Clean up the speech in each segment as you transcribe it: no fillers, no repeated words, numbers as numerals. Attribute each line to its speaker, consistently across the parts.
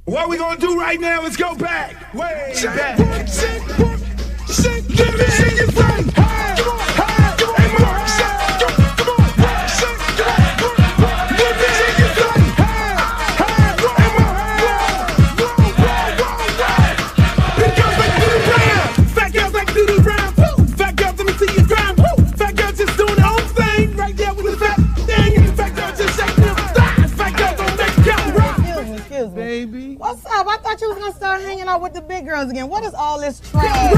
Speaker 1: What we gonna do right now is go back, way back. Give me your friend.
Speaker 2: Baby.
Speaker 3: What's up? I thought you was gonna start hanging out with the big girls again. What is all this trash?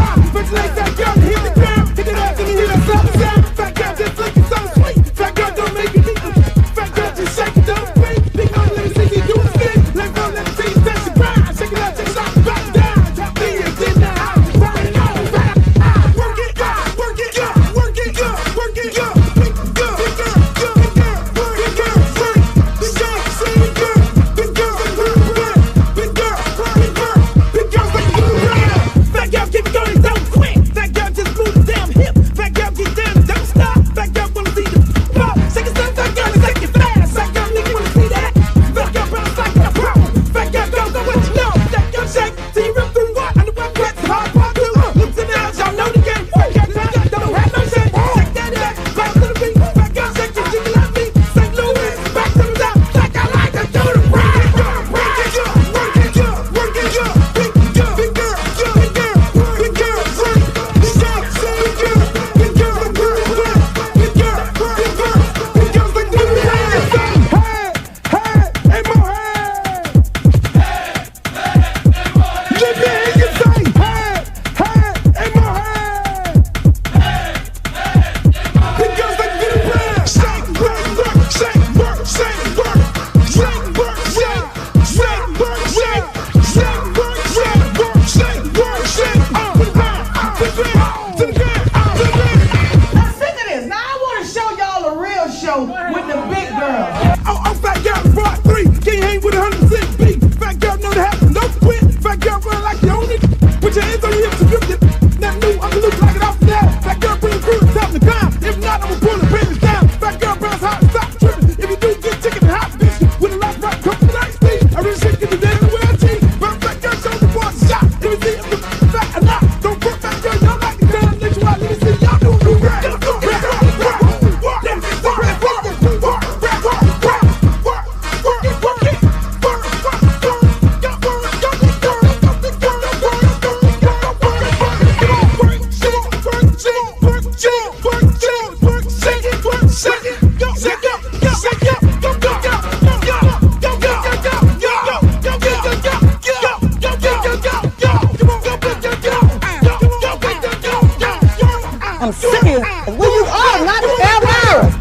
Speaker 3: I'm serious. Where you are, not ever.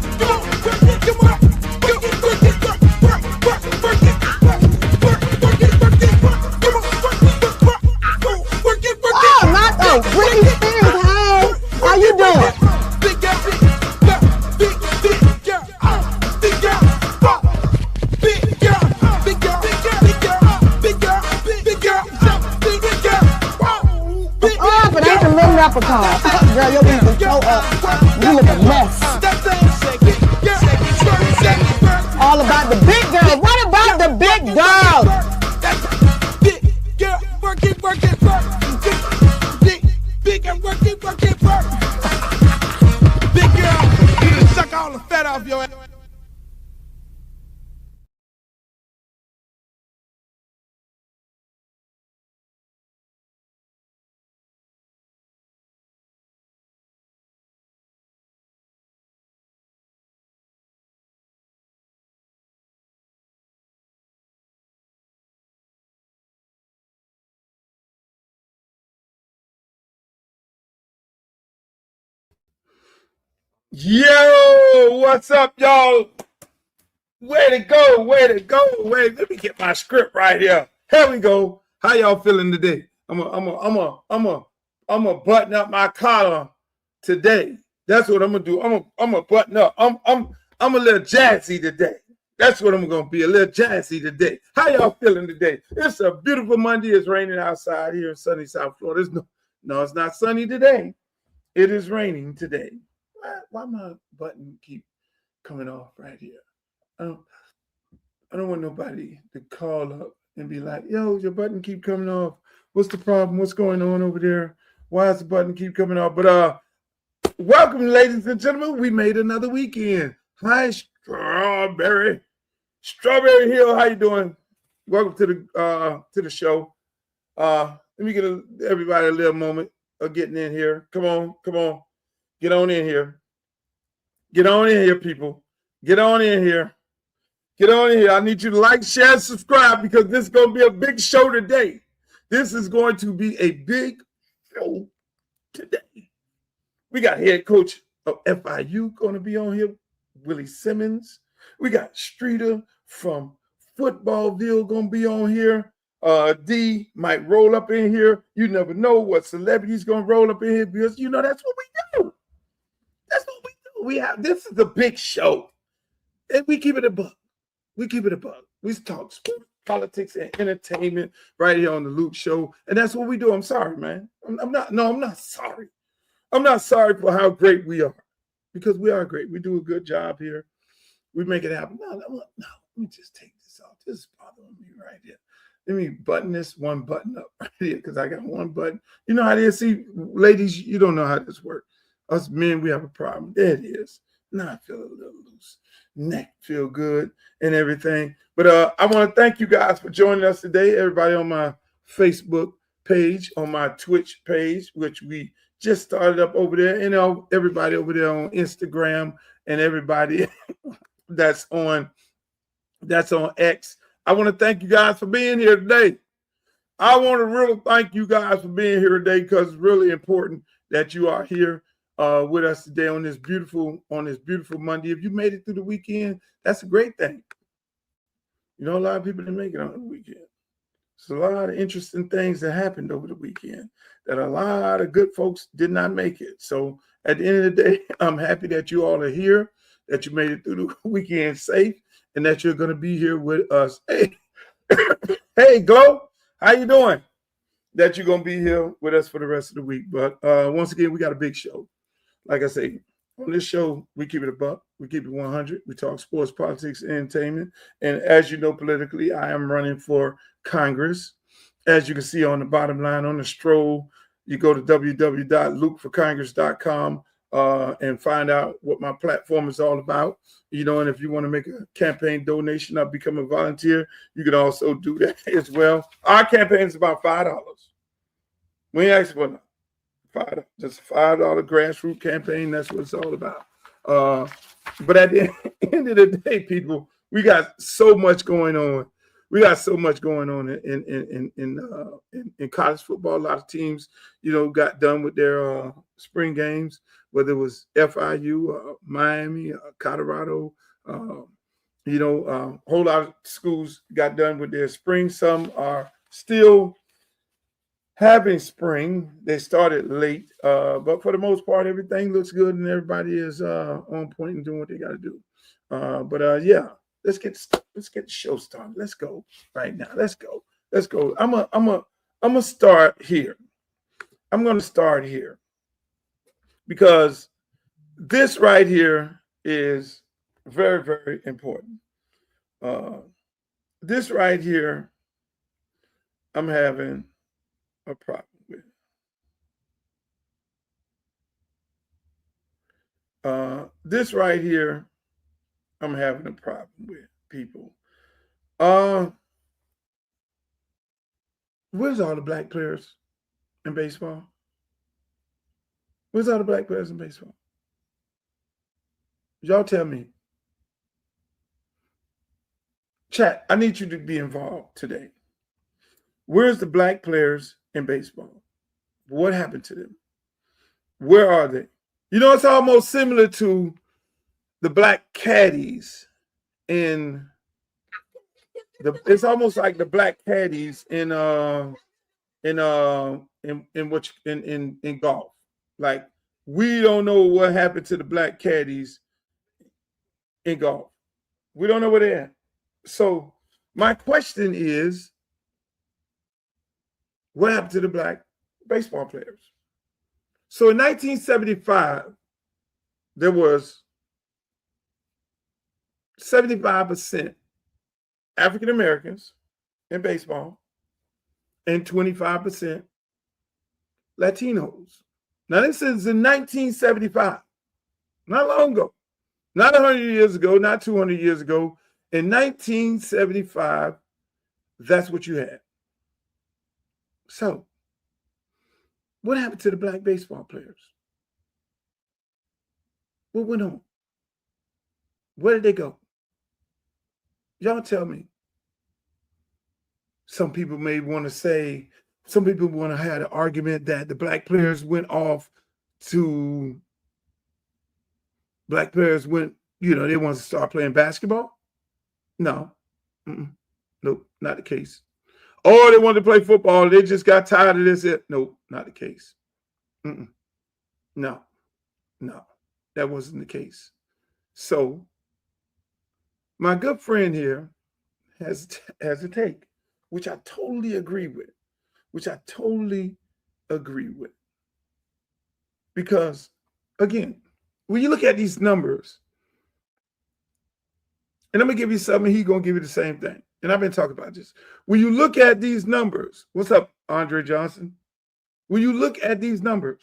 Speaker 3: Oh, not the Britney Spears. Hey, how you doing? Oh, but ain't the little leprechaun. Girl, your beat is so up. You look a mess. All about the big girls. What about the big girls?
Speaker 1: Big girl, work it, work it, work. Big girl, work it, work it, work. Big girl, you done suck all the fat off your ass. Yo, what's up, y'all? Way to go, way to go. Let me get my script right here. Here we go. How y'all feeling today? I'm a button up my collar today. That's what I'm gonna do. I'm a button up. I'm a little jazzy today. That's what I'm gonna be, a little jazzy today. How y'all feeling today? It's a beautiful Monday. It's raining outside here in sunny South Florida. No, it's not sunny today. It is raining today. Why my button keep coming off right here? I don't want nobody to call up and be like, yo, your button keep coming off. What's the problem? What's going on over there? Why does the button keep coming off? But welcome, ladies and gentlemen. We made another weekend. Hi, Strawberry. Strawberry Hill, how you doing? Welcome to the show. Let me get everybody a little moment of getting in here. Come on. Get on in here. Get on in here, people. Get on in here. Get on in here. I need you to like, share, subscribe because this is going to be a big show today. This is going to be a big show today. We got head coach of FIU going to be on here, Willie Simmons. We got Streeter from Footballville going to be on here. D might roll up in here. You never know what celebrity's going to roll up in here because, that's what we do. That's what we do. This is a big show. And we keep it a buck. We talk sports, politics, and entertainment right here on the Luke Show. And that's what we do. I'm sorry, man. I'm not sorry. I'm not sorry for how great we are. Because we are great. We do a good job here. We make it happen. No, let me just take this off. This is bothering me right here. Let me button this one button up right here because I got one button. You know how it is? See, ladies, you don't know how this works. Us men, we have a problem. There it is. Now I feel a little loose. Neck feel good and everything. But I want to thank you guys for joining us today. Everybody on my Facebook page, on my Twitch page, which we just started up over there. And everybody over there on Instagram and everybody that's on X. I want to thank you guys for being here today. I want to really thank you guys for being here today because it's really important that you are here with us today on this beautiful Monday. If you made it through the weekend, that's a great thing. A lot of people didn't make it on the weekend. There's a lot of interesting things that happened over the weekend that a lot of good folks did not make it. So at the end of the day, I'm happy that you all are here, that you made it through the weekend safe, and that you're going to be here with us. Hey, hey, Glow, how you doing? That you're going to be here with us for the rest of the week. But once again, we got a big show. Like I say, on this show, we keep it a buck. We keep it 100. We talk sports, politics, entertainment. And as you know, politically, I am running for Congress. As you can see on the bottom line on the stroll, you go to www.lukeforcongress.com and find out what my platform is all about. And if you want to make a campaign donation or become a volunteer, you can also do that as well. Our campaign is about $5. We ain't asking for nothing. Just a $5 grassroots campaign. That's what it's all about. But at the end of the day, people, we got so much going on. We got so much going on in college football. A lot of teams, got done with their spring games, whether it was FIU, Miami, Colorado. A whole lot of schools got done with their spring. Some are still having spring. They started late, but for the most part, everything looks good and everybody is on point and doing what they got to do. Yeah, let's get the show started. Let's go right now. Let's go. I'm gonna start here. I'm gonna start here because this right here is very, very important. This right here, I'm having a problem with. This right here, I'm having a problem with, people. Where's all the black players in baseball? Where's all the black players in baseball? Y'all tell me. Chat, I need you to be involved today. Where's the black players in baseball? What happened to them? Where are they? It's almost similar to the black caddies it's almost like the black caddies in golf. Like, we don't know what happened to the black caddies in golf. We don't know where they're at. So my question is, what happened to the black baseball players? So in 1975, there was 75% African Americans in baseball and 25% Latinos. Now, this is in 1975, not long ago, not 100 years ago, not 200 years ago. In 1975, that's what you had. So, what happened to the black baseball players? What went on? Where did they go? Y'all tell me. Some people may want to say, some people want to have the argument that the black players went, they want to start playing basketball. No. Nope, not the case. Or they wanted to play football. They just got tired of this. Nope, not the case. No, that wasn't the case. So my good friend here has a take, which I totally agree with. Because, again, when you look at these numbers, and I'm going to give you something, he's going to give you the same thing. And I've been talking about this. When you look at these numbers, what's up, Andre Johnson? When you look at these numbers,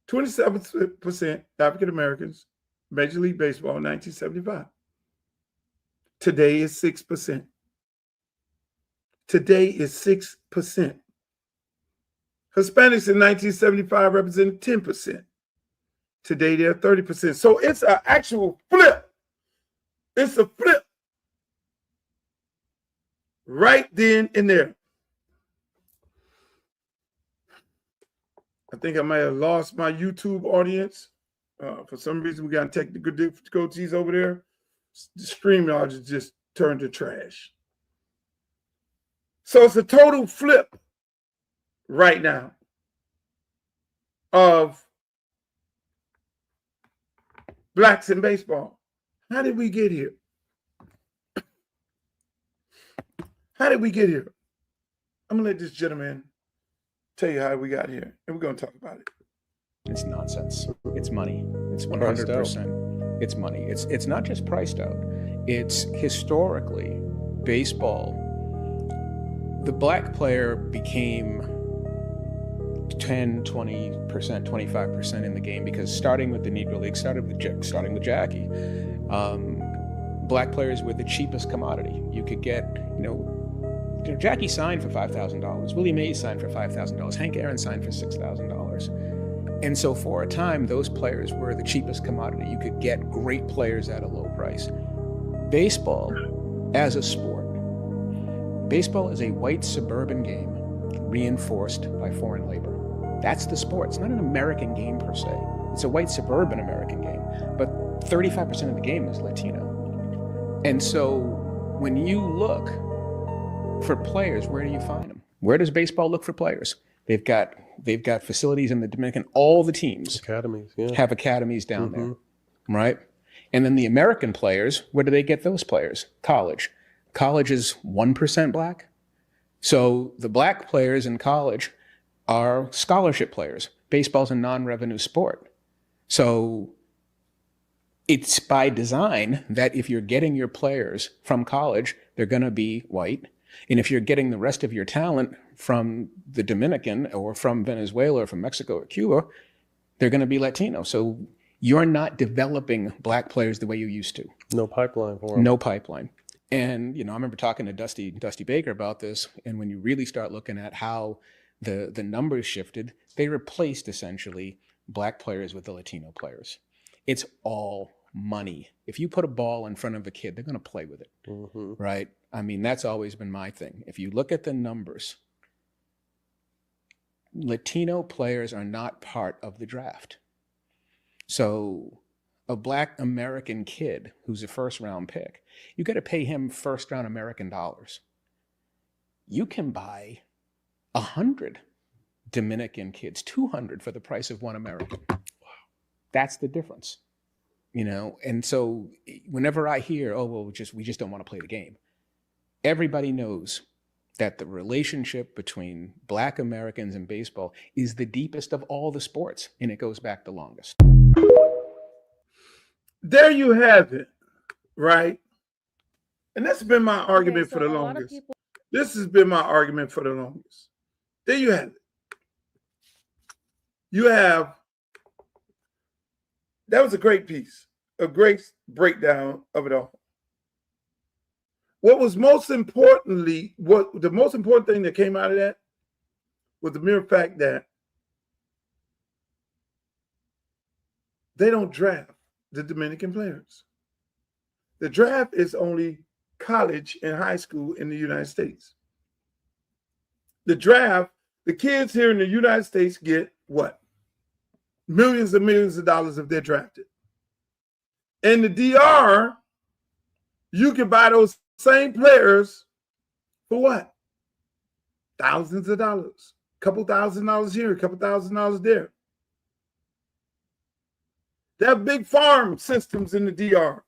Speaker 1: 27% African Americans, Major League Baseball in 1975. Today is 6%. Hispanics in 1975 represented 10%. Today they're 30%. So it's an actual flip. It's a flip. Right then and there. I think I might have lost my YouTube audience. For some reason, we got technical difficulties over there. The stream just turned to trash. So it's a total flip right now of blacks in baseball. How did we get here? I'm going to let this gentleman tell you how we got here, and we're going to talk about it.
Speaker 4: It's nonsense. It's money. It's 100%. It's money. It's not just priced out. It's historically baseball. The black player became 10, 20%, 25% in the game because starting with the Negro League, starting with Jackie, black players were the cheapest commodity. You could get, Jackie signed for $5,000. Willie Mays signed for $5,000. Hank Aaron signed for $6,000. And so for a time, those players were the cheapest commodity. You could get great players at a low price. Baseball, as a sport, baseball is a white suburban game reinforced by foreign labor. That's the sport. It's not an American game per se. It's a white suburban American game, but 35% of the game is Latino. And so when you look for players, where do you find them? Where does baseball look for players? They've got facilities in the Dominican. All the teams have academies down there, right? And then the American players, where do they get those players? College. College is 1% black. So the black players in college are scholarship players. Baseball's a non-revenue sport. So it's by design that if you're getting your players from college, they're going to be white. And if you're getting the rest of your talent from the Dominican or from Venezuela or from Mexico or Cuba, they're going to be Latino. So you're not developing black players the way you used to.
Speaker 5: No pipeline for them.
Speaker 4: No pipeline. And, I remember talking to Dusty Baker about this. And when you really start looking at how the numbers shifted, they replaced essentially black players with the Latino players. It's all money. If you put a ball in front of a kid, they're going to play with it, right? I mean, that's always been my thing. If you look at the numbers, Latino players are not part of the draft. So a black American kid who's a first-round pick, you got to pay him first-round American dollars. You can buy 100 Dominican kids, 200 for the price of one American. Wow. That's the difference, And so whenever I hear, we just don't want to play the game, everybody knows that the relationship between black Americans and baseball is the deepest of all the sports, and it goes back the longest.
Speaker 1: There you have it, right? And that's been my argument for the longest. This has been my argument for the longest. There you have it. You have, that was a great piece, a great breakdown of it all. What was most importantly, the most important thing that came out of that was the mere fact that they don't draft the Dominican players. The draft is only college and high school in the United States. The draft, the kids here in the United States get what? Millions and millions of dollars if they're drafted. In the DR, you can buy those same players for what? Thousands of dollars. A couple $1,000s here, a couple $1,000s there. They have big farm systems in the DR,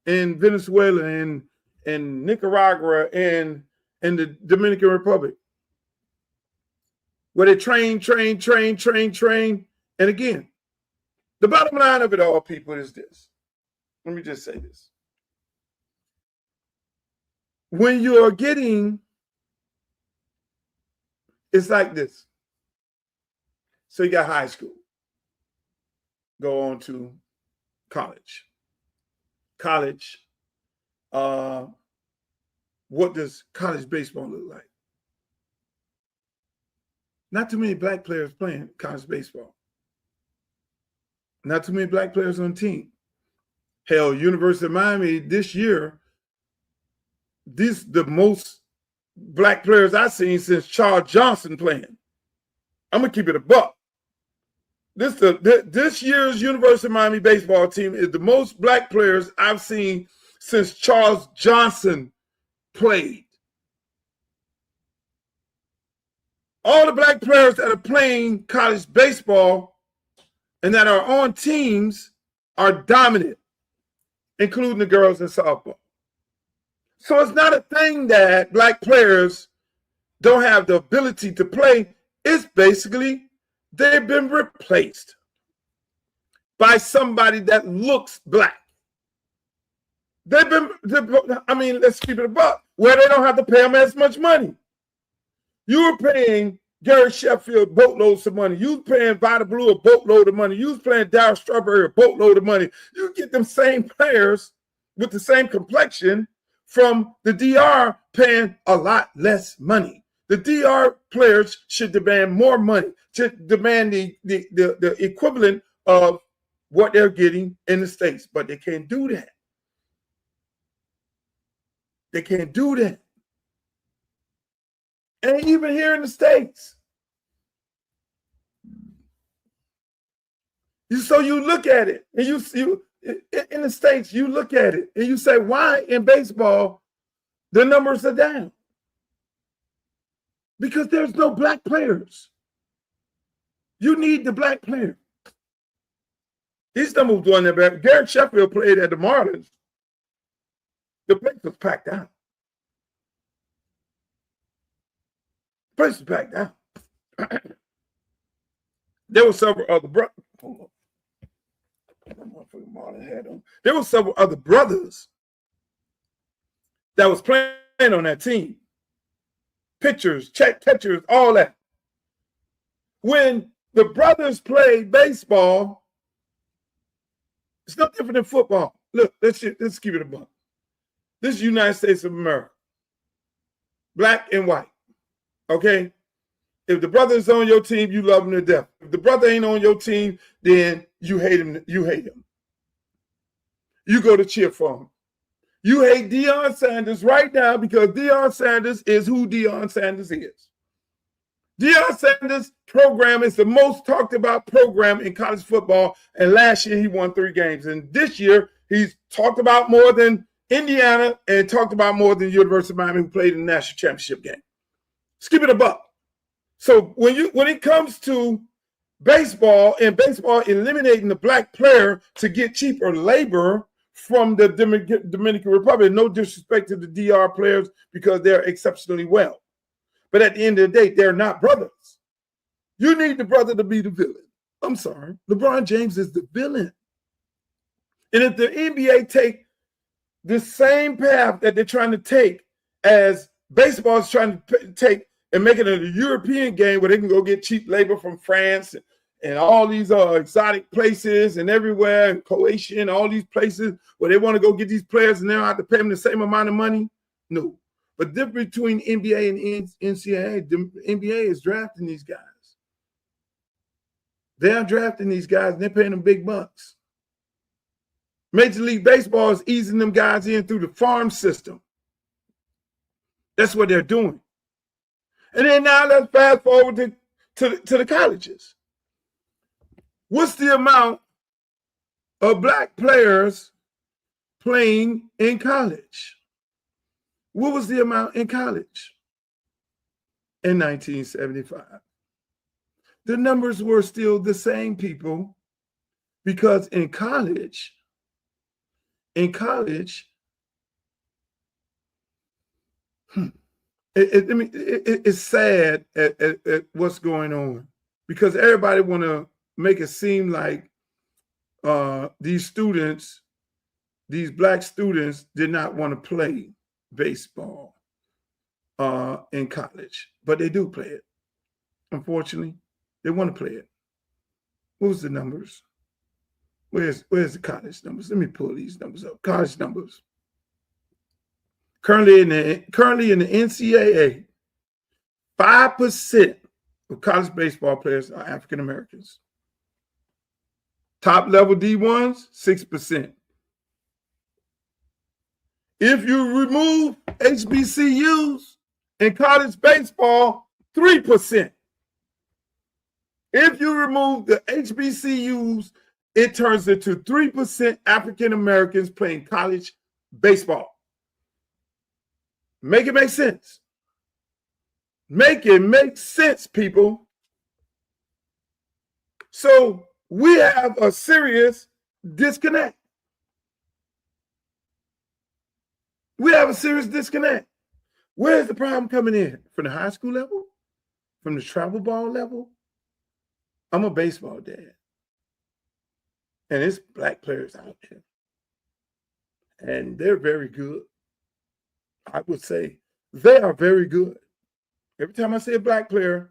Speaker 1: in Venezuela, and Nicaragua, and the Dominican Republic, where they train. And again, the bottom line of it all, people, is this. Let me just say this. When you're getting, it's like this. So you got high school. Go on to college. What does college baseball look like? Not too many black players playing college baseball. Not too many black players on the team. Hell, University of Miami this year, the most black players I've seen since Charles Johnson playing. I'm going to keep it a buck. This year's University of Miami baseball team is the most black players I've seen since Charles Johnson played. All the black players that are playing college baseball and that are on teams are dominant, including the girls in softball. So it's not a thing that black players don't have the ability to play. It's basically they've been replaced by somebody that looks black. Let's keep it a buck, where they don't have to pay them as much money. You were paying Gary Sheffield boatloads of money. You were paying Vita Blue a boatload of money. You was paying Darryl Strawberry a boatload of money. You get them same players with the same complexion from the DR paying a lot less money. The DR players should demand more money, should demand the equivalent of what they're getting in the States, but they can't do that. They can't do that. And even here in the States. So you look at it, and you in the States, you look at it, and you say, why in baseball the numbers are down? Because there's no black players. You need the black player. These numbers doing that back. Garrett Sheffield played at the Marlins. The place was packed out. The place was packed out. There were several other brothers. There were several other brothers that was playing on that team. Pitchers, catchers, all that. When the brothers played baseball, it's no different than football. Look, let's keep it a buck. This is the United States of America. Black and white. Okay? If the brother is on your team, you love him to death. If the brother ain't on your team, then you hate him. You hate him. You go to cheer for him. You hate Deion Sanders right now because Deion Sanders is who Deion Sanders is. Deion Sanders' program is the most talked about program in college football, and last year he won 3 games. And this year he's talked about more than Indiana and talked about more than University of Miami, who played in the national championship game. Skip it a buck. So when it comes to baseball and baseball eliminating the black player to get cheaper labor from the Dominican Republic, no disrespect to the DR players because they're exceptionally well. But at the end of the day, they're not brothers. You need the brother to be the villain. I'm sorry. LeBron James is the villain. And if the NBA take the same path that they're trying to take as baseball is trying to take and make it a European game where they can go get cheap labor from France and all these exotic places and everywhere, and Croatia and all these places where they want to go get these players and they don't have to pay them the same amount of money. No. But the difference between NBA and NCAA, the NBA is drafting these guys. They're drafting these guys and they're paying them big bucks. Major League Baseball is easing them guys in through the farm system. That's what they're doing. And then now let's fast forward to the colleges. What's the amount of black players playing in college? What was the amount in college in 1975? The numbers were still the same, people, because in college, it's sad at what's going on, because everybody want to make it seem like these students, these black students, did not want to play baseball in college, but they do play it. Unfortunately, they want to play it. What was the numbers? Where's the college numbers? Let me pull these numbers up. College numbers. Currently in the NCAA, 5% of college baseball players are African Americans. Top level D1s, 6%. If you remove HBCUs in college baseball, 3%. If you remove the HBCUs, it turns into 3% African Americans playing college baseball. Make it make sense. Make it make sense, people. So we have a serious disconnect. We have a serious disconnect. Where's the problem coming in? From the high school level? From the travel ball level? I'm a baseball dad. And it's black players out there. And they're very good. I would say they are very good. Every time I see a black player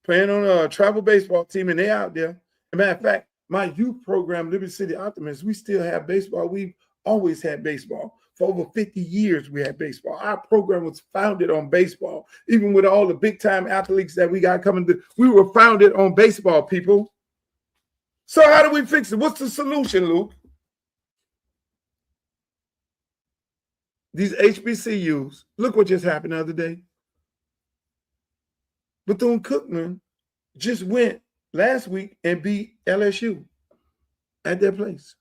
Speaker 1: playing on a travel baseball team and they're out there, as a matter of fact, my youth program, Liberty City Optimists, we still have baseball. We've always had baseball. For over 50 years, we had baseball. Our program was founded on baseball. Even with all the big-time athletes that we got coming through, we were founded on baseball, people. So how do we fix it? What's the solution, Luke? These HBCUs, look what just happened the other day. Bethune-Cookman just went last week and beat LSU at their place.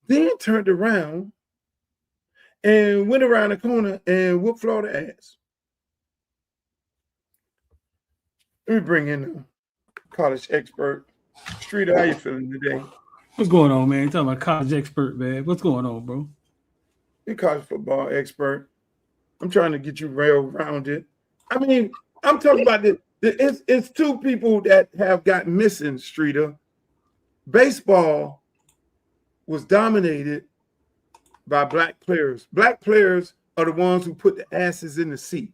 Speaker 1: Then turned around and went around the corner and whooped Florida ass. Let me bring in the college expert. Streeter, how you feeling today?
Speaker 2: What's going on, man? You're talking about college expert, man. What's going on, bro?
Speaker 1: You're college football expert. I'm trying to get you well-rounded. I mean, I'm talking about it's two people that have got missing, Streeter. Baseball was dominated by black players. Black players are the ones who put the asses in the seat.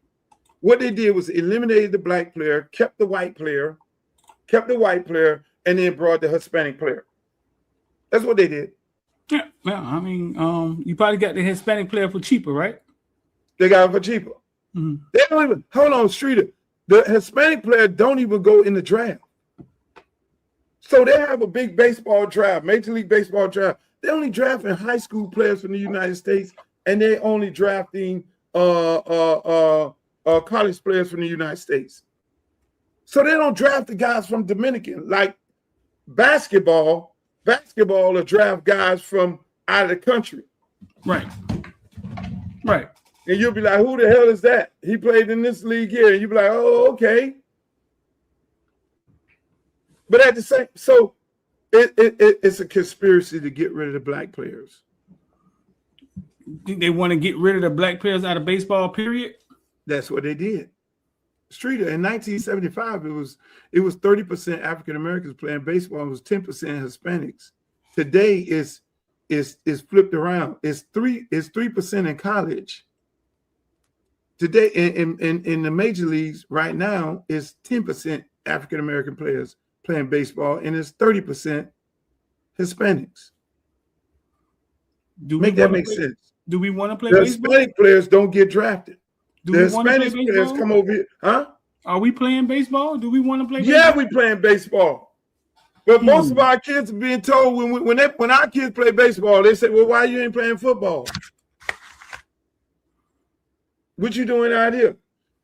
Speaker 1: What they did was eliminated the black player, kept the white player, and then brought the Hispanic player. That's what they did.
Speaker 2: Yeah, I mean, you probably got the Hispanic player for cheaper, right?
Speaker 1: They got it for cheaper. Mm-hmm. They don't even, hold on, Streeter. The Hispanic player don't even go in the draft. So they have a big baseball draft, Major League Baseball draft. They're only drafting high school players from the United States, and they're only drafting college players from the United States. So they don't draft the guys from Dominican. Like basketball will draft guys from out of the country.
Speaker 2: Right.
Speaker 1: And you'll be like, who the hell is that? He played in this league here. And you'll be like, oh, okay. But at the same, so it's a conspiracy to get rid of the black players.
Speaker 2: Think they want to get rid of the black players out of baseball, period?
Speaker 1: That's what they did. Streeter, in 1975, it was 30% African Americans playing baseball. It was 10% Hispanics. Today it's is flipped around. It's 3% in college. Today in the major leagues right now is 10% African American players playing baseball, and it's 30% Hispanics. Make sense?
Speaker 2: Do we want to play
Speaker 1: the
Speaker 2: baseball?
Speaker 1: Hispanic players don't get drafted.
Speaker 2: Do
Speaker 1: the
Speaker 2: we want to play
Speaker 1: Hispanic players
Speaker 2: baseball?
Speaker 1: come over here, huh?
Speaker 2: Are we playing baseball? Do we want to play baseball?
Speaker 1: Yeah, we playing baseball. But most of our kids are being told when our kids play baseball, they say, "Well, why you ain't playing football? What you doing out here?"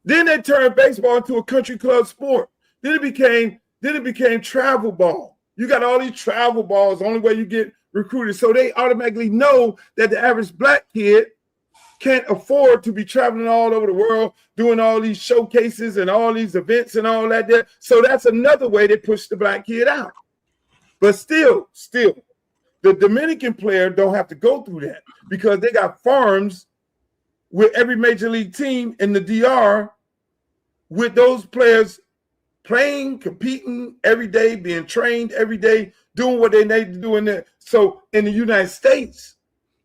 Speaker 1: Then they turned baseball into a country club sport. Then it became travel ball. You got all these travel balls. The only way you get recruited, so they automatically know that the average black kid can't afford to be traveling all over the world doing all these showcases and all these events and all that there. So that's another way they push the black kid out. But still, the Dominican player don't have to go through that because they got farms with every major league team in the DR with those players playing, competing every day, being trained every day, doing what they need to do in there. So in the United States,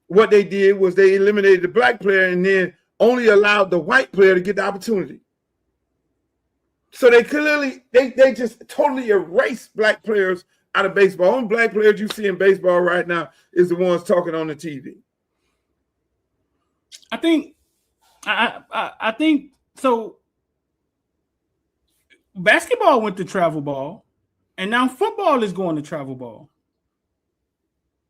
Speaker 1: what they did was they eliminated the black player and then only allowed the white player to get the opportunity. So they clearly, they just totally erased black players out of baseball. Only black players you see in baseball right now is the ones talking on the TV.
Speaker 2: I think so. Basketball went to travel ball, and now football is going to travel ball.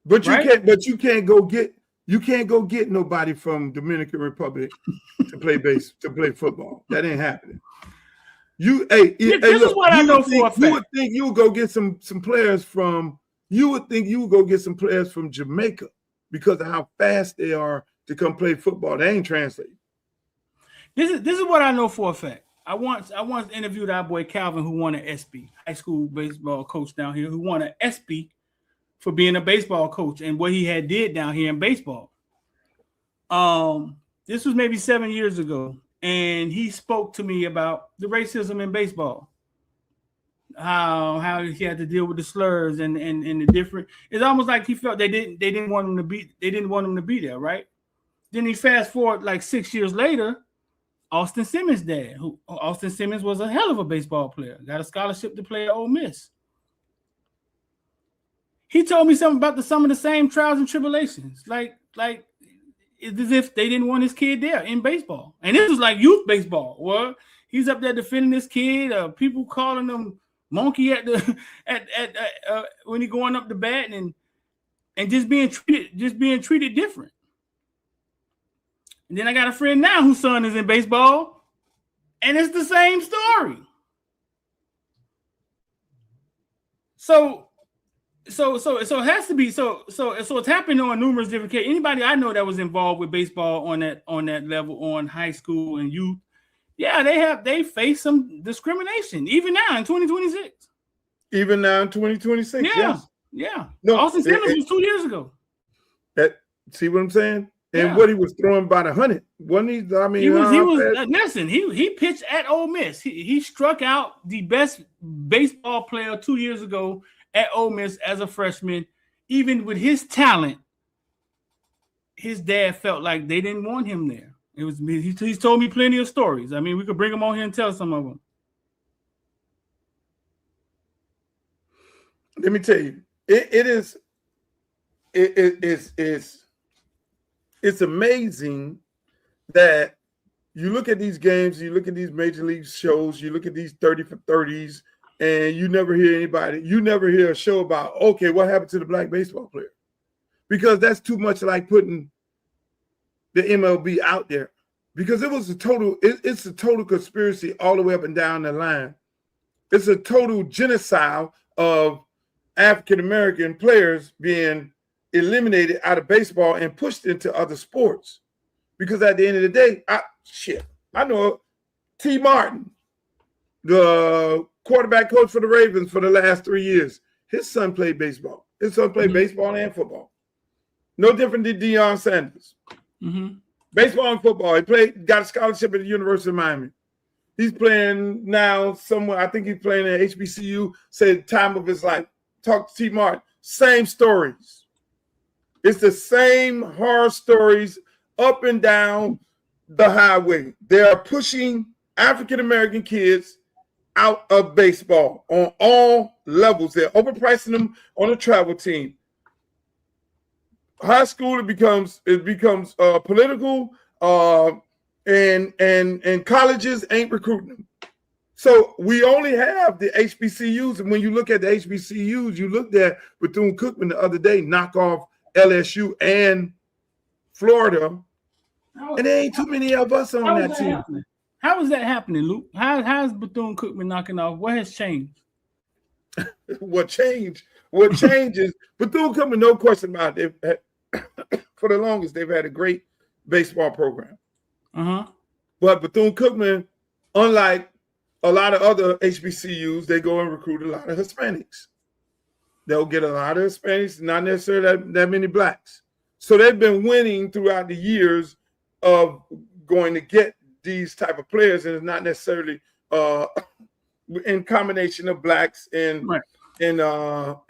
Speaker 1: But you can't go get nobody from Dominican Republic to play football. That ain't happening. This
Speaker 2: is what I know for a fact.
Speaker 1: You would think you would go get some players from. You would think you would go get some players from Jamaica because of how fast they are to come play football. They ain't translating.
Speaker 2: This is what I know for a fact. I once interviewed our boy Calvin, who won an SB, high school baseball coach down here, who won an SB for being a baseball coach and what he had did down here in baseball. This was maybe 7 years ago, and he spoke to me about the racism in baseball, how he had to deal with the slurs and the different. It's almost like he felt they didn't want him to be there, right? Then he fast forward like 6 years later. Austin Simmons' dad, Austin Simmons was a hell of a baseball player, got a scholarship to play at Ole Miss. He told me something about some of the same trials and tribulations, like it's as if they didn't want his kid there in baseball. And this was like youth baseball. Well, he's up there defending this kid. People calling him monkey at the when he going up the bat and just being treated different. And then I got a friend now whose son is in baseball, and it's the same story. So it has to be so it's happened on numerous different cases. Anybody I know that was involved with baseball on that level, on high school and youth, yeah, they face some discrimination even now in 2026.
Speaker 1: Even now in 2026,
Speaker 2: yeah.
Speaker 1: No,
Speaker 2: Austin Simmons was 2 years ago.
Speaker 1: See what I'm saying? And what he was throwing by the 100, wasn't he? I mean,
Speaker 2: listen. He pitched at Ole Miss. He struck out the best baseball player 2 years ago at Ole Miss as a freshman. Even with his talent, his dad felt like they didn't want him there. He's told me plenty of stories. I mean, we could bring him on here and tell some of them.
Speaker 1: Let me tell you, it's amazing that you look at these games, you look at these major league shows, you look at these 30 for 30s, and you never hear a show about, okay, what happened to the black baseball player? Because that's too much like putting the MLB out there. Because it's a total conspiracy all the way up and down the line. It's a total genocide of African-American players being eliminated out of baseball and pushed into other sports. Because at the end of the day, I know T. Martin, the quarterback coach for the Ravens for the last 3 years. His son played baseball. His son played baseball and football. No different than Deion Sanders. Mm-hmm. Baseball and football. He got a scholarship at the University of Miami. He's playing now somewhere. I think he's playing at HBCU. Said time of his life. Talk to T. Martin. Same stories. It's the same horror stories up and down the highway. They are pushing African-American kids out of baseball on all levels. They're overpricing them on a travel team. High school, it becomes political, and colleges ain't recruiting them. So we only have the HBCUs, and when you look at the HBCUs, you looked at Bethune-Cookman the other day, knock off LSU and Florida, and there ain't too many of us on that team.
Speaker 2: Happening? How is that happening, Luke? How's Bethune-Cookman knocking off? What has changed?
Speaker 1: What changed? What changes? Bethune-Cookman, no question about it. For the longest, they've had a great baseball program. But Bethune-Cookman, unlike a lot of other HBCUs, they go and recruit a lot of Hispanics. They'll get a lot of Hispanics, not necessarily that many blacks. So they've been winning throughout the years of going to get these type of players, and it's not necessarily in combination of blacks and Hispanics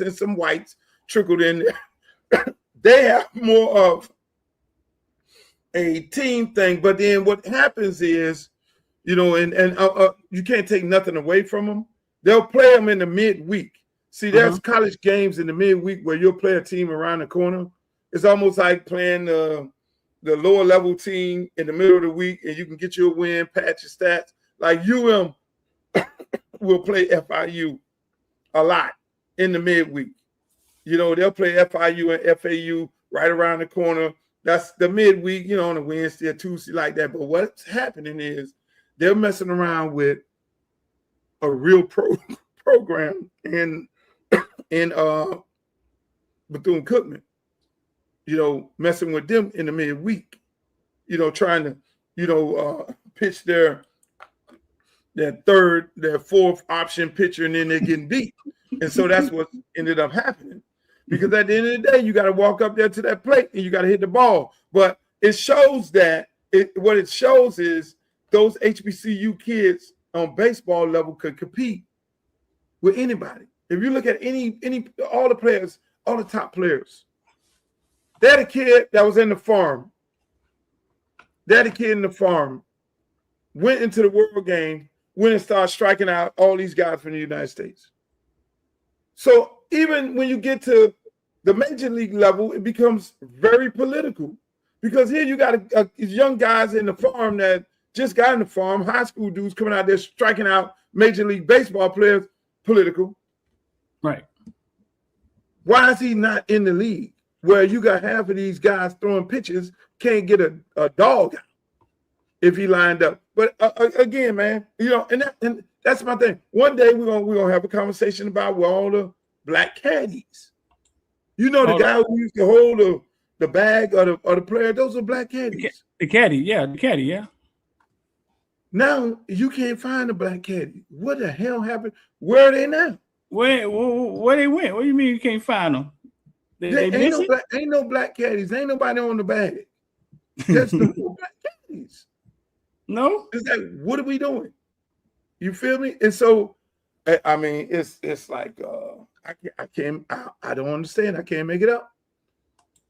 Speaker 1: and some whites trickled in there. They have more of a team thing, but then what happens is, you know, and you can't take nothing away from them. They'll play them in the midweek. See, there's college games in the midweek where you'll play a team around the corner. It's almost like playing the lower level team in the middle of the week, and you can get your win, patch your stats. Like UM will play FIU a lot in the midweek. You know, they'll play FIU and FAU right around the corner. That's the midweek, you know, on a Wednesday or Tuesday like that. But what's happening is they're messing around with a real program in Bethune-Cookman, you know, messing with them in the midweek, you know, trying to, you know, pitch their fourth option pitcher, and then they're getting beat. And so that's what ended up happening. Because at the end of the day, you got to walk up there to that plate and you got to hit the ball. But it shows that what it shows is those HBCU kids on baseball level could compete with anybody. If you look at all the players, all the top players, they're the kid that was in the farm. They're the kid in the farm, went into the World Game, went and started striking out all these guys from the United States. So even when you get to the major league level, it becomes very political, because here you got young guys in the farm that just got in the farm, high school dudes coming out there striking out major league baseball players. Political.
Speaker 2: Right.
Speaker 1: Why is he not in the league where you got half of these guys throwing pitches, can't get a dog out if he lined up? But again, man, you know, and that's my thing. One day we're gonna have a conversation about where all the black caddies. You know, the guy who used to hold the bag of the player, those are black caddies.
Speaker 2: The caddy, yeah.
Speaker 1: Now you can't find a black caddy. What the hell happened? Where are they now?
Speaker 2: Where they went? What do you mean you can't find them?
Speaker 1: Ain't no black caddies. Ain't nobody on the bag. There's no black caddies.
Speaker 2: No?
Speaker 1: It's like, what are we doing? You feel me? And so, I mean, it's like I don't understand. I can't make it up.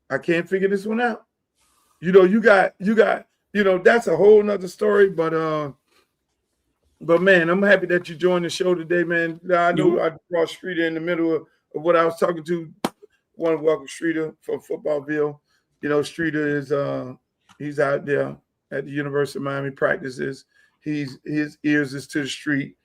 Speaker 1: I can't figure this one out. You know, you got, you know, that's a whole nother story. But man, I'm happy that you joined the show today, man. I know I brought Streeter in the middle of what I was talking to. I want to welcome Streeter from Footballville. You know, Streeter is he's out there at the University of Miami, practices. His ears is to the street.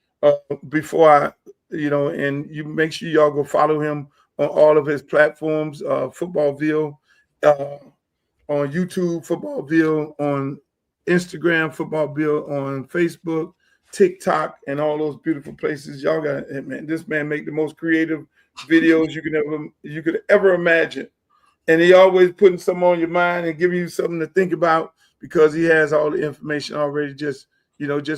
Speaker 1: Before and you make sure y'all go follow him on all of his platforms, Footballville, on YouTube, Footballville, on Instagram, Footballville, on Facebook, TikTok, and all those beautiful places. Y'all got, man, this man make the most creative videos you could ever imagine. And he always putting something on your mind and giving you something to think about, because he has all the information already. Just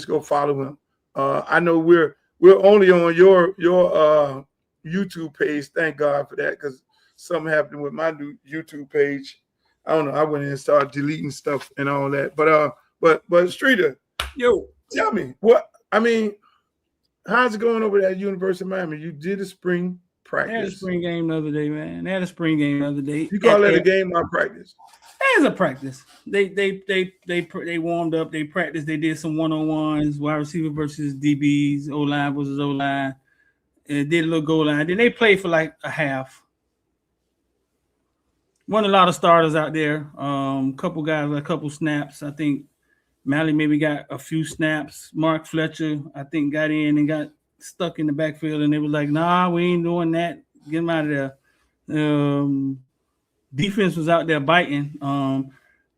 Speaker 1: go follow him. I know we're only on your YouTube page. Thank God for that, because something happened with my new YouTube page. I don't know. I went in and started deleting stuff and all that. But Streeter, yo, tell me how's it going over there at University of Miami? You did a spring practice.
Speaker 2: They had a spring game the other day, man. They had a spring game the other day.
Speaker 1: You call that a game or practice?
Speaker 2: It's a practice. They warmed up. They practiced. They did some one-on-ones, wide receiver versus DBs, O-line versus O-line. And did a little goal line. Then they played for like a half. Won a lot of starters out there. Couple guys, a couple snaps. I think Malley maybe got a few snaps. Mark Fletcher, I think, got in and got stuck in the backfield, and they was like, "Nah, we ain't doing that. Get him out of there." Defense was out there biting.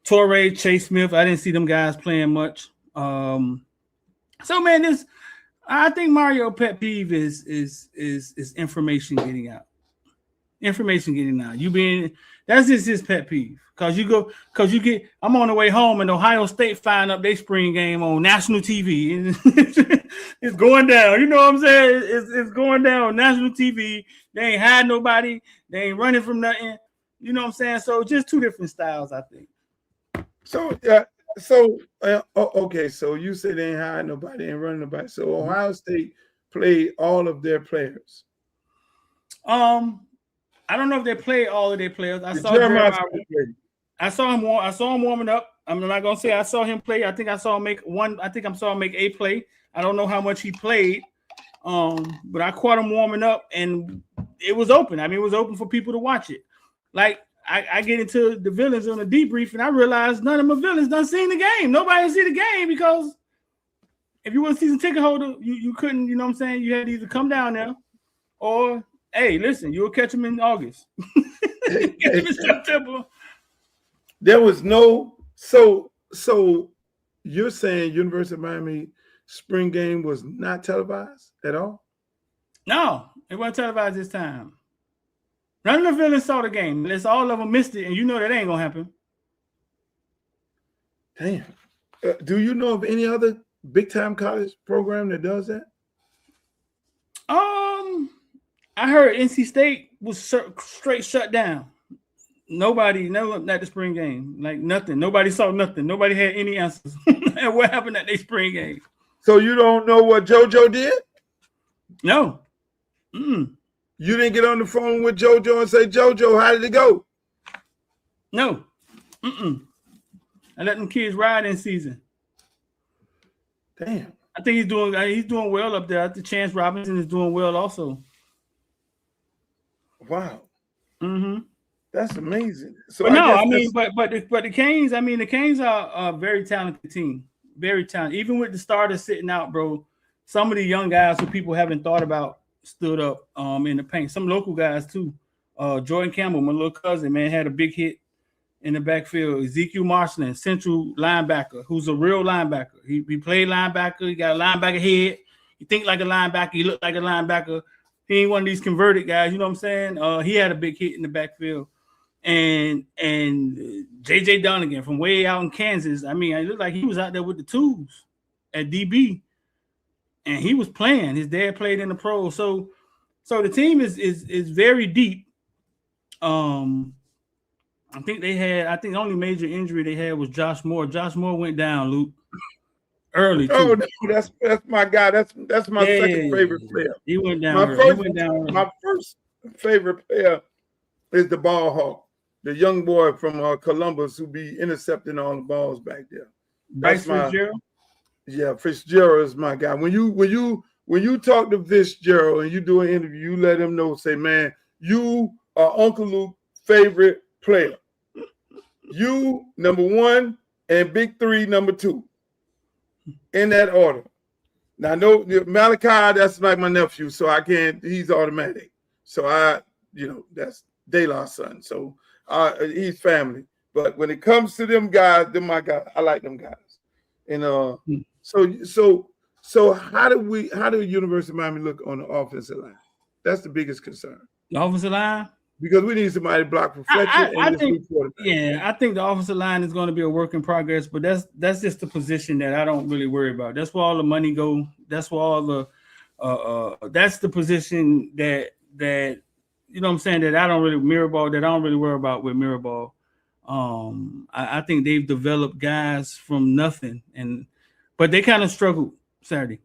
Speaker 2: Torrey, Chase Smith, I didn't see them guys playing much. So man, I think Mario pet peeve is information getting out. Information getting out. That's just his pet peeve. I'm on the way home and Ohio State firing up their spring game on national TV. It's going down. You know what I'm saying? It's going down on national TV. They ain't hiding nobody. They ain't running from nothing. You know what I'm saying? So just two different styles, I think.
Speaker 1: So okay. So you said they ain't hiding nobody, ain't running nobody. So Ohio State played all of their players.
Speaker 2: I don't know if they played all of their players. I saw him warming up. I'm not gonna say I saw him play. I think I saw him make a play. I don't know how much he played. But I caught him warming up and it was open. I mean, it was open for people to watch it. Like I get into the villains on the debrief and I realized none of my villains done seen the game. Nobody see the game because if you were a season ticket holder, you couldn't, you know what I'm saying? You had to either come down there or hey, listen, you'll catch them in August. Catch them in September.
Speaker 1: There was no so you're saying University of Miami spring game was not televised at all?
Speaker 2: No, it wasn't televised this time. None of the villains saw the game. Unless all of them missed it, and you know that ain't gonna happen.
Speaker 1: Damn. Do you know of any other big time college program that does that?
Speaker 2: I heard NC State was straight shut down. Nobody, not the spring game, like nothing. Nobody saw nothing. Nobody had any answers. And what happened at their spring game?
Speaker 1: So you don't know what JoJo did?
Speaker 2: No.
Speaker 1: You didn't get on the phone with JoJo and say, JoJo, how did it go?
Speaker 2: No. I let them kids ride in season.
Speaker 1: Damn.
Speaker 2: I think he's doing well up there. I think Chance Robinson is doing well also.
Speaker 1: Wow.
Speaker 2: Mm-hmm.
Speaker 1: That's amazing. So
Speaker 2: but the Canes, the Canes are a very talented team. Very talented. Even with the starters sitting out, bro, some of the young guys who people haven't thought about stood up in the paint. Some local guys too. Jordan Campbell, my little cousin, man, had a big hit in the backfield. Ezekiel Marshland, central linebacker, who's a real linebacker. He played linebacker. He got a linebacker head. He think like a linebacker. He looked like a linebacker. He ain't one of these converted guys. You know what I'm saying? He had a big hit in the backfield. And JJ Donegan from way out in Kansas. I mean, it looked like he was out there with the tools at DB, and he was playing. His dad played in the pros. So the team is very deep. I think the only major injury they had was Josh Moore. Josh Moore went down, Luke, early.
Speaker 1: Oh, no, that's my guy. That's my second favorite player.
Speaker 2: He went down.
Speaker 1: My first favorite player is the ball hawk, the young boy from Columbus who be intercepting all the balls back there. That's
Speaker 2: Fitzgerald?
Speaker 1: Yeah, Fitzgerald is my guy. When you talk to Fitzgerald and you do an interview, you let him know, say, man, you are Uncle Luke's favorite player. You number one and Big Three number two. In that order. Now, no, Malachi, that's like my nephew, so I can't, he's automatic. So that's De La's son. So he's family. But when it comes to them guys, they're my guys. I like them guys. And so how do University of Miami look on the offensive line? That's the biggest concern.
Speaker 2: The offensive line?
Speaker 1: Because we need somebody to block for Fletcher.
Speaker 2: I think the offensive line is going to be a work in progress, but that's just the position that I don't really worry about. That's where all the money go. That's where all the that's the position that you know what I'm saying, that I don't really worry about with Mirabal. I think they've developed guys from nothing, but they kind of struggled Saturday.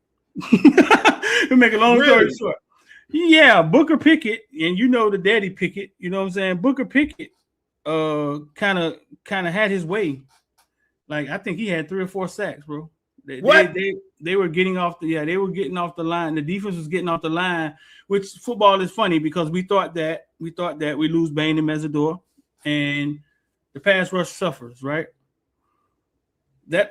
Speaker 2: To make a long story short. Yeah, Booker Pickett, and you know the daddy Pickett. You know what I'm saying? Booker Pickett, kind of had his way. Like I think he had 3 or 4 sacks, bro. They were getting off the line. The defense was getting off the line, which football is funny because we thought that we lose Bain and Mesidor, and the pass rush suffers, right? That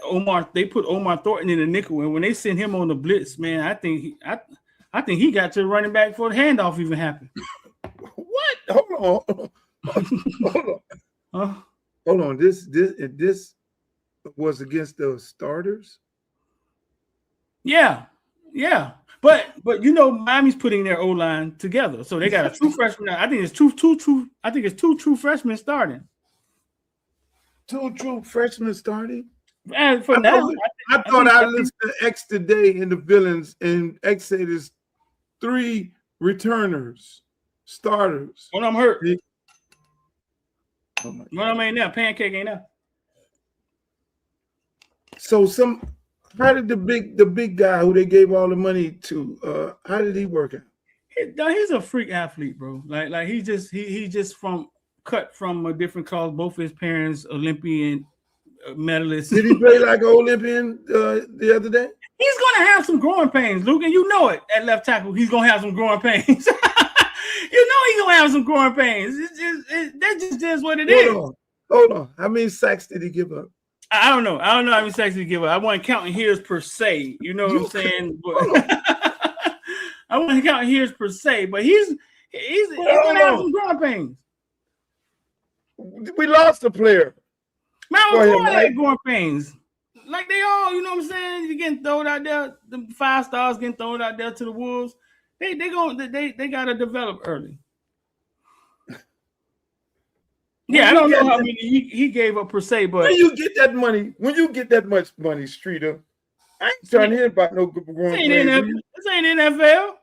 Speaker 2: they put Omar Thornton in the nickel, and when they sent him on the blitz, man, I think he got to the running back before the handoff even happened.
Speaker 1: What? Hold on. Hold on. This was against the starters.
Speaker 2: Yeah. But you know, Miami's putting their O-line together, so they got a true freshman. I think it's two true freshmen starting.
Speaker 1: 2 true freshmen starting.
Speaker 2: And for now,
Speaker 1: I thought I listened to X today in the villains, and X said there's 3 returners, starters.
Speaker 2: One of them hurt. One of them ain't there. Pancake ain't there.
Speaker 1: So how did the big guy who they gave all the money to, how did he work out?
Speaker 2: He's a freak athlete, bro. Like he just cut from a different cause. Both his parents Olympian medalists.
Speaker 1: Did he play like an Olympian the other day?
Speaker 2: He's gonna have some growing pains, Luke, and you know it. At left tackle, he's gonna have some growing pains. You know he's gonna have some growing pains. That just is what it is.
Speaker 1: Hold on. How many sacks did he give up?
Speaker 2: I don't know how many sacks did he give up. I wasn't counting his per se. You know what I'm saying? I wasn't counting his per se, but he's gonna have some growing pains.
Speaker 1: We lost a player.
Speaker 2: Man, I'm growing pains. Like they all, you know what I'm saying? You're getting thrown out there. The 5 stars getting thrown out there to the Wolves. They gotta develop early. Yeah, I don't know how many he gave up per se, but
Speaker 1: when you get that much money, Streeter, I ain't trying to hear about no growing pains.
Speaker 2: This ain't NFL.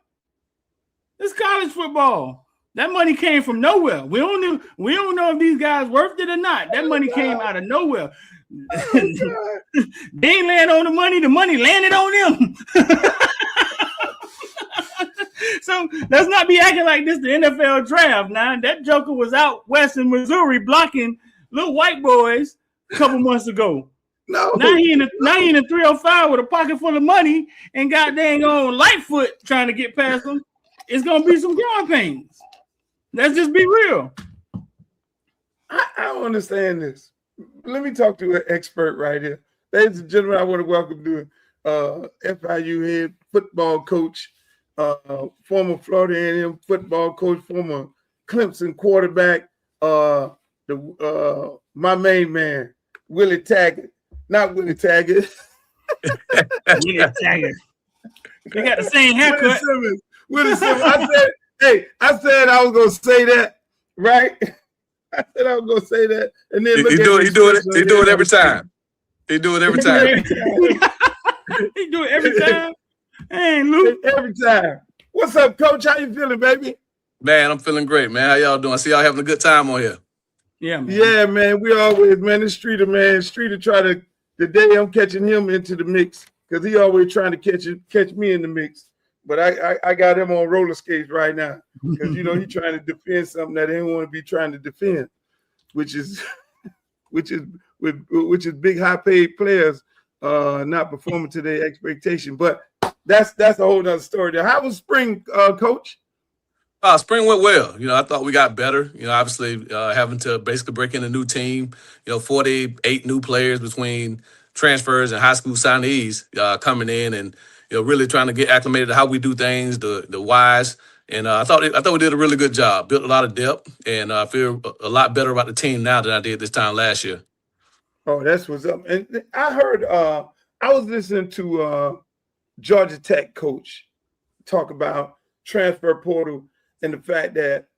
Speaker 2: It's college football. That money came from nowhere. We don't know if these guys worth it or not. That money came out of nowhere. They ain't land on the money landed on them. So let's not be acting like this the NFL draft. Now that joker was out west in Missouri blocking little white boys a couple months ago. Now he in the 305 with a pocket full of money and got dang on Lightfoot trying to get past him. It's gonna be some growing pains. Let's just be real.
Speaker 1: I don't understand this. Let me talk to an expert right here. Ladies and gentlemen, I want to welcome to FIU head football coach, former Florida A&M football coach, former Clemson quarterback, my main man, Willie Taggart. Not Willie Taggart.
Speaker 2: Willie Taggart. They got the same haircut.
Speaker 1: Willie Simmons. I said I was gonna say that, right? I said I was gonna say that, and then
Speaker 5: he do it every time. He do it every time.
Speaker 2: He do it every time. Hey, Luke.
Speaker 1: Every time. What's up, Coach? How you feeling, baby?
Speaker 5: Man, I'm feeling great, man. How y'all doing? I see y'all having a good time on here.
Speaker 2: Yeah, man.
Speaker 1: Yeah, man. We always, man. This Streeter, man. Streeter try to. Today I'm catching him into the mix because he always trying to catch me in the mix. But I got him on roller skates right now because you know he's trying to defend something that he don't want to be trying to defend, which is big high paid players not performing to their expectation. But that's a whole other story there. How was spring, Coach?
Speaker 5: Spring went well. You know, I thought we got better. You know, obviously having to basically break in a new team. You know, 48 new players between transfers and high school signees coming in and. You know, really trying to get acclimated to how we do things, the whys, and I thought we did a really good job. Built a lot of depth, and I feel a lot better about the team now than I did this time last year.
Speaker 1: Oh, that's what's up. And I heard I was listening to Georgia Tech coach talk about transfer portal and the fact that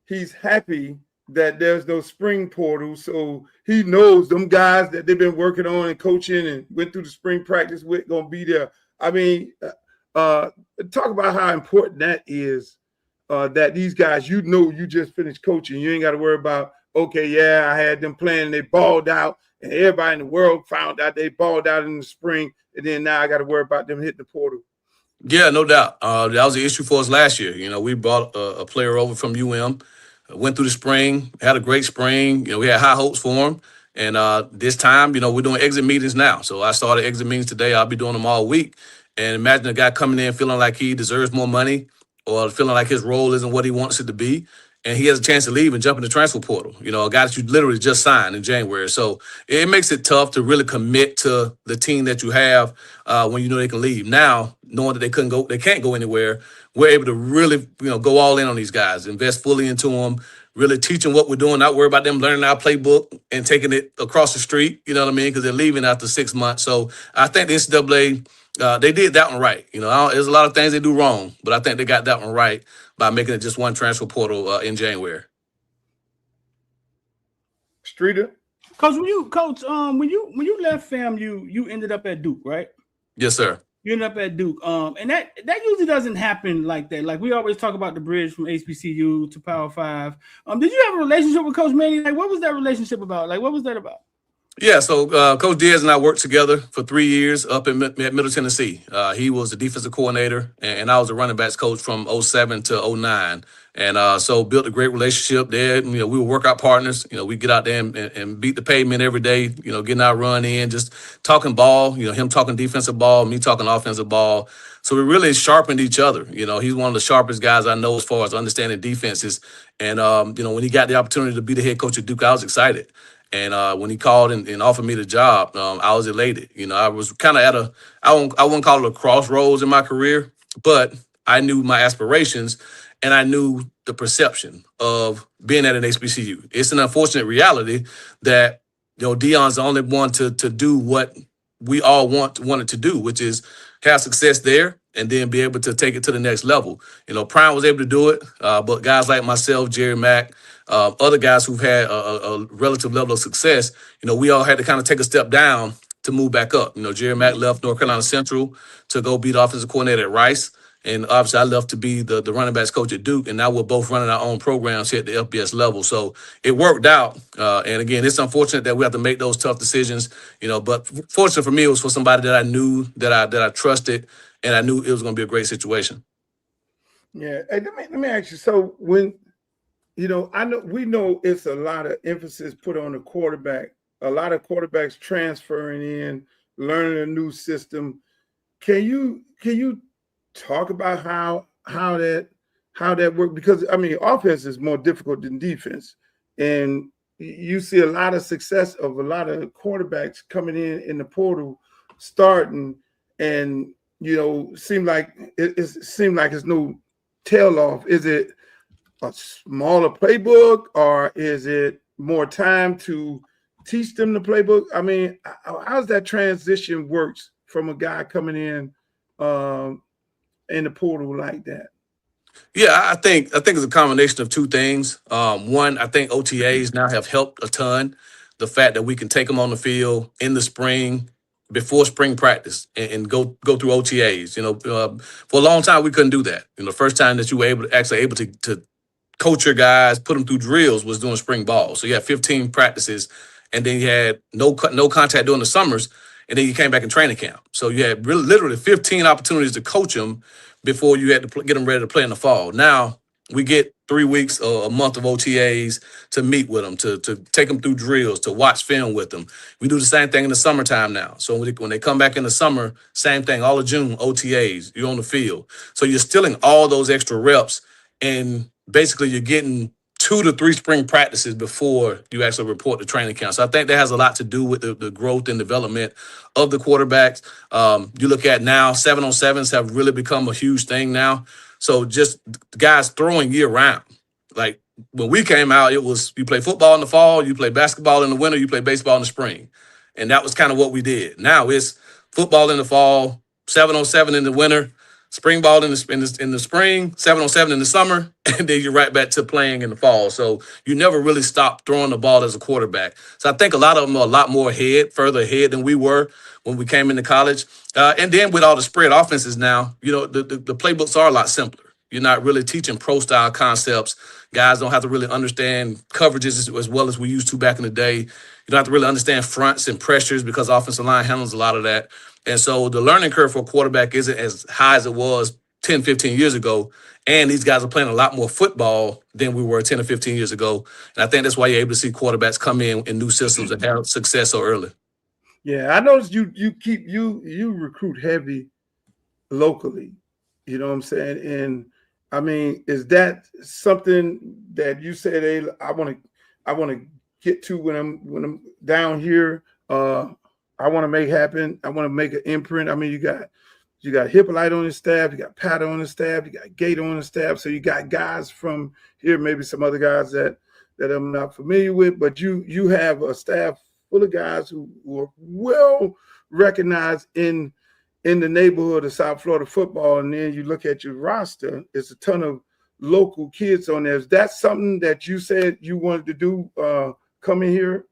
Speaker 1: he's happy that there's no spring portal, so he knows them guys that they've been working on and coaching and went through the spring practice with gonna be there. I mean, talk about how important that is, that these guys, you know, you just finished coaching. You ain't got to worry about, okay, yeah, I had them playing and they balled out and everybody in the world found out they balled out in the spring. And then now I got to worry about them hitting the portal.
Speaker 5: Yeah, no doubt. That was the issue for us last year. You know, we brought a player over from UM, went through the spring, had a great spring. You know, we had high hopes for him. And this time, you know, we're doing exit meetings now. So I started exit meetings today. I'll be doing them all week. And imagine a guy coming in feeling like he deserves more money or feeling like his role isn't what he wants it to be. And he has a chance to leave and jump in the transfer portal. You know, a guy that you literally just signed in January. So it makes it tough to really commit to the team that you have when you know they can leave. Now, knowing that they can't go anywhere, we're able to really, you know, go all in on these guys, invest fully into them, really teach them what we're doing, not worry about them learning our playbook and taking it across the street. You know what I mean? Because they're leaving after 6 months. So I think the NCAA, they did that one right. You know, there's a lot of things they do wrong, but I think they got that one right by making it just one transfer portal in January.
Speaker 1: Streeter?
Speaker 2: Coach, when you left FAMU, you ended up at Duke, right?
Speaker 5: Yes, sir.
Speaker 2: You ended up at Duke. And that usually doesn't happen like that. Like we always talk about the bridge from HBCU to Power 5. Did you have a relationship with Coach Manning? Like, what was that relationship about? Like, what was that about?
Speaker 5: Yeah, so Coach Diaz and I worked together for 3 years up at Middle Tennessee. He was the defensive coordinator, and I was the running backs coach from 07 to 09. And so built a great relationship there. You know, we were workout partners. You know, we get out there and beat the pavement every day, you know, getting our run in, just talking ball, you know, him talking defensive ball, me talking offensive ball. So we really sharpened each other. You know, he's one of the sharpest guys I know as far as understanding defenses. And, you know, when he got the opportunity to be the head coach at Duke, I was excited. And when he called and offered me the job, I was elated. You know, I was kind of at I wouldn't call it a crossroads in my career, but I knew my aspirations and I knew the perception of being at an HBCU. It's an unfortunate reality that, you know, Deion's the only one to do what we all wanted to do, which is have success there and then be able to take it to the next level. You know, Prime was able to do it, but guys like myself, Jerry Mack, other guys who've had a relative level of success, you know, we all had to kind of take a step down to move back up. You know, Jerry Mack left North Carolina Central to go be the offensive coordinator at Rice. And obviously I left to be the running backs coach at Duke. And now we're both running our own programs here at the FBS level. So it worked out. And again, it's unfortunate that we have to make those tough decisions, you know, but fortunate for me, it was for somebody that I knew, that I trusted, and I knew it was going to be a great situation.
Speaker 1: Yeah. Hey, let me ask you. So when, you know, we know it's a lot of emphasis put on the quarterback, a lot of quarterbacks transferring in, learning a new system. Can you talk about how that works? Because I mean, offense is more difficult than defense, and you see a lot of success of a lot of quarterbacks coming in the portal, starting, and you know, seem like it's no tail off. Is it a smaller playbook, or is it more time to teach them the playbook? I mean, how's that transition works from a guy coming in the portal like that?
Speaker 5: Yeah, I think it's a combination of two things. One, I think OTAs now have helped a ton. The fact that we can take them on the field in the spring before spring practice and go through OTAs. You know, for a long time we couldn't do that. You know, the first time that you were able to coach your guys, put them through drills was doing spring ball. So you had 15 practices, and then you had no contact during the summers, and then you came back in training camp. So you had literally 15 opportunities to coach them before you had to get them ready to play in the fall. Now we get 3 weeks or a month of OTAs to meet with them, to take them through drills, to watch film with them. We do the same thing in the summertime now. So when they come back in the summer, same thing, all of June, OTAs, you're on the field. So you're stealing all those extra reps, and basically you're getting 2 to 3 spring practices before you actually report to training camp. So I think that has a lot to do with the growth and development of the quarterbacks. You look at now, 7-on-7s have really become a huge thing now. So just guys throwing year round. Like when we came out, it was you play football in the fall, you play basketball in the winter, you play baseball in the spring. And that was kind of what we did. Now it's football in the fall, 7-on-7 in the winter, spring ball in the spring, 7-on-7 in the summer, and then you're right back to playing in the fall. So you never really stop throwing the ball as a quarterback. So I think a lot of them are a lot more further ahead than we were when we came into college. And then with all the spread offenses now, you know, the playbooks are a lot simpler. You're not really teaching pro-style concepts. Guys don't have to really understand coverages as well as we used to back in the day. You don't have to really understand fronts and pressures because offensive line handles a lot of that. And so the learning curve for a quarterback isn't as high as it was 10, 15 years ago. And these guys are playing a lot more football than we were 10 or 15 years ago. And I think that's why you're able to see quarterbacks come in new systems and have success so early.
Speaker 1: Yeah, I noticed you recruit heavy locally. You know what I'm saying? And I mean, is that something that you said, hey, I want to get to when I'm down here? I want to make happen. I want to make an imprint. I mean, you got Hippolyte on the staff, you got Pat on the staff, you got Gator on the staff. So you got guys from here, maybe some other guys that I'm not familiar with, but you have a staff full of guys who are well recognized in the neighborhood of South Florida football. And then you look at your roster, it's a ton of local kids on there. Is that something that you said you wanted to do coming here?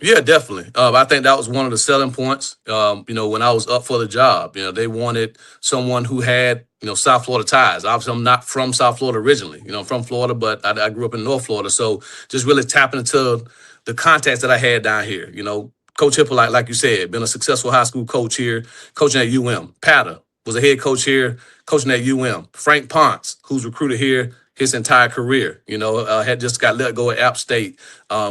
Speaker 5: Yeah, definitely. I think that was one of the selling points. When I was up for the job, they wanted someone who had, South Florida ties. Obviously, I'm not from South Florida originally. I'm from Florida, but I grew up in North Florida. So just really tapping into the contacts that I had down here. Coach Hippolyte, like you said, been a successful high school coach here, coaching at UM. Patter was a head coach here, coaching at UM. Frank Ponce, who's recruited here his entire career, had just got let go at App State.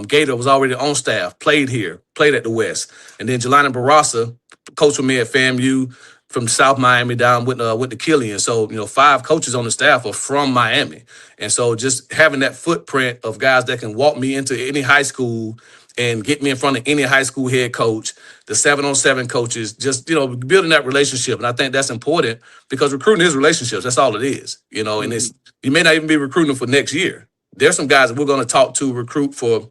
Speaker 5: Gator was already on staff, played here, played at the West. And then Jelani Barasa, coach with me at FAMU from South Miami down with the Killian. So, 5 coaches on the staff are from Miami. And so just having that footprint of guys that can walk me into any high school and get me in front of any high school head coach, the 7-on-7 coaches, just, building that relationship. And I think that's important because recruiting is relationships. That's all it is, and you may not even be recruiting for next year. There's some guys that we're going to talk to recruit for,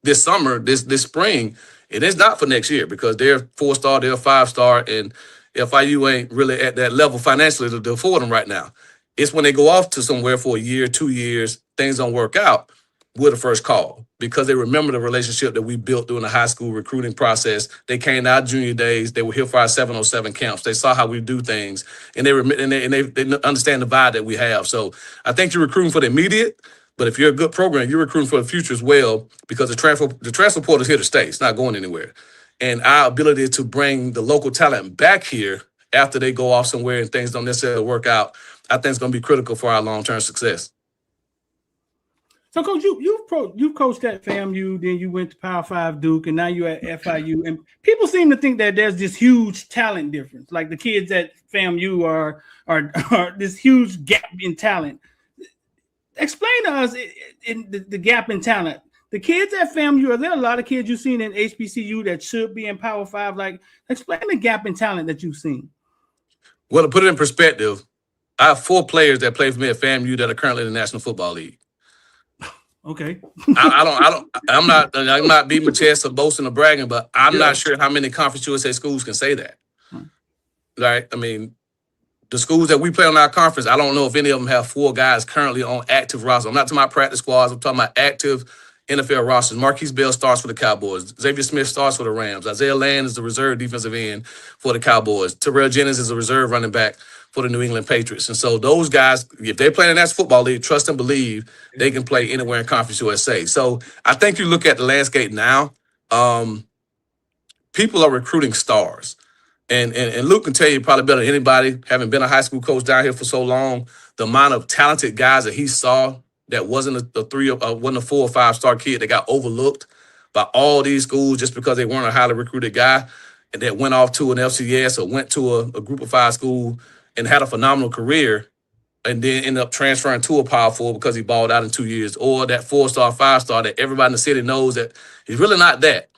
Speaker 5: this summer, this spring, and it's not for next year because they're 4-star, they're 5-star, and FIU ain't really at that level financially to afford them right now. It's when they go off to somewhere for a year, 2 years, things don't work out, we're the first call because they remember the relationship that we built during the high school recruiting process. They came to our junior days. They were here for our 7-on-7 camps. They saw how we do things, and they understand the vibe that we have. So I think you're recruiting for the immediate, but if you're a good program, you're recruiting for the future as well because the transfer portal is here to stay. It's not going anywhere. And our ability to bring the local talent back here after they go off somewhere and things don't necessarily work out, I think it's going to be critical for our long-term success.
Speaker 2: So, Coach, you've coached at FAMU, then you went to Power 5 Duke, and now you're at FIU. And people seem to think that there's this huge talent difference. Like the kids at FAMU are this huge gap in talent. Explain to us in the gap in talent. The kids at FAMU, are there a lot of kids you've seen in HBCU that should be in Power 5? Like, explain the gap in talent that you've seen.
Speaker 5: Well, to put it in perspective, I have 4 players that play for me at FAMU that are currently in the National Football League.
Speaker 2: Okay.
Speaker 5: I'm not beating my chest or boasting or bragging, but I'm not sure how many Conference USA schools can say that. Right? I mean, the schools that we play on our conference, I don't know if any of them have 4 guys currently on active rosters. I'm not talking about practice squads. I'm talking about active NFL rosters. Marquise Bell starts for the Cowboys. Xavier Smith starts for the Rams. Isaiah Land is the reserve defensive end for the Cowboys. Terrell Jennings is a reserve running back for the New England Patriots. And so those guys, if they play in the National Football League, trust and believe they can play anywhere in Conference USA. So I think you look at the landscape now, people are recruiting stars. And Luke can tell you probably better than anybody, having been a high school coach down here for so long, the amount of talented guys that he saw that wasn't a 4 or 5-star kid that got overlooked by all these schools just because they weren't a highly recruited guy and that went off to an FCS or went to a group of 5 school and had a phenomenal career and then ended up transferring to a Power 4 because he balled out in 2 years, or that 4-star, 5-star that everybody in the city knows that he's really not that.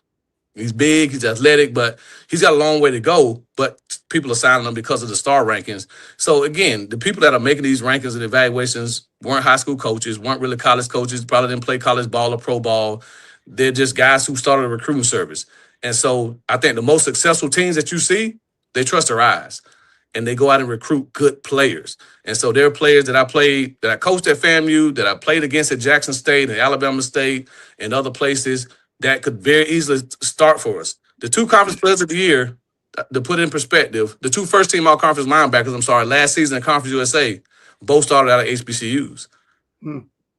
Speaker 5: He's big, he's athletic, but he's got a long way to go, but people are signing him because of the star rankings. So, again, the people that are making these rankings and evaluations weren't high school coaches, weren't really college coaches, probably didn't play college ball or pro ball. They're just guys who started a recruiting service. And so I think the most successful teams that you see, they trust their eyes, and they go out and recruit good players. And so there are players that I coached at FAMU, that I played against at Jackson State and Alabama State and other places that could very easily start for us. The 2 conference players of the year, to put it in perspective, the 2 first-team all-conference linebackers, last season in Conference USA, both started out of HBCUs.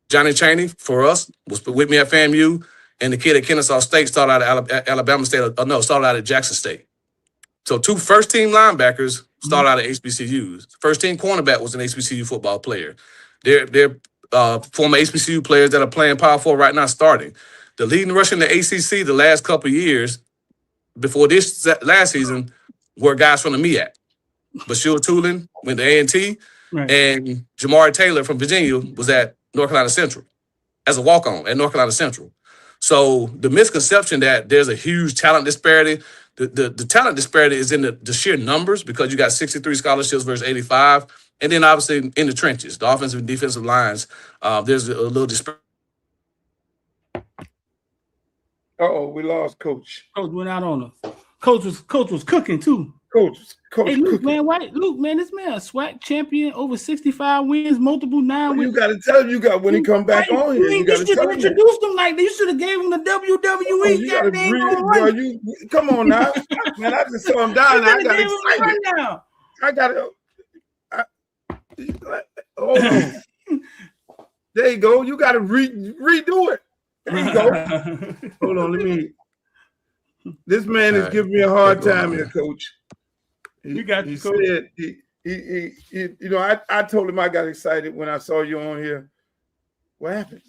Speaker 5: Johnny Chaney, for us, was with me at FAMU, and the kid at Kennesaw State started out of Alabama State, started out at Jackson State. So 2 first-team linebackers started out at HBCUs. First-team cornerback was an HBCU football player. They're former HBCU players that are playing Power 4 right now starting. The leading rusher in the ACC the last couple of years, before this last season, were guys from the MEAC. Bashir Tulin went to A&T,
Speaker 2: Right.
Speaker 5: and Jamari Taylor from Virginia was at North Carolina Central as a walk-on at North Carolina Central. So the misconception that there's a huge talent disparity, the talent disparity is in the sheer numbers, because you got 63 scholarships versus 85. And then obviously in the trenches, the offensive and defensive lines, there's a little disparity.
Speaker 1: Uh-oh, we lost Coach.
Speaker 2: Coach went out on us. Coach was cooking too.
Speaker 1: Coach
Speaker 2: Hey, Luke,
Speaker 1: cooking.
Speaker 2: man, Luke, man, this man a SWAC champion, over 65 wins, multiple 9
Speaker 1: You
Speaker 2: wins.
Speaker 1: got to tell him, you got when he come back on here. You got to
Speaker 2: should
Speaker 1: tell
Speaker 2: have
Speaker 1: him that.
Speaker 2: introduced him like that. You should have gave him the WWE.
Speaker 1: Oh, you got to breathe, bro. Come on now, man. I just saw him down. I got excited. I got to. Hold on. There you go. You got to redo it. There you go. Hold on. Let me. This man is giving me a hard time here, Coach.
Speaker 2: You got
Speaker 1: he
Speaker 2: Coach.
Speaker 1: said he you know, I told him I got excited when I saw you on here. What happened?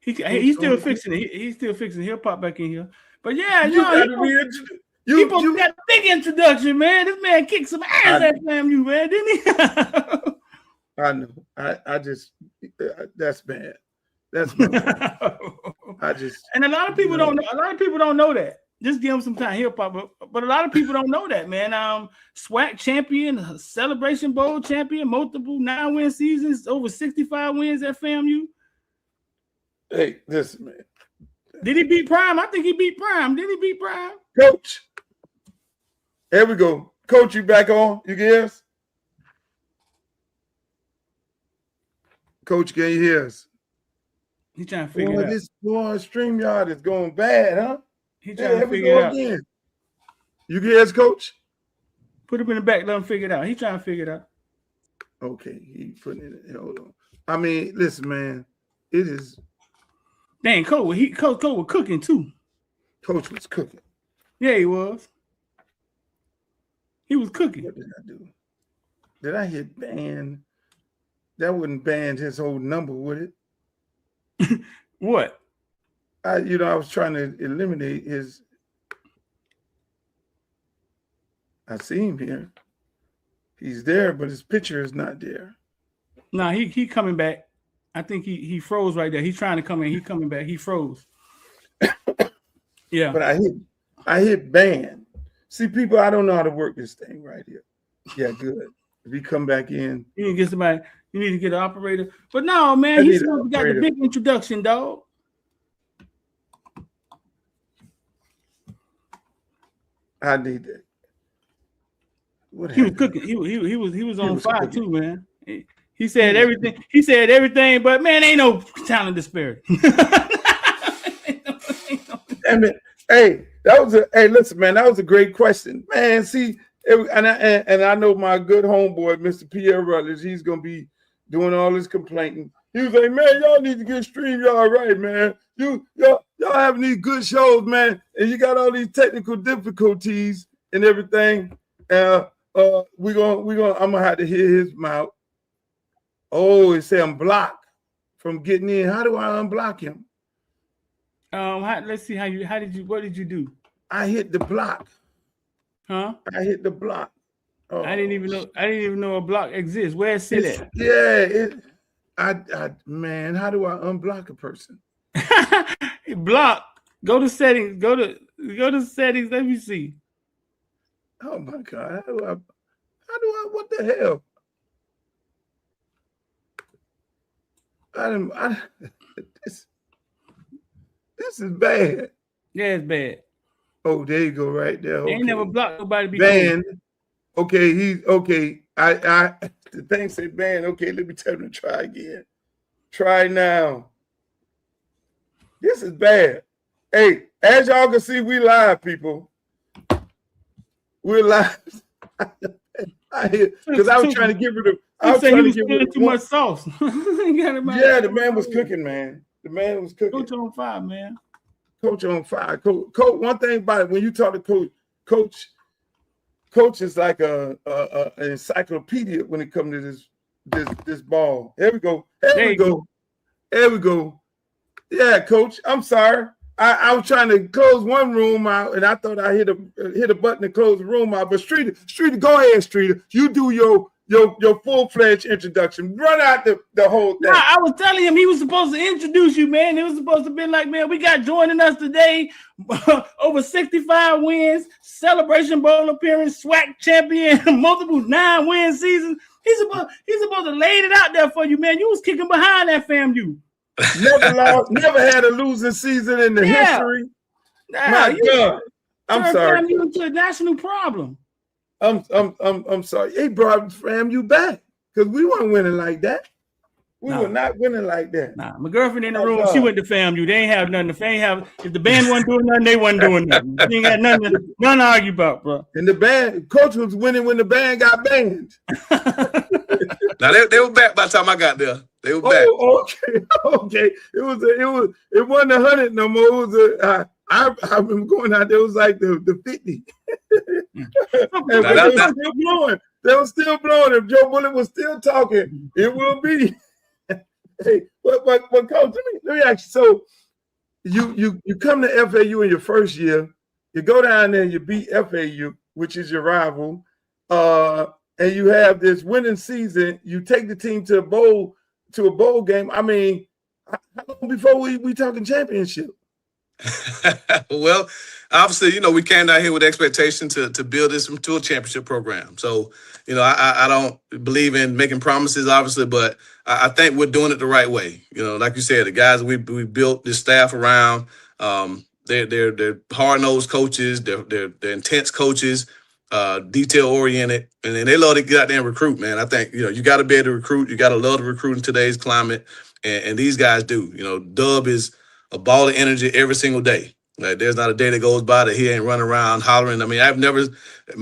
Speaker 2: He's still fixing it. He's still fixing it. He'll pop back in here. But yeah,
Speaker 1: You got to
Speaker 2: you got a big introduction, man. This man kicked some ass at FAMU, man, didn't he?
Speaker 1: I know. I just that's bad. That's bad.
Speaker 2: And a lot of people don't know. A lot of people don't know that. Just give him some time. He'll pop up. But a lot of people don't know that, man. SWAC champion, Celebration Bowl champion, multiple 9-win seasons, over 65 wins at FAMU.
Speaker 1: Hey, listen, man.
Speaker 2: Did he beat Prime? I think he beat Prime. Did he beat Prime?
Speaker 1: Coach. Here we go. Coach, you back on? You can hear us? Coach, can you hear us?
Speaker 2: He trying to figure it out.
Speaker 1: This StreamYard is going bad, huh?
Speaker 2: He trying to figure it out.
Speaker 1: Again. You can hear us, Coach?
Speaker 2: Put him in the back, let him figure it out. He trying to figure it out.
Speaker 1: Okay, he putting it in. Hold on. I mean, listen, man. It is.
Speaker 2: Dang, Coach was cooking too.
Speaker 1: Coach was cooking.
Speaker 2: Yeah, he was. He was cooking.
Speaker 1: What did I do? Did I hit ban? That wouldn't ban his whole number, would it?
Speaker 2: What?
Speaker 1: I was trying to eliminate his. I see him here. He's there, but his picture is not there.
Speaker 2: Nah, he coming back. I think he froze right there. He's trying to come in. He coming back. He froze. Yeah.
Speaker 1: But I hit ban. See, people, I don't know how to work this thing right here. Yeah, good. If he come back in.
Speaker 2: You need to get somebody. You need to get an operator. But no, man, he's got the big introduction, dog.
Speaker 1: I need that.
Speaker 2: He was cooking. He was on fire too, man. He said everything. He said everything, but man, ain't no talent disparity.
Speaker 1: Damn it. Hey, listen, man, that was a great question, man. See, and I know my good homeboy, Mr. Pierre Rutledge, he's gonna be doing all this complaining. He was like, man, y'all need to get StreamYard right, man. Y'all having these good shows, man, and you got all these technical difficulties and everything. I'm gonna have to hear his mouth. Oh, it said I'm blocked from getting in. How do I unblock him?
Speaker 2: Let's see what did you do?
Speaker 1: I hit the block.
Speaker 2: Huh?
Speaker 1: I hit the block. Oh,
Speaker 2: I didn't even know a block exists. Where is it at?
Speaker 1: Yeah, man, how do I unblock a person?
Speaker 2: Block. Go to settings. Go to settings. Let me see.
Speaker 1: Oh my God. How do I what the hell? This is bad.
Speaker 2: Yeah, it's bad.
Speaker 1: Oh, there you go, right there. Okay.
Speaker 2: They ain't never blocked nobody.
Speaker 1: Banned. Okay, he's okay. I the thing said banned. Okay, let me tell him to try again. Try now. This is bad. Hey, as y'all can see, we live, people. We're live. Because I was trying to get rid of. I was trying to get rid of
Speaker 2: too much sauce.
Speaker 1: Yeah, the man was cooking, man. The man was cooking.
Speaker 2: Coach on fire, man.
Speaker 1: Coach on fire. Coach, one thing about it, when you talk to Coach, Coach is like an encyclopedia when it comes to this ball. Here we go. There we go. There we go. Yeah, Coach. I'm sorry. I was trying to close one room out, and I thought I hit a button to close the room out. But Streeter, go ahead, Streeter. You do your full-fledged introduction. Run out the whole thing.
Speaker 2: Nah, I was telling him he was supposed to introduce you, man. It was supposed to be like, man, we got joining us today, over 65 wins, Celebration Bowl appearance, SWAC champion, multiple 9-win seasons. He's supposed to lay it out there for you, man. You was kicking behind that FAMU.
Speaker 1: Never lost, never had a losing season in the history.
Speaker 2: Nah,
Speaker 1: My God. I'm sorry.
Speaker 2: FAMU into a national problem.
Speaker 1: I'm sorry. They brought FAMU back because we weren't winning like that. We were not winning like that.
Speaker 2: Nah, my girlfriend in the room, she went to FAMU. They ain't have nothing. If the band wasn't doing nothing, they wasn't doing nothing. They ain't got nothing to argue about, bro.
Speaker 1: And the band coach was winning when the band got banned.
Speaker 5: Now they were back by the time I got there. They were back.
Speaker 1: Okay. It wasn't 100 no more. It was I remember going out there. It was like the 50. And they were still blowing. If Joe Bullitt was still talking, it will be. Hey, but Coach, let me ask you. So you come to FAU in your first year. You go down there and you beat FAU, which is your rival. And you have this winning season. You take the team to a bowl game. I mean, how long before we talking championship?
Speaker 5: Well, obviously, we came down here with expectation to build this into a championship program. So, I don't believe in making promises, obviously, but I think we're doing it the right way. Like you said, the guys we built this staff around, they're hard-nosed coaches, they're intense coaches, detail-oriented, and they love to get out there and recruit, man. I think, you got to be able to recruit. You got to love to recruit in today's climate, and these guys do. Dub is a ball of energy every single day. Like, there's not a day that goes by that he ain't running around hollering. I mean, I've never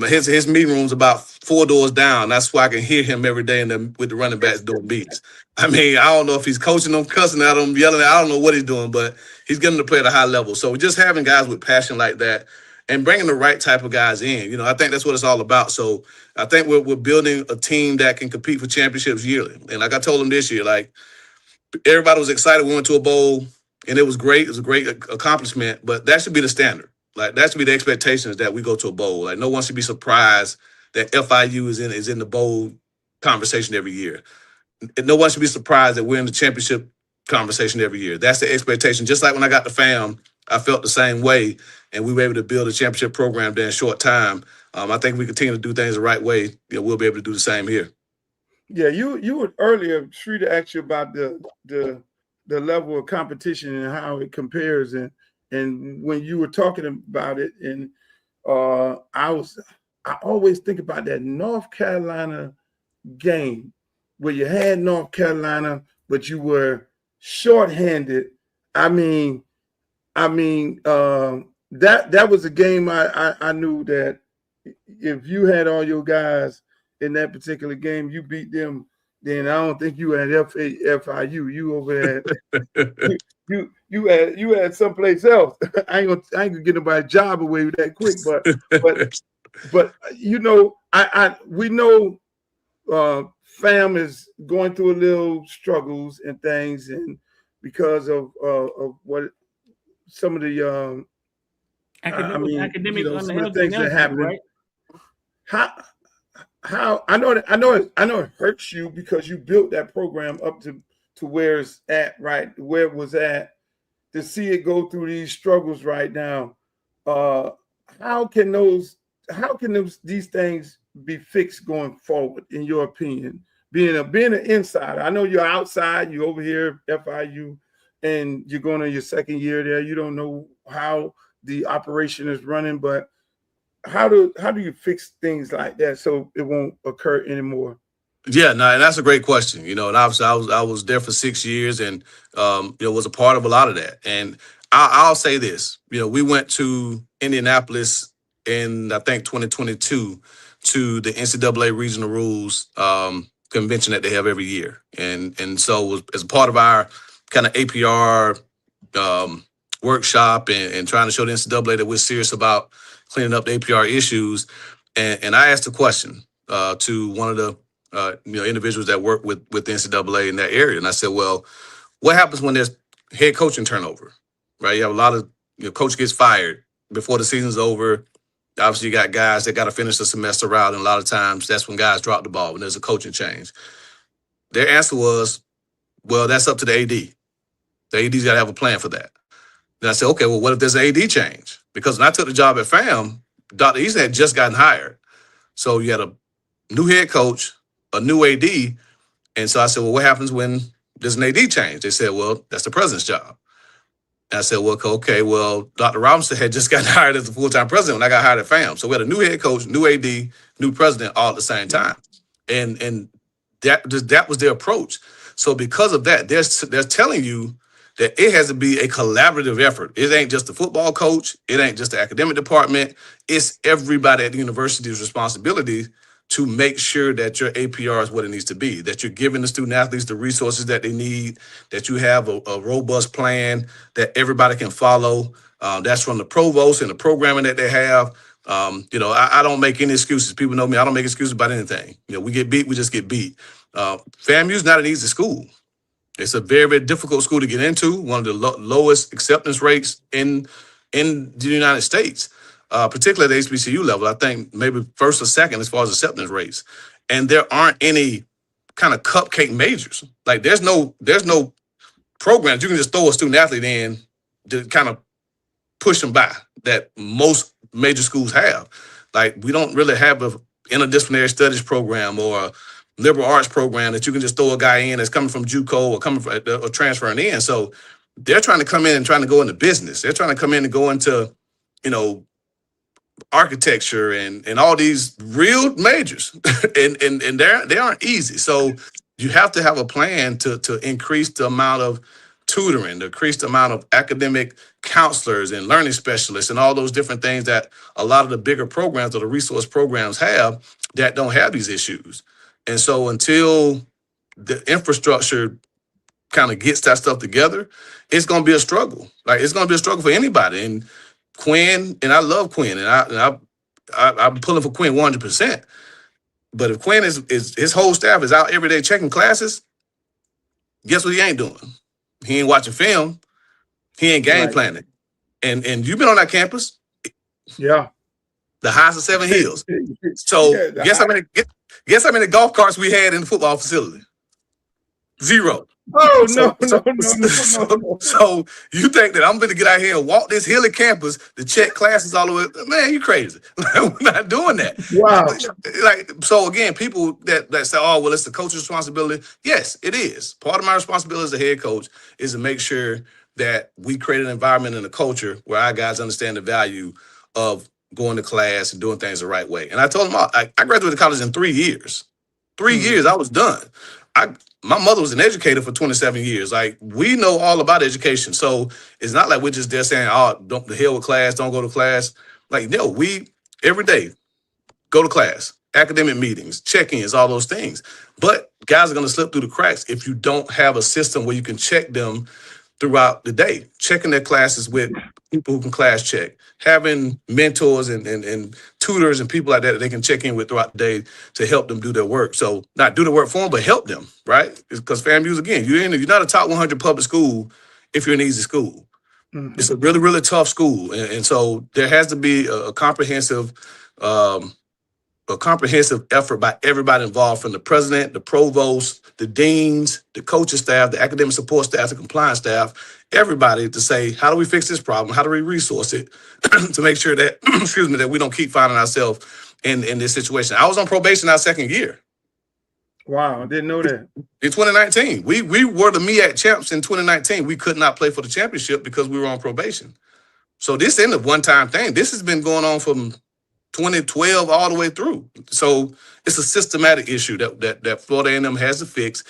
Speaker 5: his meeting room's about 4 doors down. That's why I can hear him every day with the running backs doing beats. I mean, I don't know if he's coaching them, cussing at them, yelling. I don't know what he's doing, but he's getting to play at a high level. So just having guys with passion like that and bringing the right type of guys in, I think that's what it's all about. So I think we're building a team that can compete for championships yearly. And like I told them this year, like, everybody was excited. We went to a bowl. And it was great. It was a great accomplishment, but that should be the standard. Like, that should be the expectations that we go to a bowl. Like, no one should be surprised that FIU is in the bowl conversation every year. And no one should be surprised that we're in the championship conversation every year. That's the expectation. Just like when I got to FAM, I felt the same way, and we were able to build a championship program there in a short time. I think we continue to do things the right way. We'll be able to do the same here.
Speaker 1: Yeah, you would earlier, Shrita asked you about the level of competition and how it compares, and when you were talking about it, and I always think about that North Carolina game where you had North Carolina, but you were shorthanded. I mean, that was a game I knew that if you had all your guys in that particular game, you beat them. Then I don't think you had FIU. You over there. you had someplace else. I ain't gonna get nobody's job away that quick. But we know FAM is going through a little struggles and things, and because of what some of the
Speaker 2: academic
Speaker 1: some of the things that happen. Right? How I know it hurts you because you built that program up to where it's at, right? Where it was at, to see it go through these struggles right now. How can these things be fixed going forward, in your opinion? Being an insider, I know you're outside, you're over here at FIU, and you're going on your second year there. You don't know how the operation is running, but how do you fix things like that so it won't occur anymore?
Speaker 5: Yeah, and that's a great question. And obviously I was there for 6 years, and was a part of a lot of that. And I'll say this: we went to Indianapolis in, I think, 2022 to the NCAA Regional Rules convention that they have every year, and so as a part of our kind of APR workshop and trying to show the NCAA that we're serious about cleaning up the APR issues, And I asked a question to one of the individuals that work with the NCAA in that area, and I said, well, what happens when there's head coaching turnover, right? You have a lot of coach gets fired before the season's over. Obviously, you got guys that got to finish the semester out, and a lot of times that's when guys drop the ball when there's a coaching change. Their answer was, well, that's up to the AD. The AD's got to have a plan for that. Then I said, okay, well, what if there's an AD change? Because when I took the job at FAM, Dr. Eason had just gotten hired. So you had a new head coach, a new AD. And so I said, well, what happens when there's an AD change? They said, well, that's the president's job. And I said, well, okay, well, Dr. Robinson had just gotten hired as the full-time president when I got hired at FAM. So we had a new head coach, new AD, new president all at the same time. And that was their approach. So because of that, they're telling you that it has to be a collaborative effort. It ain't just the football coach. It ain't just the academic department. It's everybody at the university's responsibility to make sure that your APR is what it needs to be, that you're giving the student athletes the resources that they need, that you have a robust plan that everybody can follow. That's from the provost and the programming that they have. I don't make any excuses. People know me. I don't make excuses about anything. We get beat, we just get beat. FAMU is not an easy school. It's a very, very difficult school to get into, one of the lowest acceptance rates in the United States, particularly at the HBCU level. I think maybe first or second as far as acceptance rates. And there aren't any kind of cupcake majors. Like there's no programs you can just throw a student athlete in to kind of push them by that most major schools have. Like we don't really have an interdisciplinary studies program or a liberal arts program that you can just throw a guy in that's coming from JUCO or coming from or transferring in. So they're trying to come in and trying to go into business. They're trying to come in and go into, architecture and all these real majors, and they aren't easy. So you have to have a plan to increase the amount of tutoring, to increase the amount of academic counselors and learning specialists and all those different things that a lot of the bigger programs or the resource programs have that don't have these issues. And so until the infrastructure kind of gets that stuff together, it's going to be a struggle. Like it's going to be a struggle for anybody. And Quinn, and I love Quinn, and I'm pulling for Quinn 100%. But if Quinn is his whole staff is out every day checking classes, guess what he ain't doing? He ain't watching film. He ain't game planning. And you've been on that campus.
Speaker 1: Yeah.
Speaker 5: The highest of 7 hills. So guess how many golf carts we had in the football facility? 0.
Speaker 1: Oh, no.
Speaker 5: So you think that I'm going to get out here and walk this hilly campus to check classes all the way? Man, you crazy. We're not doing that.
Speaker 1: Wow.
Speaker 5: So again, people that say, oh, well, it's the coach's responsibility. Yes, it is. Part of my responsibility as a head coach is to make sure that we create an environment and a culture where our guys understand the value of going to class and doing things the right way. And I told them, I graduated college in 3 years. 3 years, I was done. My mother was an educator for 27 years. Like, we know all about education. So it's not like we're just there saying, oh, don't the hell with class, don't go to class. Like, no, we every day go to class, academic meetings, check-ins, all those things. But guys are going to slip through the cracks if you don't have a system where you can check them throughout the day, checking their classes with people who can class check, having mentors and tutors and people like that they can check in with throughout the day to help them do their work. So not do the work for them, but help them, right? Because FAMU, again, you're not a top 100 public school if you're an easy school. Mm-hmm. It's a really, really tough school. And so there has to be a comprehensive effort by everybody involved, from the president, the provost, the deans, the coaching staff, the academic support staff, the compliance staff, everybody to say, how do we fix this problem? How do we resource it to make sure that, that we don't keep finding ourselves in this situation? I was on probation our second year.
Speaker 1: Wow, I didn't know that. In
Speaker 5: 2019, we were the MEAC champs in 2019. We could not play for the championship because we were on probation. So this isn't a one-time thing. This has been going on from 2012 all the way through. So it's a systematic issue that Florida A&M has to fix.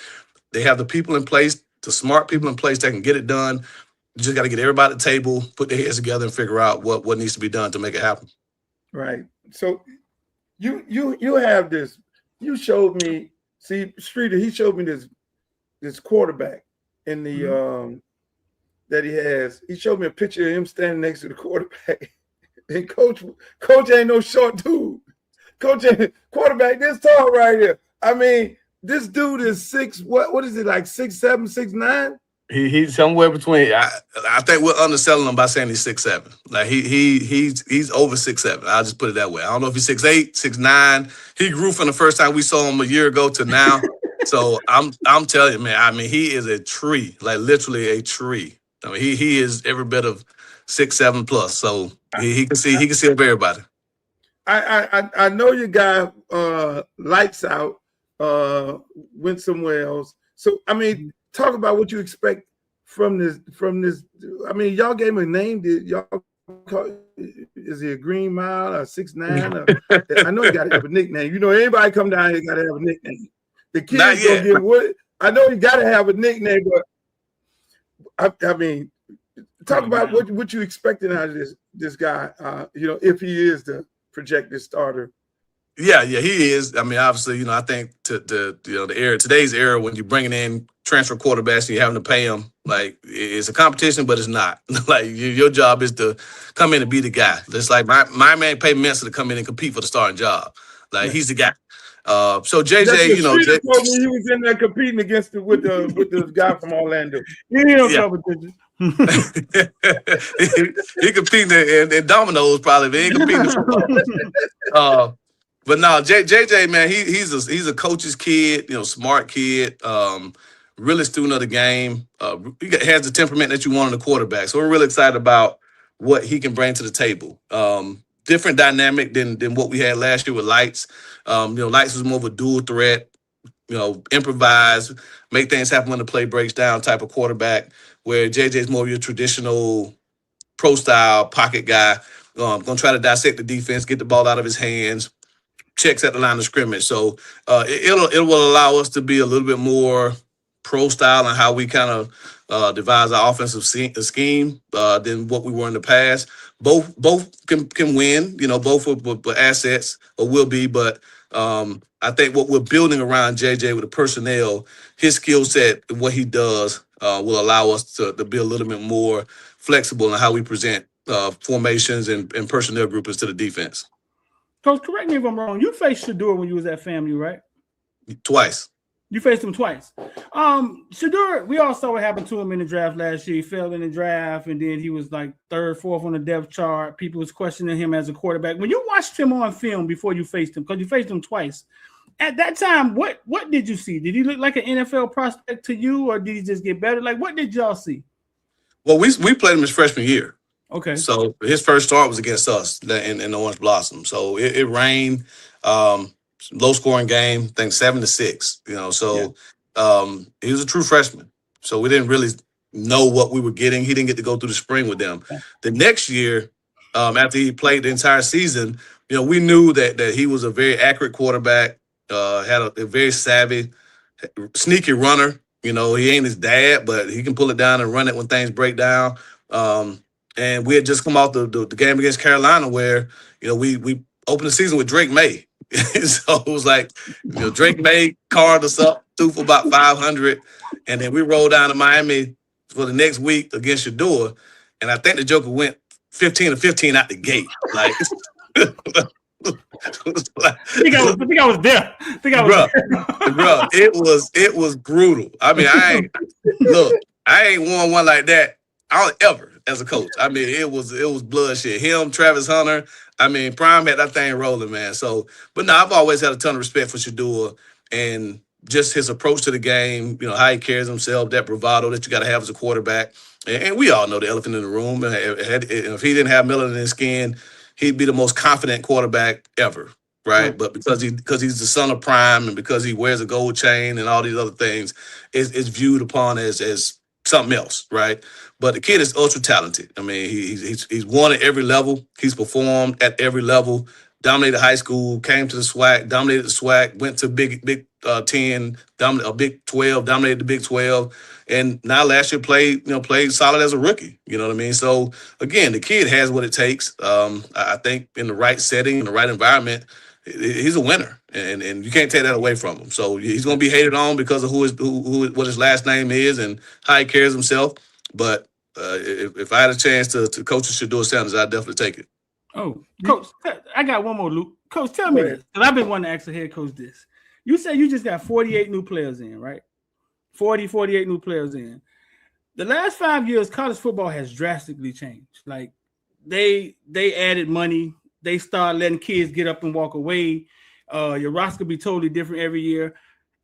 Speaker 5: They have the people in place, the smart people in place that can get it done. You just got to get everybody at the table, put their heads together, and figure out what needs to be done to make it happen.
Speaker 1: Right. So you have this. You showed me. See, Streeter. He showed me this quarterback in the that he has. He showed me a picture of him standing next to the quarterback. And coach ain't no short dude. Coach, quarterback, this tall right here. I mean, this dude is six. What is it, like 6'7", 6'9"?
Speaker 5: He's somewhere between. I think we're underselling him by saying he's 6'7". Like he's over 6'7". I'll just put it that way. I don't know if he's 6'8", 6'9". He grew from the first time we saw him a year ago to now. So I'm telling you, man. I mean, he is a tree, like literally a tree. I mean, he is every bit of 6'7" plus. So he can see up everybody.
Speaker 1: I know your guy lights out went somewhere else. So I mean, talk about what you expect from this. I mean, y'all gave him a name. Did y'all call, is he a Green Mile or 6'9"? I know he got to have a nickname. You know, anybody come down here got to have a nickname. The kids gonna give what? I know you got to have a nickname, but I mean, talk about what you expecting out of this guy. You know, if he is the projected starter.
Speaker 5: Yeah, he is. I mean, obviously, you know, I think today's era when you're bringing in transfer quarterbacks and you're having to pay them, like it's a competition, but it's not. Like your job is to come in and be the guy. It's like my man paid Mensa to come in and compete for the starting job. Like he's the guy. So JJ, you know,
Speaker 1: told me he was in there competing with the guy from Orlando.
Speaker 5: He competing in dominoes probably, but he ain't competing in football. But no, JJ, man, he's a coach's kid, you know, smart kid, really student of the game. He has the temperament that you want in a quarterback. So we're really excited about what he can bring to the table. Different dynamic than what we had last year with Lights. You know, Lights was more of a dual threat, you know, improvise, make things happen when the play breaks down type of quarterback, where JJ is more of your traditional pro-style pocket guy. Going to try to dissect the defense, get the ball out of his hands, checks at the line of scrimmage. So it will allow us to be a little bit more pro-style in how we kind of devise our offensive scheme than what we were in the past. Both can win, you know, both with assets or will be, but I think what we're building around JJ with the personnel, his skill set, what he does will allow us to be a little bit more flexible in how we present formations and personnel groupings to the defense.
Speaker 2: Coach, correct me if I'm wrong. You faced Shador when you was at FAMU, right?
Speaker 5: Twice.
Speaker 2: You faced him twice. Shador, we all saw what happened to him in the draft last year. He failed in the draft, and then he was like third, fourth on the depth chart. People was questioning him as a quarterback. When you watched him on film before you faced him, because you faced him twice, at that time, what did you see? Did he look like an NFL prospect to you, or did he just get better? Like, what did y'all see?
Speaker 5: Well, we played him his freshman year.
Speaker 2: Okay.
Speaker 5: So his first start was against us in the Orange Blossom. So it rained. Low scoring game, I think 7-6, you know, so he was a true freshman. So we didn't really know what we were getting. He didn't get to go through the spring with them. The next year, after he played the entire season, you know, we knew that he was a very accurate quarterback, had a very savvy, sneaky runner. You know, he ain't his dad, but he can pull it down and run it when things break down. And we had just come off the game against Carolina where, you know, we opened the season with Drake May. So it was like, you know, Drake May carved us up, threw for about 500, and then we rolled down to Miami for the next week against Shador, and I think the Joker went 15-15 out the gate. Like,
Speaker 2: I think I was there.
Speaker 5: Bro, it was brutal. I mean, I ain't won one like that ever as a coach. I mean, it was bloodshed. Him, Travis Hunter. I mean, Prime had that thing rolling, man. So, but no, I've always had a ton of respect for Shador and just his approach to the game, you know, how he carries himself, that bravado that you got to have as a quarterback. And we all know the elephant in the room. If he didn't have melanin in his skin, he'd be the most confident quarterback ever, right? But because he's the son of Prime and because he wears a gold chain and all these other things, it's viewed upon as something else, right? But the kid is ultra talented. I mean, he's won at every level. He's performed at every level. Dominated high school, came to the SWAC, dominated the SWAC, went to Big 10, Big 12, dominated the Big 12, and now last year played solid as a rookie. You know what I mean? So again, the kid has what it takes. I think in the right setting, in the right environment, he's a winner, and you can't take that away from him. So he's going to be hated on because of what his last name is and how he carries himself. But if I had a chance to coach Shador Sanders, I'd definitely take it.
Speaker 2: Oh, Coach, I got one more, Luke. Coach, tell me
Speaker 1: Go
Speaker 2: this. Because I've been wanting to ask the head coach this. You said you just got 48 new players in, right? 48 new players in. The last 5 years, college football has drastically changed. Like they added money. They start letting kids get up and walk away. Your roster will be totally different every year.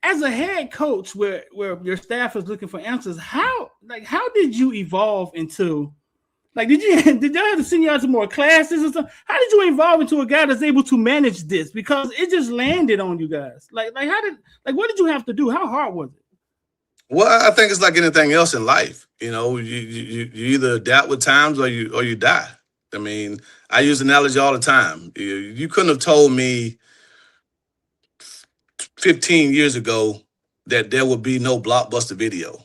Speaker 2: As a head coach, where your staff is looking for answers, how did you evolve into? Like, did y'all have to send you out to more classes or something? How did you evolve into a guy that's able to manage this? Because it just landed on you guys. What did you have to do? How hard was it?
Speaker 5: Well, I think it's like anything else in life. You know, you either adapt with times or you die. I mean, I use the analogy all the time. You couldn't have told me 15 years ago that there would be no Blockbuster video.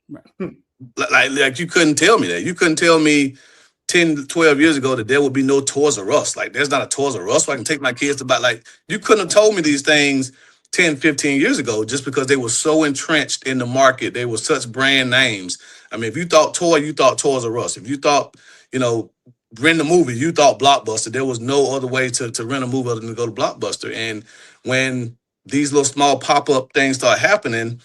Speaker 2: Right.
Speaker 5: Like you couldn't tell me that. You couldn't tell me 10, 12 years ago that there would be no Toys R Us. Like, there's not a Toys R Us so I can take my kids to buy. Like, you couldn't have told me these things 10, 15 years ago just because they were so entrenched in the market. They were such brand names. I mean, if you thought toy, you thought Toys R Us. If you thought, rent a movie, you thought Blockbuster. There was no other way to rent a movie other than to go to Blockbuster. And when these little small pop-up things start happening,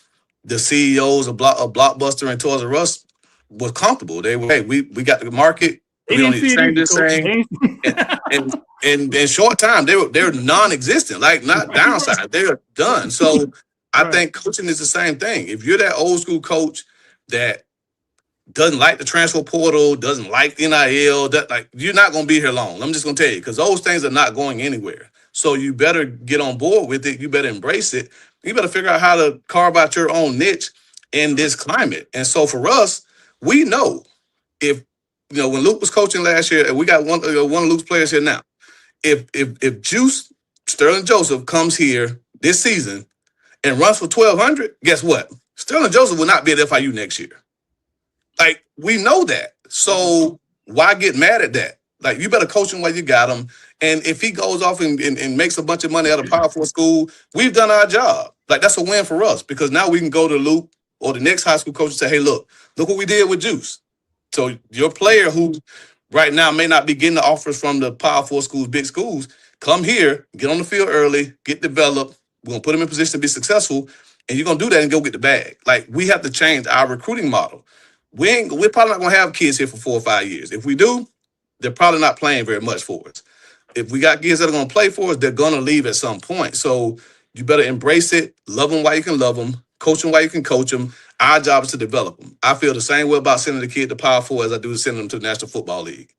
Speaker 5: the CEOs of Blockbuster and Toys R Us was comfortable. They were, hey, we got the market. We don't need to change this thing. And in short time, they're non-existent, like not downside. They're done. So I think coaching is the same thing. If you're that old school coach that doesn't like the transfer portal, doesn't like NIL, you're not going to be here long. I'm just going to tell you, because those things are not going anywhere. So you better get on board with it. You better embrace it. You better figure out how to carve out your own niche in this climate. And so for us, we know if, when Luke was coaching last year, and we got one of Luke's players here now, if Sterling Joseph comes here this season and runs for 1,200, guess what? Sterling Joseph will not be at FIU next year. Like, we know that. So why get mad at that? Like, you better coach him while you got him. And if he goes off and makes a bunch of money at a Power 4 school, we've done our job. Like, that's a win for us, because now we can go to Luke or the next high school coach and say, hey, look what we did with Juice. So your player who right now may not be getting the offers from the Power 4 schools, big schools, come here, get on the field early, get developed. We're going to put him in position to be successful, and you're going to do that and go get the bag. Like, we have to change our recruiting model. We're probably not going to have kids here for 4 or 5 years. If we do, they're probably not playing very much for us. If we got kids that are going to play for us, they're going to leave at some point. So you better embrace it, love them while you can love them, coach them while you can coach them. Our job is to develop them. I feel the same way about sending the kid to Power 4 as I do sending them to the National Football League.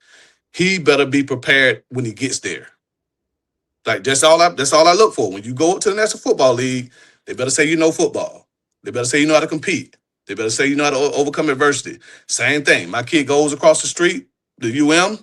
Speaker 5: He better be prepared when he gets there. Like, that's all I look for. When you go up to the National Football League, they better say you know football. They better say you know how to compete. They better say you know how to overcome adversity. Same thing. My kid goes across the street, the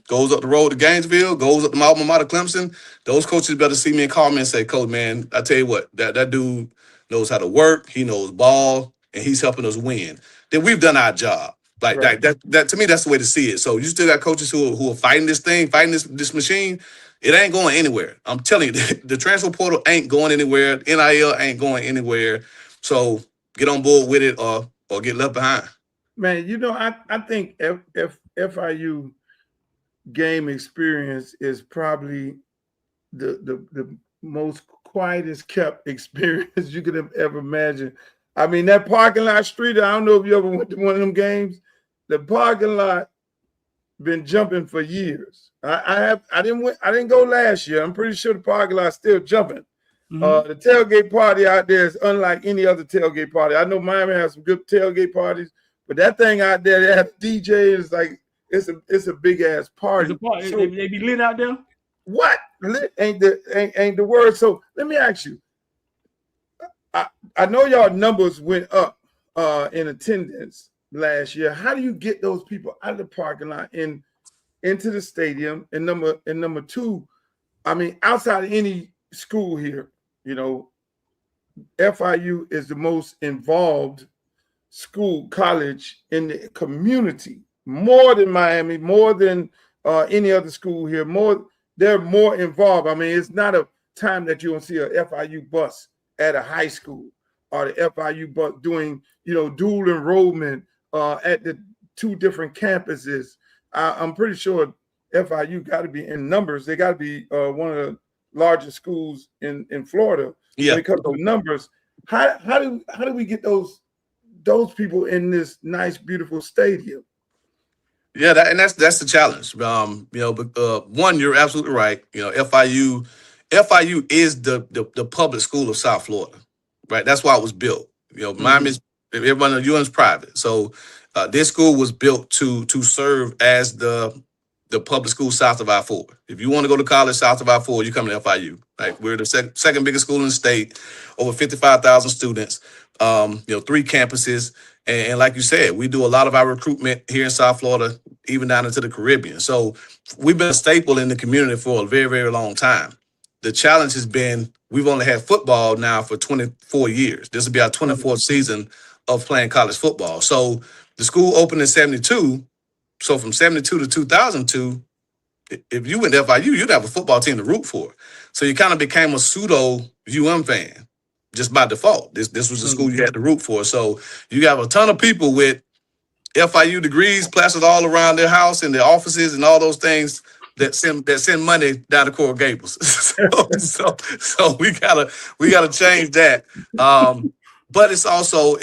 Speaker 5: goes up the road to Gainesville, goes up to my alma mater, Clemson. Those coaches better see me and call me and say, Coach, man, I tell you what, that dude knows how to work. He knows ball, and he's helping us win. Then we've done our job. Like, that to me, that's the way to see it. So you still got coaches who are fighting this thing, fighting this machine. It ain't going anywhere. I'm telling you, the transfer portal ain't going anywhere. NIL ain't going anywhere. So get on board with it or get left behind.
Speaker 1: Man, I think if FIU game experience is probably the most quietest kept experience you could have ever imagined. I mean, that parking lot street, I don't know if you ever went to one of them games. The parking lot been jumping for years. I didn't go last year. I'm pretty sure the parking lot's still jumping. Mm-hmm. The tailgate party out there is unlike any other tailgate party. I know Miami has some good tailgate parties, but that thing out there, they have a DJ. It's like it's a big ass party.
Speaker 2: So, they be lit out there.
Speaker 1: What lit ain't the word? So let me ask you. I know y'all numbers went up in attendance last year. How do you get those people out of the parking lot into the stadium? And number two, I mean, outside of any school here, FIU is the most involved college in the community, more than Miami, more than any other school here. They're more involved. I mean, it's not a time that you don't see a FIU bus at a high school or the FIU bus doing, dual enrollment at the 2 different campuses. I'm pretty sure FIU got to be in numbers. They got to be one of largest schools in Florida when it comes to numbers. How do we get those people in this nice, beautiful stadium?
Speaker 5: Yeah, that's the challenge. But one, you're absolutely right. FIU is the public school of South Florida, right? That's why it was built. Miami's everyone at UN's private, so this school was built to serve as the public school south of I-4. If you want to go to college south of I-4, you come to FIU. Right? We're the second biggest school in the state, over 55,000 students. 3 campuses. And like you said, we do a lot of our recruitment here in South Florida, even down into the Caribbean. So we've been a staple in the community for a very, very long time. The challenge has been we've only had football now for 24 years. This will be our 24th season of playing college football. So the school opened in 72. So from 72 to 2002, if you went to FIU, you'd have a football team to root for. So you kind of became a pseudo fan just by default. This was the school you had to root for. So you have a ton of people with FIU degrees plastered all around their house and their offices and all those things that send money down to Coral Gables. so we gotta change that. But it's also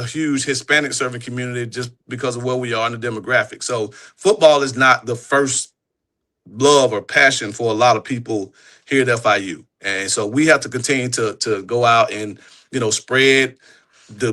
Speaker 5: a huge Hispanic serving community just because of where we are in the demographic. So football is not the first love or passion for a lot of people here at FIU. And so we have to continue to go out and, spread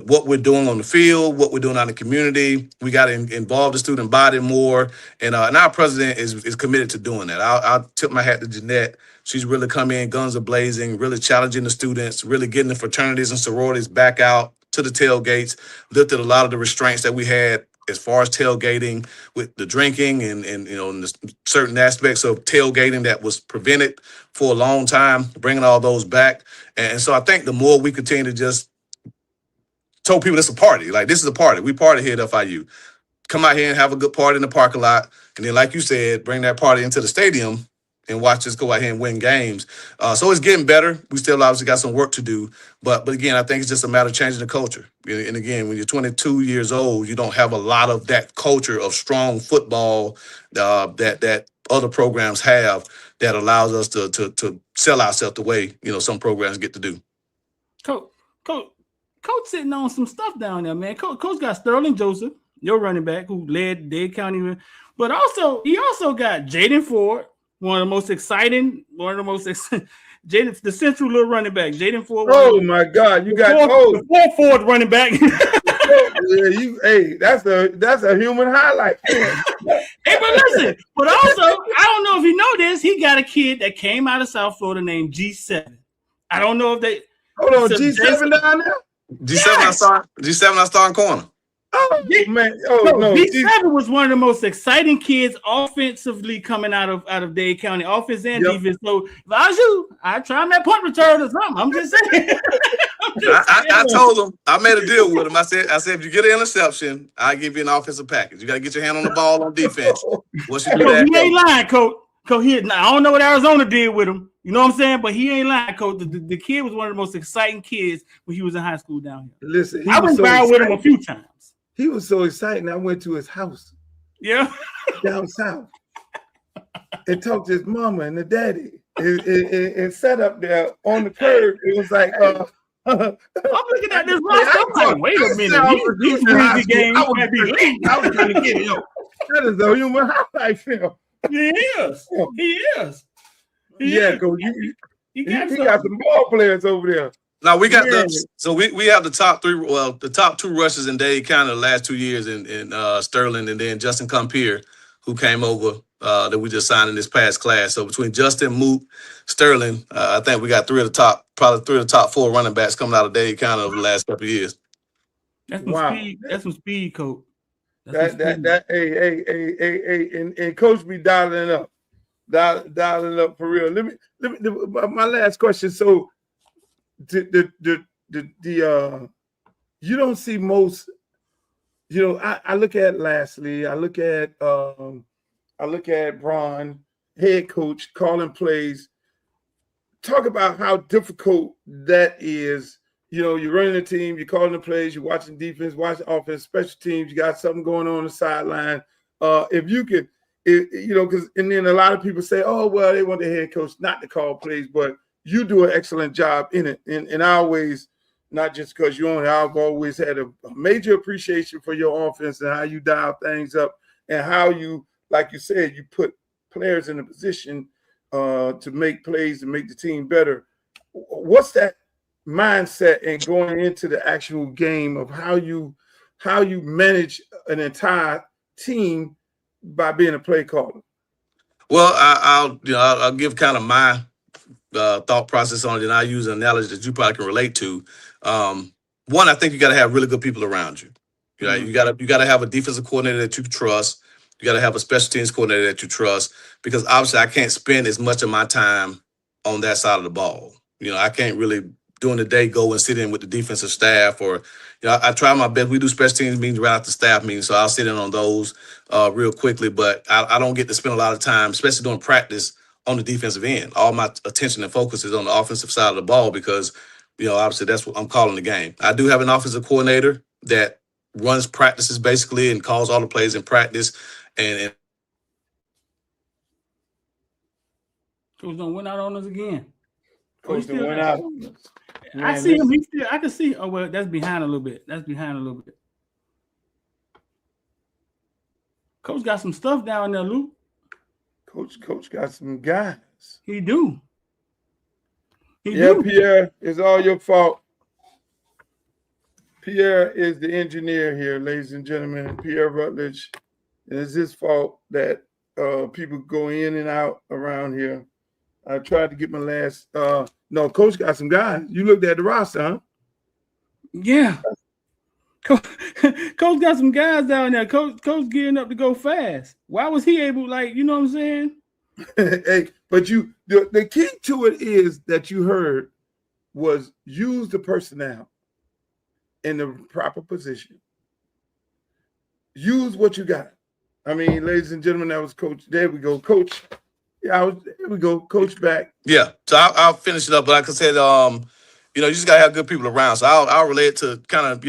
Speaker 5: what we're doing on the field, what we're doing out in the community. We got to involve the student body more. And our president is committed to doing that. I'll tip my hat to Jeanette. She's really come in guns a-blazing, really challenging the students, really getting the fraternities and sororities back out to the tailgates, lifted a lot of the restraints that we had as far as tailgating with the drinking and the certain aspects of tailgating that was prevented for a long time, bringing all those back. And so I think the more we continue to just tell people it's a party, like this is a party. We party here at FIU. Come out here and have a good party in the parking lot. And then, like you said, bring that party into the stadium and watch us go out here and win games. So it's getting better. We still obviously got some work to do. But again, I think it's just a matter of changing the culture. And again, when you're 22 years old, you don't have a lot of that culture of strong football that other programs have that allows us to sell ourselves the way, some programs get to do.
Speaker 2: Coach sitting on some stuff down there, man. Coach got Sterling Joseph, your running back, who led Dade County. But he also got Jaden Ford, one of the most exciting, Jaden, the central little running back, Jaden Ford.
Speaker 1: Oh my God, you got
Speaker 2: the fourth running back.
Speaker 1: That's a human highlight.
Speaker 2: Hey, but listen, but also, I don't know if you know this, he got a kid that came out of South Florida named G7. I don't know if they
Speaker 1: hold on, G7 down there?
Speaker 5: G7 I starting corner.
Speaker 1: Oh man! No.
Speaker 2: G7 was one of the most exciting kids offensively coming out of Dade County, offense and defense. So if I was you, I'd try him that punt return or something. I'm just saying.
Speaker 5: I told him, I made a deal with him. I said, if you get an interception, I'll give you an offensive package. You got to get your hand on the ball on defense. Once you do that,
Speaker 2: he ain't lying, Coach. I don't know what Arizona did with him. You know what I'm saying? But he ain't lying, Coach. The kid was one of the most exciting kids when he was in high school down here.
Speaker 1: Listen,
Speaker 2: I went viral with him a few times.
Speaker 1: He was so excited. I went to his house.
Speaker 2: Yeah.
Speaker 1: Down south. And talked to his mama and the daddy. And sat up there on the curb. It was like,
Speaker 2: I'm looking at this roster. I'm like, wait a minute. These crazy games.
Speaker 1: I was trying to get it. That is a human highlight film.
Speaker 2: He is.
Speaker 1: Yeah, Coach. He got some ball players over there.
Speaker 5: Now we got we have the top three. Well, the top 2 rushers in Dade County the last 2 years in Sterling, and then Justin Compier, who came over that we just signed in this past class. So between Justin, Moot, Sterling, I think we got 3 of the top 4 running backs coming out of Dade County over the last couple of years.
Speaker 2: That's some speed. That's some speed, Coach.
Speaker 1: And Coach be dialing up for real. Let me my last question. So you don't see most, I look at Lastly, I look at Braun, head coach, calling plays. Talk about how difficult that is. You're running a team, you're calling the plays, you're watching defense, watching offense, special teams, you got something going on the sideline. If you could because and then a lot of people say, oh, well, they want the head coach not to call plays, but you do an excellent job in it. And I always, not just because you own it, I've always had a major appreciation for your offense and how you dial things up and how you, like you said, you put players in a position to make plays and make the team better. What's that mindset and going into the actual game of how you manage an entire team by being a play caller?
Speaker 5: Well, I'll give kind of my thought process on it, and I use an analogy that you probably can relate to. One, I think you got to have really good people around you. You got to have a defensive coordinator that you trust. You got to have a special teams coordinator that you trust, because obviously I can't spend as much of my time on that side of the ball. I can't really during the day go and sit in with the defensive staff, or I try my best. We do special teams meetings right after staff meetings, so I'll sit in on those real quickly. But I don't get to spend a lot of time, especially during practice, on the defensive end. All my attention and focus is on the offensive side of the ball because, obviously that's what I'm calling the game. I do have an offensive coordinator that runs practices basically and calls all the plays in practice. And
Speaker 2: Coach don't win out on us again.
Speaker 1: Coach done went out on us.
Speaker 2: I see him. I can see. Oh well, that's behind a little bit. Coach got some stuff down there, Luke.
Speaker 1: Coach got some guys.
Speaker 2: He do.
Speaker 1: Pierre, it's all your fault. Pierre is the engineer here, ladies and gentlemen. Pierre Rutledge. And it's his fault that people go in and out around here. I tried to get my last. No, Coach got some guys. You looked at the roster, huh?
Speaker 2: Yeah. Coach got some guys down there. Coach gearing up to go fast. Why was he able, you know what I'm saying?
Speaker 1: Hey, but the key to it is that you heard was use the personnel in the proper position. Use what you got. I mean, ladies and gentlemen, that was Coach. There we go, Coach. Yeah, there we go, Coach back.
Speaker 5: Yeah, so I'll finish it up. But like I said, you just gotta have good people around. So I'll relate to kind of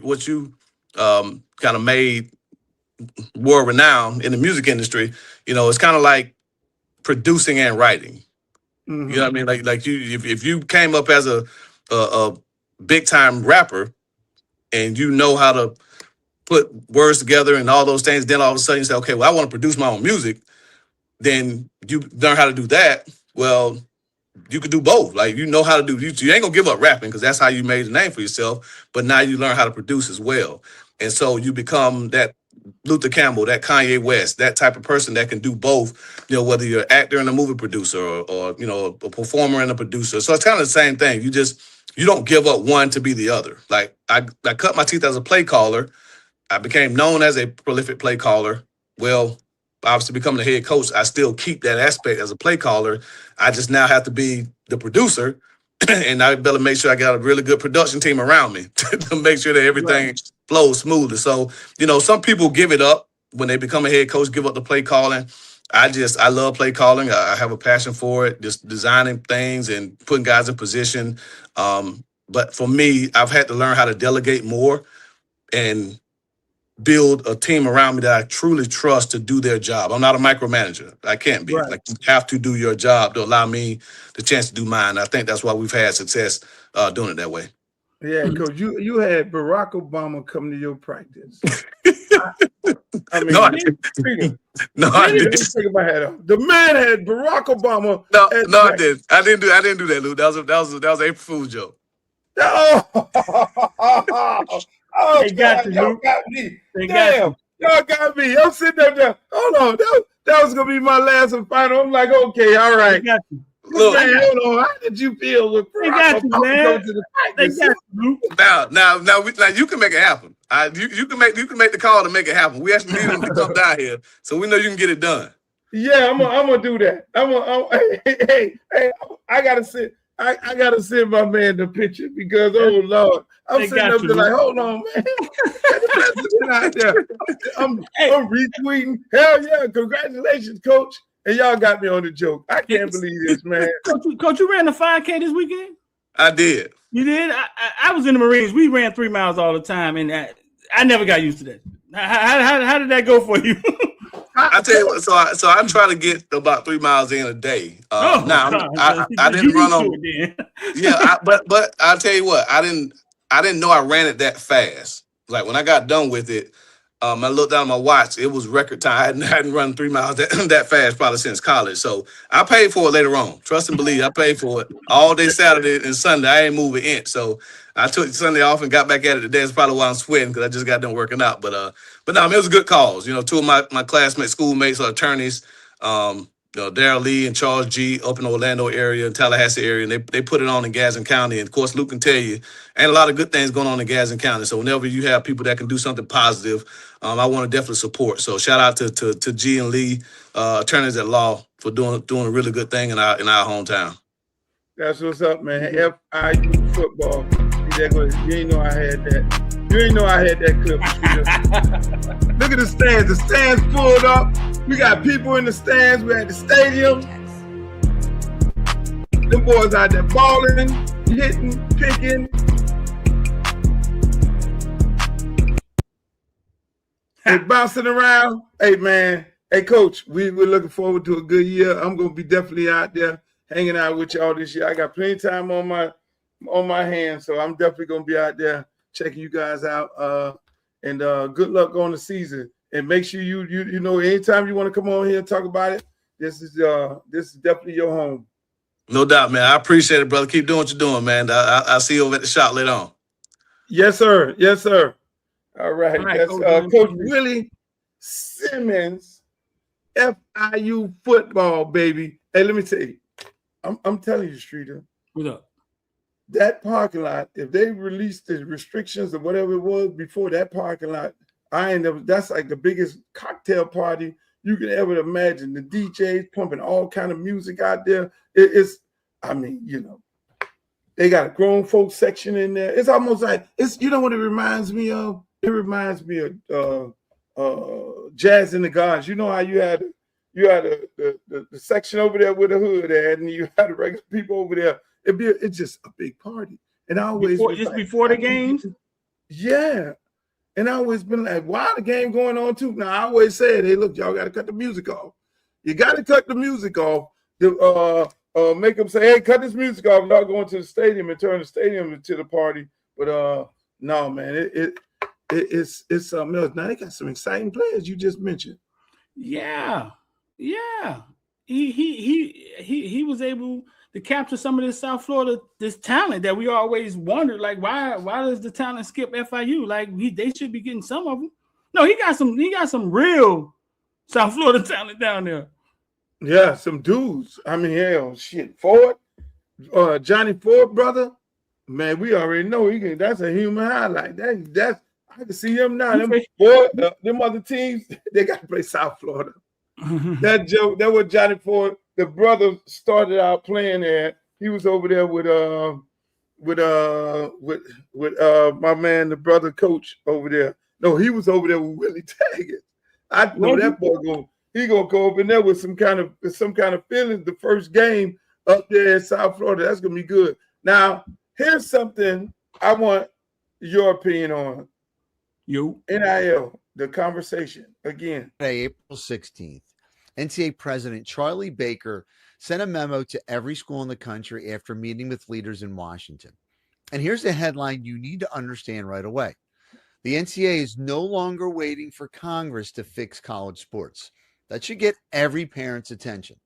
Speaker 5: what you kind of made world renowned in the music industry. It's kind of like producing and writing. Mm-hmm. You know what I mean? Like you, if you came up as a big time rapper and you know how to put words together and all those things, then all of a sudden you say, okay, well, I want to produce my own music. Then you learn how to do that. Well, you could do both. You know how to do. You ain't gonna give up rapping because that's how you made a name for yourself. But now you learn how to produce as well, and so you become that Luther Campbell, that Kanye West, that type of person that can do both. Whether you're an actor and a movie producer, or a performer and a producer. So it's kind of the same thing. You don't give up one to be the other. Like I cut my teeth as a play caller. I became known as a prolific play caller. Well, obviously becoming the head coach, I still keep that aspect as a play caller. I just now have to be the producer, and I better make sure I got a really good production team around me to make sure that everything flows smoothly. So, some people give it up when they become a head coach, give up the play calling. I love play calling. I have a passion for it, just designing things and putting guys in position. But for me, I've had to learn how to delegate more and build a team around me that I truly trust to do their job. I'm not a micromanager. I can't be.
Speaker 1: Right.
Speaker 5: You have to do your job to allow me the chance to do mine. I think that's why we've had success doing it that way.
Speaker 1: Yeah, Coach, you had Barack Obama come to your practice. I mean,
Speaker 5: I didn't.
Speaker 1: Take my hat off. The man had Barack Obama.
Speaker 5: No, I didn't. I didn't do that, Lou. That was an April Fool's joke.
Speaker 1: Oh,
Speaker 2: they got
Speaker 1: y'all got me. Damn, y'all got me. I'm sitting up there. Hold on, that was gonna be my last and final. I'm like, okay, all right.
Speaker 2: They got you.
Speaker 5: Look,
Speaker 1: hold on. How did you feel with
Speaker 2: they got you, man? They got you.
Speaker 5: Now, you can make it happen. You can make the call to make it happen. We actually need him to come down here, so we know you can get it done.
Speaker 1: Yeah, I'm gonna do that. Hey, I gotta sit. I gotta send my man the picture because Lord, I'm sitting up there like, hold on, man. Out there. I'm retweeting. Hell yeah, congratulations, Coach. And y'all got me on the joke. I can't believe this, man.
Speaker 2: Coach, you ran the 5K this weekend?
Speaker 5: I did.
Speaker 2: You did? I was in the Marines. We ran 3 miles all the time, and I never got used to that. How did that go for you?
Speaker 5: I tell you what, so I try to get about 3 miles in a day.
Speaker 2: Oh,
Speaker 5: Now
Speaker 2: God.
Speaker 5: I
Speaker 2: You
Speaker 5: didn't run
Speaker 2: used to
Speaker 5: on.
Speaker 2: it then.
Speaker 5: Yeah, but I'll tell you what, I didn't know I ran it that fast. Like when I got done with it, I looked down at my watch. It was record time. I hadn't run 3 miles that fast probably since college. So I paid for it later on. Trust and believe, I paid for it all day Saturday and Sunday. I ain't moving in. So I took Sunday off and got back at it today. That's probably why I'm sweating because I just got done working out. But no, I mean, it was a good cause. You know, two of my classmates, schoolmates, are attorneys. Darryl Lee and Charles G. up in the Orlando area and Tallahassee area, and they put it on in Gadsden County. And of course, Luke can tell you, and a lot of good things going on in Gadsden County. So whenever you have people that can do something positive, I want to definitely support. So shout out to G and Lee, attorneys at law, for doing a really good thing in our hometown.
Speaker 1: That's what's up, man. FIU football. You ain't know I had that. You ain't know I had that clip. Look at the stands. The stands pulled up. We got people in the stands. We're at the stadium. Them boys out there balling, hitting, picking. They bouncing around. Hey, man. Hey, Coach, we're looking forward to a good year. I'm going to be definitely out there hanging out with y'all this year. I got plenty of time on my hands, so I'm definitely going to be out there checking you guys out. And good luck on the season. And make sure you know, anytime you want to come on here and talk about it, this is definitely your home.
Speaker 5: No doubt, man. I appreciate it, brother. Keep doing what you're doing, man. I'll see you over at the shop later on.
Speaker 1: Yes, sir. Yes, sir. All right. That's Coach Willie Simmons, FIU football, baby. Hey, let me tell you, I'm telling you, Streeter.
Speaker 2: What up?
Speaker 1: That parking lot, if they released the restrictions or whatever it was before, that parking lot, that's like the biggest cocktail party you can ever imagine. The DJs pumping all kind of music out there. They got a grown folks section in there. It's almost like, you know what it reminds me of? It reminds me of Jazz in the Gardens. You know how you had the section over there with the hood at, and you had the regular people over there. It's just a big party. And I always
Speaker 2: before the games?
Speaker 1: Yeah. And I always been like, why the game going on too? Now I always said, hey, look, y'all gotta cut the music off. You gotta cut the music off to make them say, hey, cut this music off, not going to the stadium and turn the stadium into the party. But no, man, it's something else. Now they got some exciting players you just mentioned.
Speaker 2: Yeah. He was able to capture some of this South Florida, this talent that we always wondered, like, why does the talent skip FIU? Like, they should be getting some of them. No, he got some real South Florida talent down there.
Speaker 1: Yeah, some dudes. I mean, hell, shit, Ford, Johnny Ford, brother, man, we already know that's a human highlight. That's I can see him now. Them other teams, they got to play South Florida. That was Johnny Ford. The brother started out playing there. He was over there with my man, the brother coach over there. No, he was over there with Willie Taggart. I know that boy gonna go over in there with some kind of feelings. The first game up there in South Florida, that's gonna be good. Now, here's something I want your opinion on. NIL, the conversation again.
Speaker 6: April 16th. NCAA President Charlie Baker sent a memo to every school in the country after meeting with leaders in Washington. And here's the headline you need to understand right away. The NCAA is no longer waiting for Congress to fix college sports. That should get every parent's attention.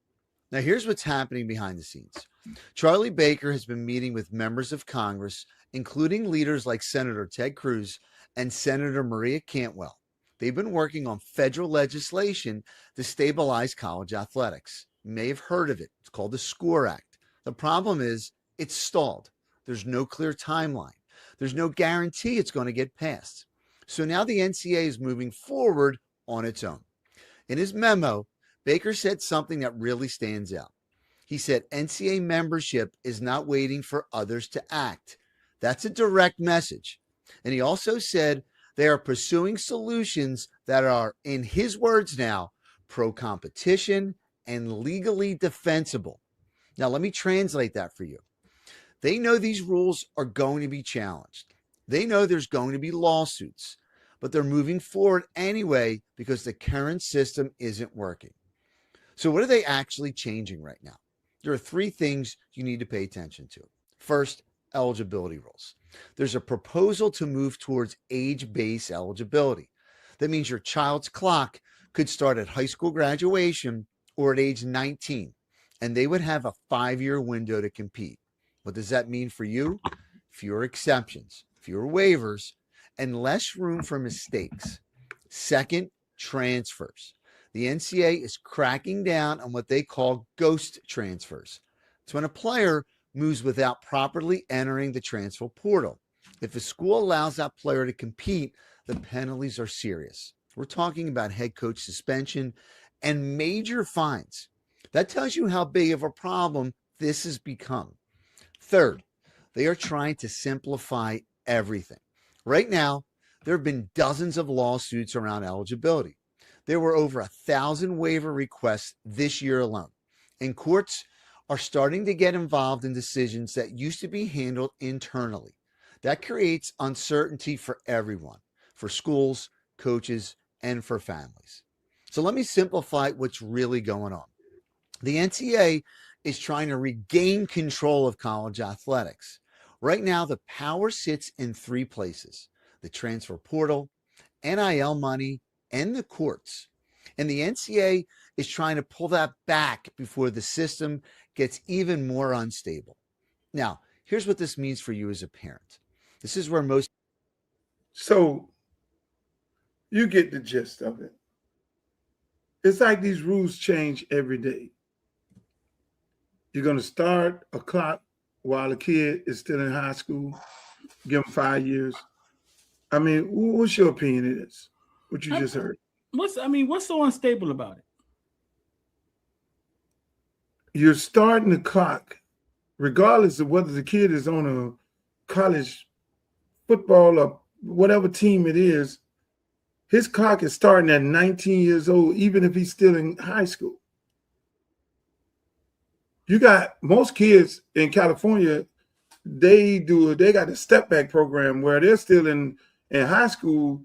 Speaker 6: Now, here's what's happening behind the scenes. Charlie Baker has been meeting with members of Congress, including leaders like Senator Ted Cruz and Senator Maria Cantwell. They've been working on federal legislation to stabilize college athletics. You may have heard of it. It's called the SCORE Act. The problem is it's stalled. There's no clear timeline. There's no guarantee it's going to get passed. So now the NCAA is moving forward on its own. In his memo, Baker said something that really stands out. He said NCAA membership is not waiting for others to act. That's a direct message. And he also said they are pursuing solutions that are, in his words now, pro-competition and legally defensible. Now, let me translate that for you. They know these rules are going to be challenged. They know there's going to be lawsuits, but they're moving forward anyway because the current system isn't working. So what are they actually changing right now? There are three things you need to pay attention to. First, eligibility rules. There's a proposal to move towards age-based eligibility. That means your child's clock could start at high school graduation or at age 19, and they would have a 5-year window to compete. What does that mean for you? Fewer exceptions, fewer waivers, and less room for mistakes. Second, transfers. The NCAA is cracking down on what they call ghost transfers. It's when a player moves without properly entering the transfer portal. If a school allows that player to compete, the penalties are serious. We're talking about head coach suspension and major fines. That tells you how big of a problem this has become. Third, they are trying to simplify everything. Right now, there have been dozens of lawsuits around eligibility. There were over 1,000 waiver requests this year alone, and courts are starting to get involved in decisions that used to be handled internally. That creates uncertainty for everyone, for schools, coaches, and for families. So let me simplify what's really going on. The NCAA is trying to regain control of college athletics. Right now, the power sits in three places: the transfer portal, NIL money, and the courts. And the NCAA is trying to pull that back before the system gets even more unstable. Now, here's what this means for you as a parent. This is where most...
Speaker 1: So you get the gist of it. It's like these rules change every day. You're going to start a clock while a kid is still in high school, give them 5 years. I mean, what's your opinion of this? What you just heard?
Speaker 2: What's so unstable about it?
Speaker 1: You're starting the clock, regardless of whether the kid is on a college football or whatever team it is. His clock is starting at 19 years old, even if he's still in high school. You got most kids in California, they got a step back program where they're still in high school,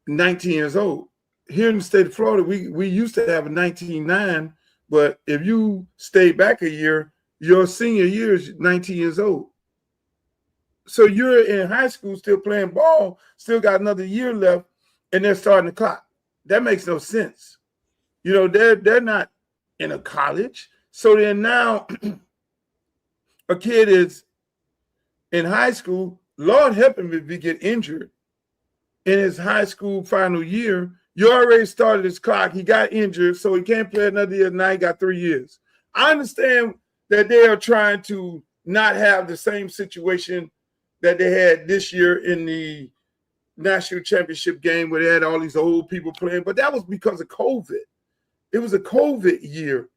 Speaker 1: 19 years old. Here in the state of Florida, we used to have a 19-9, but if you stay back a year, your senior year is 19 years old. So you're in high school still playing ball, still got another year left, and they're starting the clock. That makes no sense. You know, they're not in a college. So then now a kid is in high school, Lord help him if he get injured in his high school final year. You already started his clock. He got injured, so he can't play another year. Now he got 3 years. I understand that they are trying to not have the same situation that they had this year in the national championship game where they had all these old people playing, but that was because of COVID. It was a COVID year.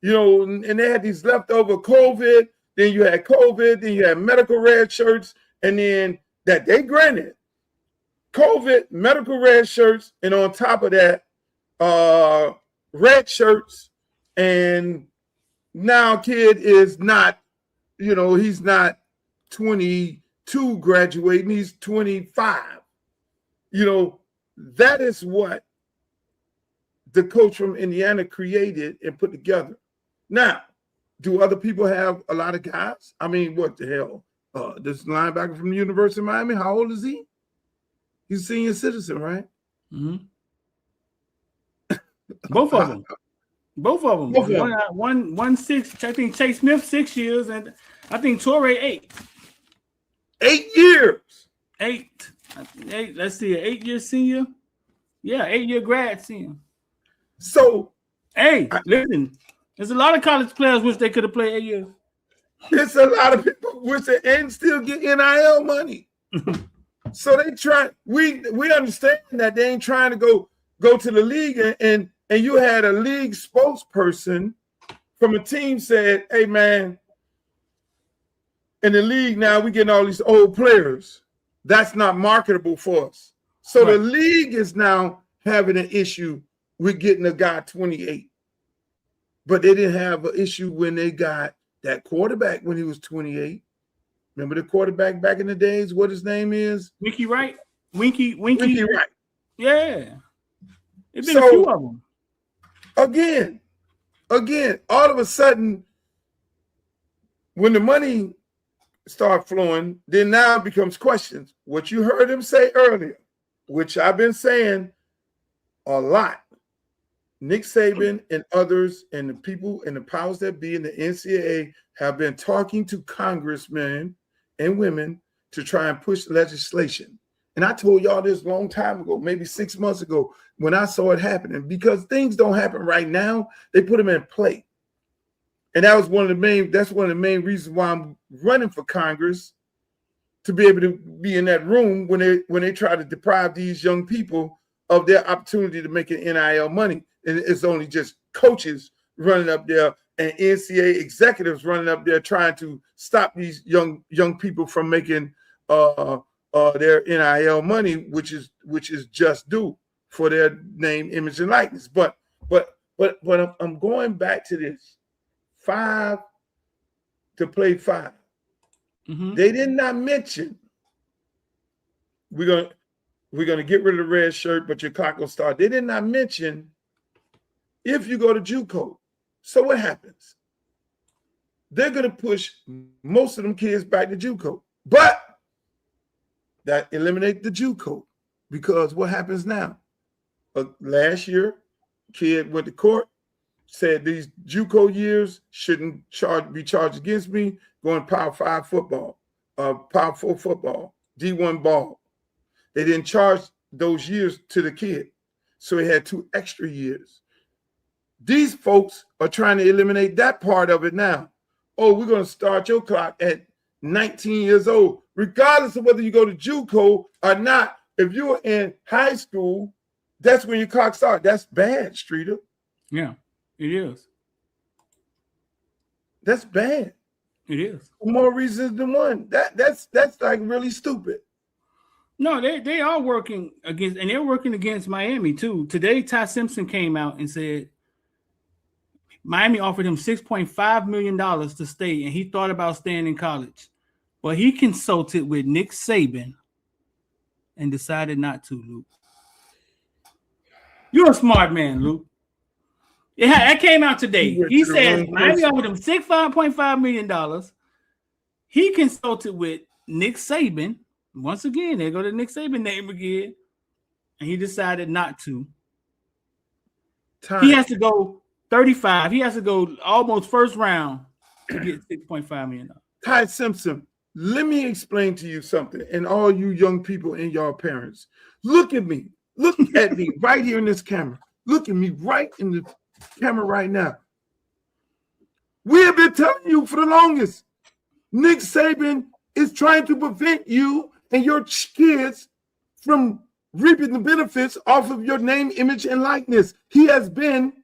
Speaker 1: You know, and they had these leftover COVID, then you had COVID, then you had medical red shirts, and then that they granted COVID, medical red shirts, and on top of that, red shirts, and now kid is not, you know, he's not 22 graduating, he's 25. You know, that is what the coach from Indiana created and put together. Now, do other people have a lot of guys? I mean, what the hell? This linebacker from the University of Miami, how old is he? He's a senior citizen, right?
Speaker 2: Mm-hmm. Both of them. One 6. I think Chase Smith 6 years, and I think Torrey 8.
Speaker 1: 8 years.
Speaker 2: 8. Let's see, an 8-year senior. Yeah, 8-year grad senior.
Speaker 1: So,
Speaker 2: listen. There's a lot of college players wish they could have played 8 years.
Speaker 1: It's a lot of people wish they and still get NIL money. So they try. We understand that they ain't trying to go to the league, and you had a league spokesperson from a team said, "Hey man, in the league now we getting all these old players. That's not marketable for us." So The league is now having an issue with getting a guy 28. But they didn't have an issue when they got that quarterback when he was 28. Remember the quarterback back in the days? What his name is?
Speaker 2: Winky Wright. Winky
Speaker 1: Wright.
Speaker 2: Yeah. It's been a few of them.
Speaker 1: Again, all of a sudden, when the money start flowing, then now it becomes questions. What you heard him say earlier, which I've been saying a lot, Nick Saban and others and the people and the powers that be in the NCAA have been talking to congressmen and women to try and push legislation. And I told y'all this a long time ago, maybe 6 months ago, when I saw it happening, because things don't happen right now. They put them in play. And that's one of the main reasons why I'm running for Congress, to be able to be in that room when they try to deprive these young people of their opportunity to make an NIL money. And it's only just coaches running up there and NCAA executives running up there trying to stop these young people from making their NIL money, which is just due for their name, image, and likeness. But I'm going back to this 5 to play 5.
Speaker 2: Mm-hmm.
Speaker 1: They did not mention we're gonna get rid of the red shirt, but your clock will start. They did not mention if you go to JUCO. So what happens? They're gonna push most of them kids back to JUCO, but that eliminates the JUCO, because what happens now? Last year, kid went to court, said these JUCO years shouldn't be charged against me, going Power 5 football, Power 4 football, D1 ball. They didn't charge those years to the kid, so he had 2 extra years. These folks are trying to eliminate that part of it now. Oh, we're going to start your clock at 19 years old, regardless of whether you go to JUCO or not. If you're in high school, that's when your clock starts. That's bad, Streeter.
Speaker 2: Yeah, it is.
Speaker 1: That's bad.
Speaker 2: It is.
Speaker 1: For more reasons than one. That's like really stupid.
Speaker 2: No, they are working against, and they're working against Miami too. Today, Ty Simpson came out and said Miami offered him $6.5 million to stay, and he thought about staying in college. But he consulted with Nick Saban and decided not to, Luke. You're a smart man, Luke. It came out today. He said Miami offered him $6.5 million. He consulted with Nick Saban. Once again, they go to Nick Saban name again. And he decided not to. He has to go 35. He has to go almost first round to get $6.5 million.
Speaker 1: Ty Simpson, let me explain to you something. And all you young people and your parents, look at me. Look at me right here in this camera. Look at me right in the camera right now. We have been telling you for the longest, Nick Saban is trying to prevent you and your kids from reaping the benefits off of your name, image, and likeness. He has been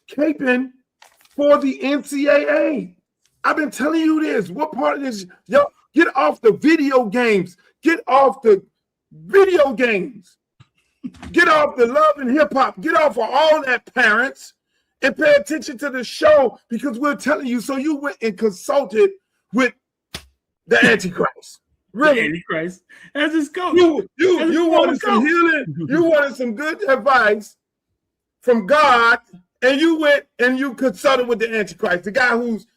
Speaker 1: caping for the NCAA. I've been telling you this. What part of this? Yo, get off the video games. Get off the video games. Get off the love and hip hop. Get off of all that, parents, and pay attention to the show, because we're telling you. So you went and consulted with the Antichrist. Really?
Speaker 2: The Antichrist. That's his coach.
Speaker 1: You wanted some healing. You wanted some good advice from God, and you went and you consulted with the Antichrist, the guy who's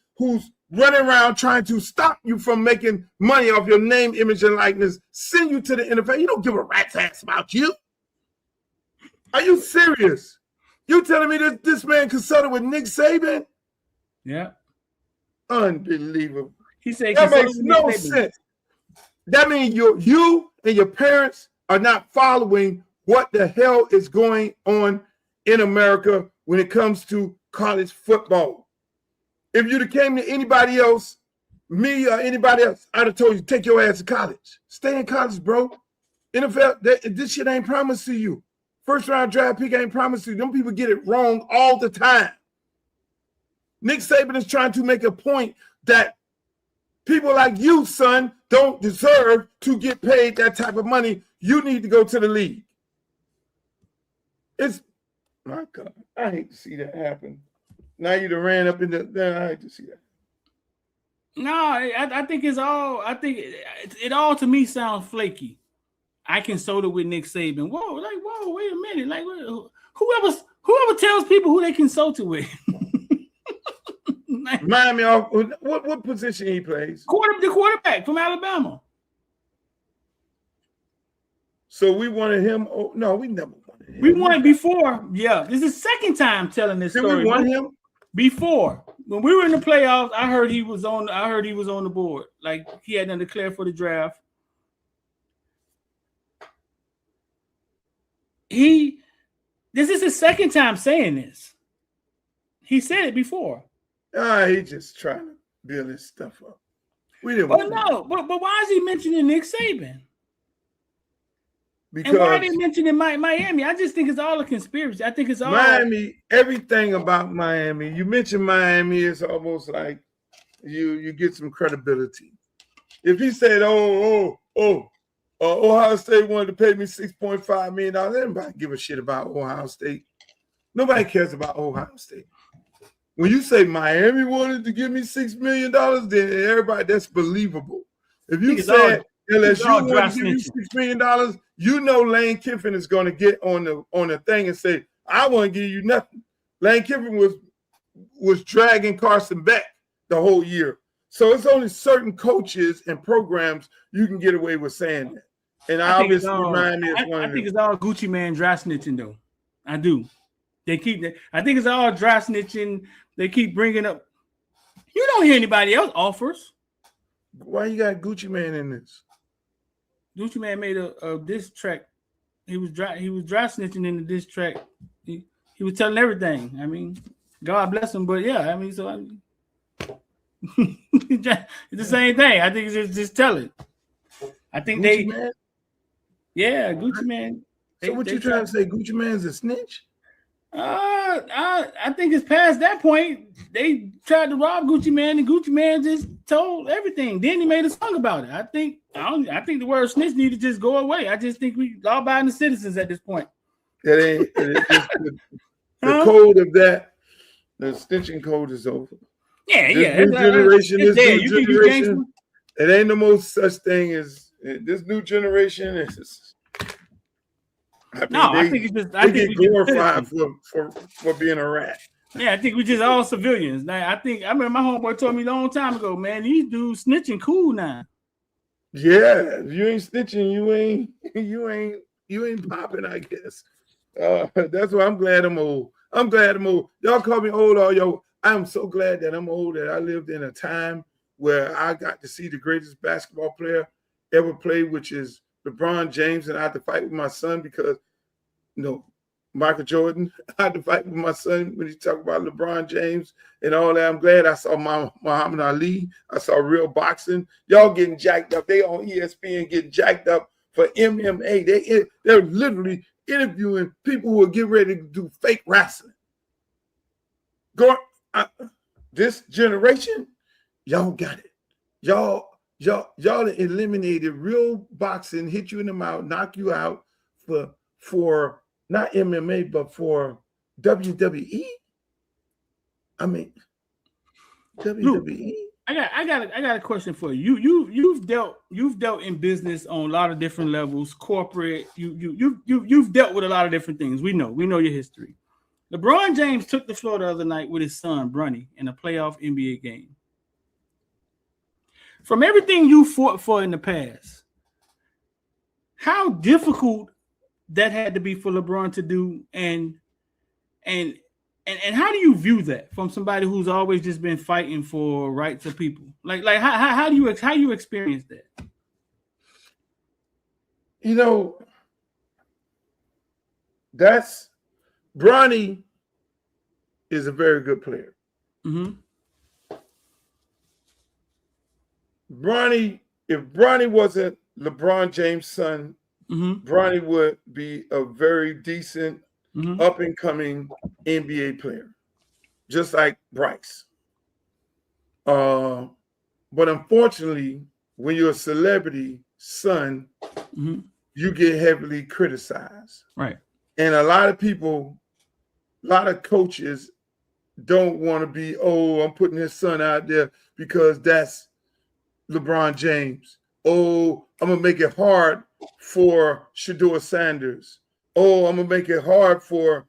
Speaker 1: running around trying to stop you from making money off your name, image, and likeness, send you to the NFL. You don't give a rat's ass about you. Are you serious? You telling me that this man consulted with Nick Saban?
Speaker 2: Yeah.
Speaker 1: Unbelievable.
Speaker 2: He said
Speaker 1: that makes no sense. That means you and your parents are not following what the hell is going on in America when it comes to college football. If you'd have came to anybody else, me or anybody else, I'd have told you, take your ass to college. Stay in college, bro. NFL, this shit ain't promised to you. First round draft pick ain't promised to you. Them people get it wrong all the time. Nick Saban is trying to make a point that people like you, son, don't deserve to get paid that type of money. You need to go to the league. It's, my God, I hate to see that happen. Now you done ran up in the, I hate to see that.
Speaker 2: No, I think it's all, I think it all to me sounds flaky. I consulted with Nick Saban. Whoa, wait a minute. Like, whoever tells people who they consulted with. Like,
Speaker 1: Remind me of what position he plays.
Speaker 2: The quarterback from Alabama.
Speaker 1: So we wanted him. Oh, no, we never wanted him.
Speaker 2: We won it before. Yeah, this is the second time telling this story.
Speaker 1: Did we want him?
Speaker 2: Before, when we were in the playoffs, I heard he was on the board. Like, he had been declared for the draft. This is his second time saying this. He said it before.
Speaker 1: He just trying to build his stuff up. We didn't.
Speaker 2: But why is he mentioning Nick Saban?
Speaker 1: Because
Speaker 2: and why are they mentioning Miami? I just think it's all a conspiracy. I think it's all
Speaker 1: Miami. Everything about Miami. You mention Miami, it's almost like you get some credibility. If he said, Ohio State wanted to pay me $6.5 million, anybody give a shit about Ohio State? Nobody cares about Ohio State. When you say Miami wanted to give me $6 million, then everybody, that's believable. If you said LSU wanted to give you $6 million, you know Lane Kiffin is going to get on the thing and say, I want to give you nothing. Lane Kiffin was dragging Carson back the whole year. So it's only certain coaches and programs you can get away with saying that. And obviously Miami is one of them.
Speaker 2: I think it's all Gucci Man dry snitching, though. I do. I think it's all dry snitching. They keep bringing up. You don't hear anybody else offers.
Speaker 1: Why you got Gucci Man in this?
Speaker 2: Gucci Man made a diss track. He was dry snitching in the diss track. He was telling everything. I mean, God bless him, but yeah, I mean, it's the same thing. I think it's just tell it. I think
Speaker 1: Gucci Man?
Speaker 2: Yeah, Gucci Man.
Speaker 1: So what you trying to say? Gucci Man's a snitch?
Speaker 2: I think it's past that point. They tried to rob Gucci Man, and Gucci Man just told everything. Then he made a song about it. I think the word snitch need to just go away. I just think we law-abiding citizens at this point.
Speaker 1: The code of that, the snitching code is over.
Speaker 2: This new
Speaker 1: generation. It ain't no more such thing as this new generation. I think it's just I think we get glorified for being a rat.
Speaker 2: Yeah, I think we just all civilians. Now, I remember my homeboy told me a long time ago, man, these dudes snitching cool now.
Speaker 1: Yeah, if you ain't snitching, you ain't popping, I guess. That's why I'm glad I'm old. Y'all call me old, I'm so glad that I'm old, that I lived in a time where I got to see the greatest basketball player ever played, which is LeBron James, and I had to fight with my son because, Michael Jordan. I had to fight with my son when he talked about LeBron James and all that. I'm glad I saw Muhammad Ali. I saw real boxing. Y'all getting jacked up. They on ESPN getting jacked up for MMA. They're literally interviewing people who are getting ready to do fake wrestling. This generation, y'all got it. Y'all eliminated real boxing, hit you in the mouth, knock you out for not MMA, but for WWE. I mean, WWE.
Speaker 2: I got a question for you. You've dealt in business on a lot of different levels, corporate. You've dealt with a lot of different things. We know your history. LeBron James took the floor the other night with his son Bronny in a playoff NBA game. From everything you fought for in the past, how difficult that had to be for LeBron to do, and how do you view that from somebody who's always just been fighting for rights of people? Like how do you experience that?
Speaker 1: That's Bronny is a very good player.
Speaker 2: Mm-hmm.
Speaker 1: If Bronny wasn't LeBron James' son,
Speaker 2: mm-hmm.
Speaker 1: Bronny would be a very decent, mm-hmm. up and coming NBA player, just like Bryce. But unfortunately, when you're a celebrity son,
Speaker 2: mm-hmm.
Speaker 1: you get heavily criticized.
Speaker 2: Right.
Speaker 1: And a lot of people, a lot of coaches don't want to be, I'm putting his son out there because that's LeBron James. Oh, I'm gonna make it hard for Shedeur Sanders. Oh, I'm gonna make it hard for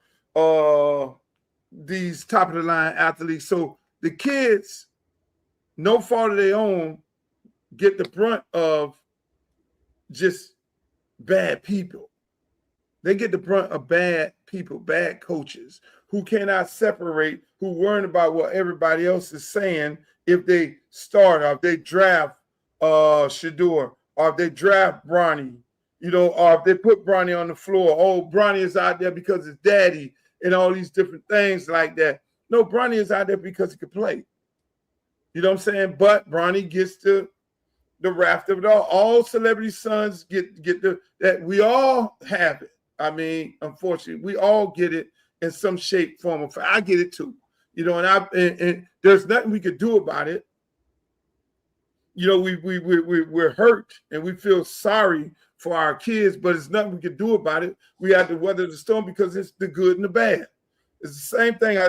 Speaker 1: these top of the line athletes. So the kids, no fault of their own, get the brunt of just bad people. They get the brunt of bad people, bad coaches who cannot separate, who worrying about what everybody else is saying if they start or if they draft Shedeur or if they draft Bronny, or if they put Bronny on the floor. Oh, Bronny is out there because his daddy and all these different things like that. No, Bronny is out there because he can play. You know what I'm saying? But Bronny gets the raft of it all. All celebrity sons get that. We all have it. I mean, unfortunately, we all get it in some shape, form, or fashion. I get it too. And there's nothing we could do about it. We're hurt and we feel sorry for our kids, but it's nothing we can do about it. We have to weather the storm because it's the good and the bad. It's the same thing. I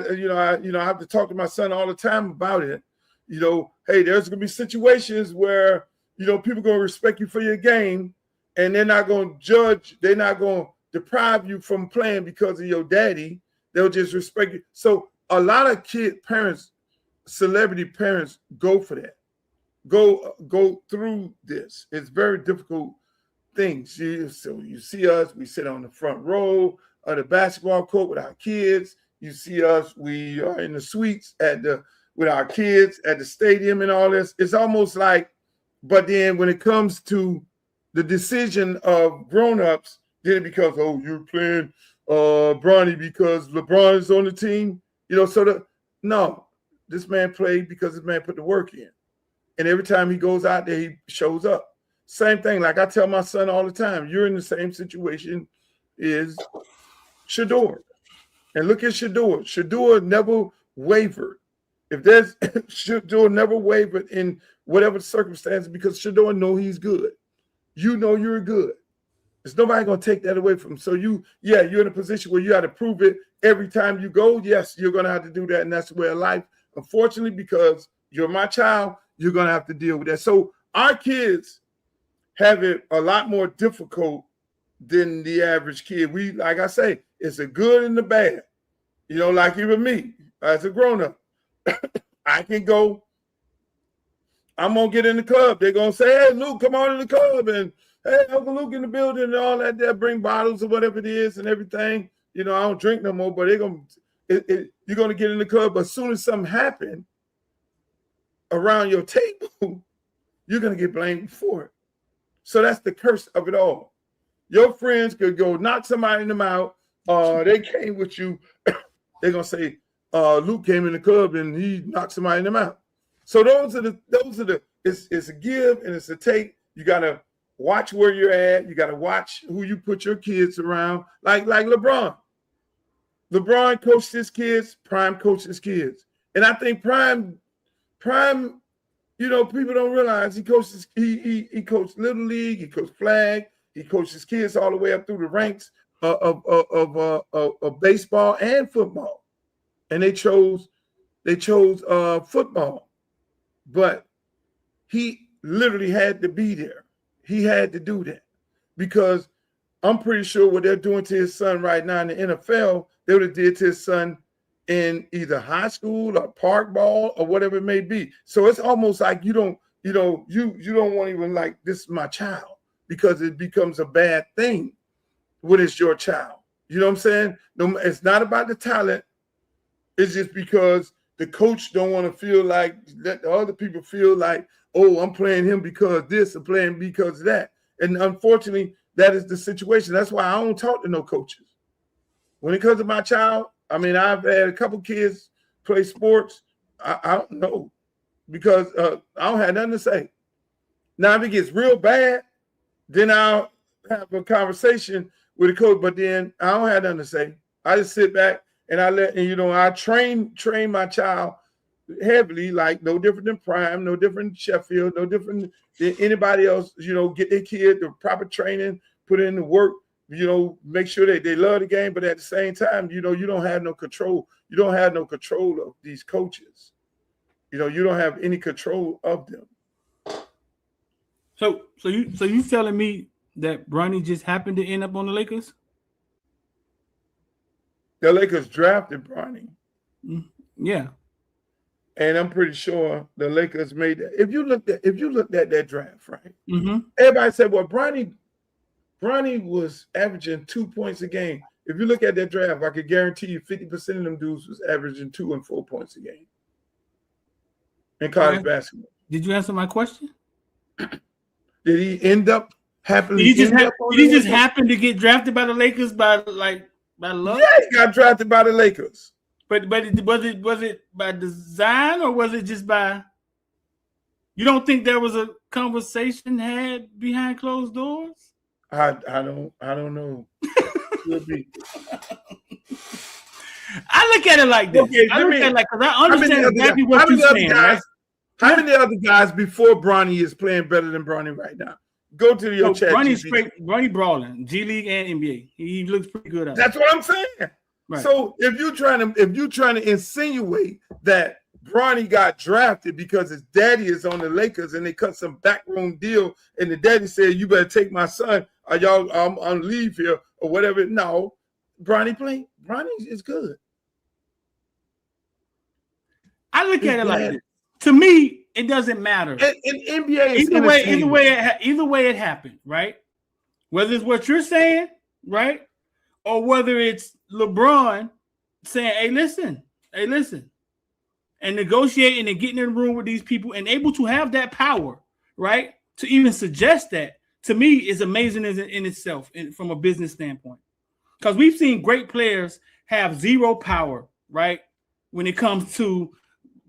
Speaker 1: have to talk to my son all the time about it. Hey, there's gonna be situations where people gonna respect you for your game, and they're not gonna judge. They're not gonna deprive you from playing because of your daddy. They'll just respect you. So a lot of parents, celebrity parents, go for that. Go through this. It's very difficult things. So you see us, we sit on the front row of the basketball court with our kids. You see us, we are in the suites with our kids at the stadium and all this. It's almost like, but then when it comes to the decision of grown-ups, then it becomes, oh, you're playing Bronny because LeBron is on the team. No, this man played because this man put the work in. And every time he goes out there, he shows up. Same thing, like I tell my son all the time, you're in the same situation as Shedeur. And look at Shedeur. Shedeur never wavered. Shedeur never wavered in whatever circumstance because Shedeur know he's good. You're good. There's nobody going to take that away from him. So you're in a position where you have to prove it every time you go. Yes, you're going to have to do that, and that's the way of life. Unfortunately, because you're my child, you're going to have to deal with that. So our kids have it a lot more difficult than the average kid. Like I say, it's a good and the bad. Like even me, as a grown-up, I can go, I'm going to get in the club. They're going to say, hey, Luke, come on in the club. And, hey, Uncle Luke in the building and all that. They'll bring bottles or whatever it is and everything. I don't drink no more, but you're going to get in the club. But as soon as something happens around your table, you're going to get blamed for it. So that's the curse of it all. Your friends could go knock somebody in the mouth. They came with you. They're going to say, Luke came in the club and he knocked somebody in the mouth. So those are the, it's a give and it's a take. You got to watch where you're at. You got to watch who you put your kids around. Like LeBron. LeBron coached his kids. Prime coached his kids. And I think Prime, people don't realize he coaches. He coached Little League. He coached flag. He coached his kids all the way up through the ranks of baseball and football. And they chose football, but he literally had to be there. He had to do that because I'm pretty sure what they're doing to his son right now in the NFL, they would have did to his son in either high school or park ball or whatever it may be. So it's almost like you don't want to even like, this is my child, because it becomes a bad thing when it's your child. You know what I'm saying? No, it's not about the talent. It's just because the coach don't want to feel like that the other people feel like, oh, I'm playing him because this, I'm playing because of that. And unfortunately, that is the situation. That's why I don't talk to no coaches. When it comes to my child, I mean, I've had a couple kids play sports. I don't know because I don't have nothing to say. Now, if it gets real bad, then I'll have a conversation with the coach, but then I don't have nothing to say. I just sit back and I train my child heavily, like no different than Prime, no different than Sheffield, no different than anybody else, get their kid the proper training, put in the work, make sure they love the game, but at the same time, you don't have no control. You don't have no control of these coaches. You don't have any control of them.
Speaker 2: So you telling me that Bronny just happened to end up on the Lakers?
Speaker 1: The Lakers drafted Bronny.
Speaker 2: Yeah.
Speaker 1: And I'm pretty sure the Lakers made that. If you looked at that draft, right?
Speaker 2: Mm-hmm.
Speaker 1: Everybody said, well, Bronny was averaging 2 points a game. If you look at that draft, I could guarantee you 50% of them dudes was averaging 2 and 4 points a game in college basketball.
Speaker 2: Did you answer my question?
Speaker 1: Did he end up happily?
Speaker 2: Did he just happen to get drafted by the Lakers by luck?
Speaker 1: Yeah, he got drafted by the Lakers.
Speaker 2: But was it by design or was it just by? You don't think there was a conversation had behind closed doors?
Speaker 1: I don't know. Could be.
Speaker 2: I look at it like this.
Speaker 1: Okay,
Speaker 2: I look at it like, because I understand exactly what you're saying. Right?
Speaker 1: How many other guys before Bronny is playing better than Bronny right now? Go to your chat.
Speaker 2: Bronny brawling, G League and NBA. He looks pretty good at it.
Speaker 1: That's what I'm saying. Right. So if you're trying to insinuate that Bronny got drafted because his daddy is on the Lakers and they cut some backroom deal and the daddy said, you better take my son or y'all I'm on leave here or whatever. No, Bronny is good.
Speaker 2: I look at it like this. To me, it doesn't matter.
Speaker 1: In NBA,
Speaker 2: either way it happened, right? Whether it's what you're saying, right? Or whether it's LeBron saying, hey, listen, and negotiating and getting in the room with these people and able to have that power, right? To even suggest that, to me, is amazing in itself from a business standpoint. Because we've seen great players have zero power, right? When it comes to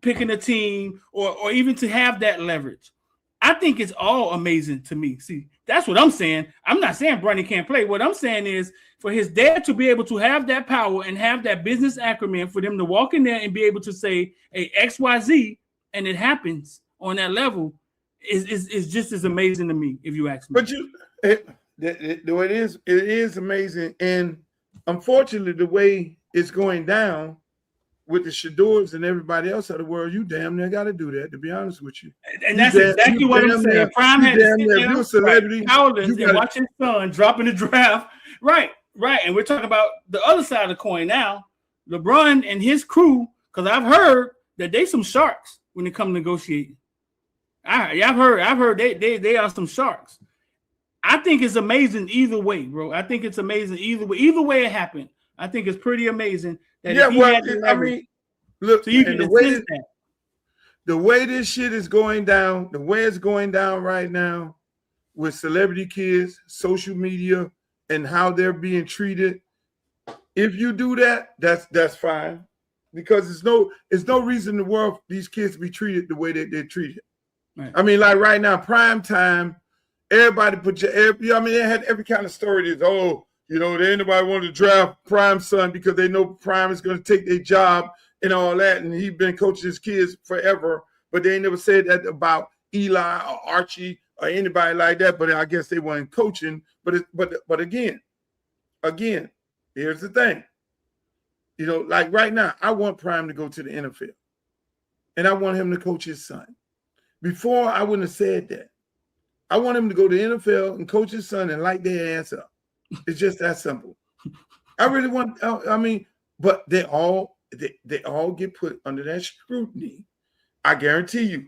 Speaker 2: picking a team or even to have that leverage. I think it's all amazing to me. See, that's what I'm saying. I'm not saying Bronny can't play. What I'm saying is for his dad to be able to have that power and have that business acumen for them to walk in there and be able to say a XYZ and it happens on that level is just as amazing to me, if you ask me.
Speaker 1: But it is amazing. And unfortunately, the way it's going down with the Shadors and everybody else of the world, you damn near got to do that, to be honest with you.
Speaker 2: And that's exactly what I'm saying. Prime had to sit there, a celebrity, and watch his son dropping the draft. Right. And we're talking about the other side of the coin now. LeBron and his crew, because I've heard that they some sharks when it comes to negotiating. I've heard they are some sharks. I think it's amazing either way, bro. I think it's amazing either way. Either way it happened, I think it's pretty amazing. Look, so you can
Speaker 1: the way this shit is going down, the way it's going down right now with celebrity kids, social media, and how they're being treated. If you do that, that's fine, because there's no reason in the world for these kids to be treated the way that they're treated. Right. I mean, like right now, prime time, everybody they had every kind of story. Anybody wanted to draft Prime's son because they know Prime is going to take their job and all that. And he's been coaching his kids forever, but they never said that about Eli or Archie or anybody like that. But I guess they weren't coaching. But again, here's the thing. Like right now, I want Prime to go to the NFL, and I want him to coach his son. Before, I wouldn't have said that. I want him to go to the NFL and coach his son and light their ass up. It's just that simple. I really want. But they all get put under that scrutiny. I guarantee you,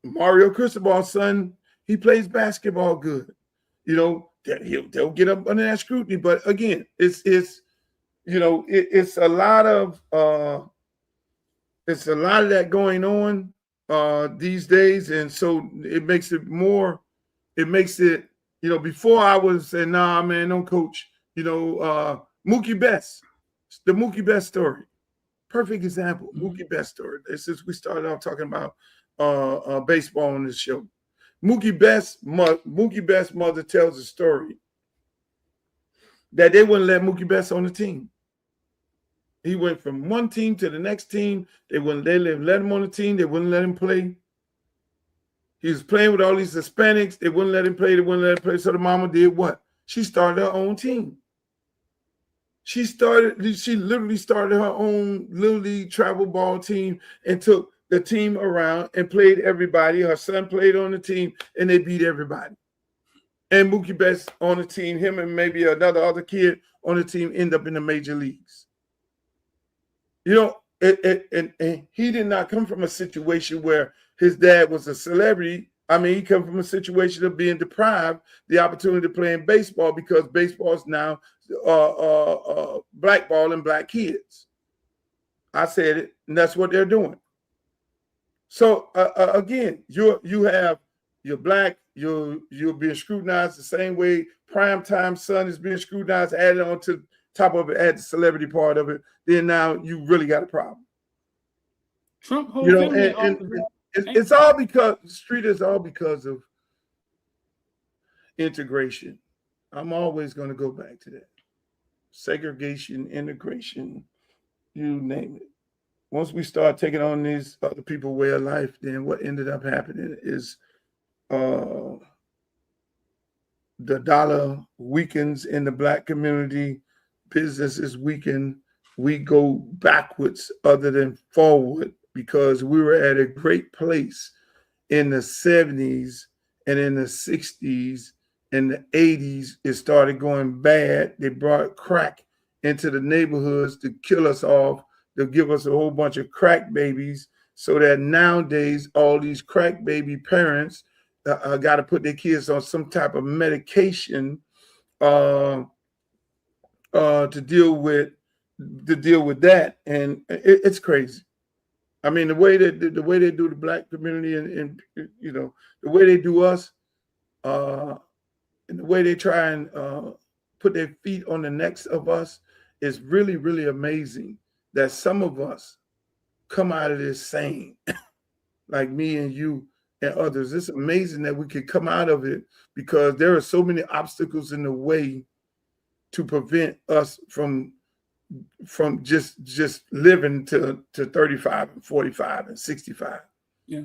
Speaker 1: Mario Cristobal's son, he plays basketball good. They'll get up under that scrutiny. But again, it's a lot of that going on these days, and so it makes it more. It makes it. Before I was saying, nah, man, don't coach. Mookie Betts, the Mookie Betts story, perfect example. Mookie Betts story. Since we started off talking about baseball on this show, Mookie Betts' mother tells a story that they wouldn't let Mookie Betts on the team. He went from one team to the next team. They let him on the team. They wouldn't let him play. He was playing with all these Hispanics. They wouldn't let him play. So the mama did what? She started her own team. She literally started her own Little League travel ball team and took the team around and played everybody. Her son played on the team, and they beat everybody. And Mookie Betts on the team, him and maybe another other kid on the team end up in the major leagues. You know, and he did not come from a situation where his dad was a celebrity. I mean, he come from a situation of being deprived the opportunity to play in baseball because baseball is now blackballing black kids. I said it, and that's what they're doing. So again, you're black, you're being scrutinized the same way primetime son is being scrutinized, added on to top of it, add the celebrity part of it. Then now you really got a problem.
Speaker 2: Trump,
Speaker 1: you know, and it's all because the street is all because of integration. I'm always going to go back to that. Segregation, integration, you name it. Once we start taking on these other people's way of life, then what ended up happening is the dollar weakens in the black community, businesses weaken, we go backwards other than forward because we were at a great place in the 70s and in the 60s and the 80s. It started going bad. They brought crack into the neighborhoods to kill us off, to give us a whole bunch of crack babies, so that nowadays all these crack baby parents got to put their kids on some type of medication to deal with that, and it's crazy. I mean, the way they do the black community, and you know the way they do us, and the way they try and put their feet on the necks of us is really, really amazing. That some of us come out of this sane, like me and you and others. It's amazing that we could come out of it because there are so many obstacles in the way to prevent us from just living to 35 and 45 and 65.
Speaker 2: Yeah.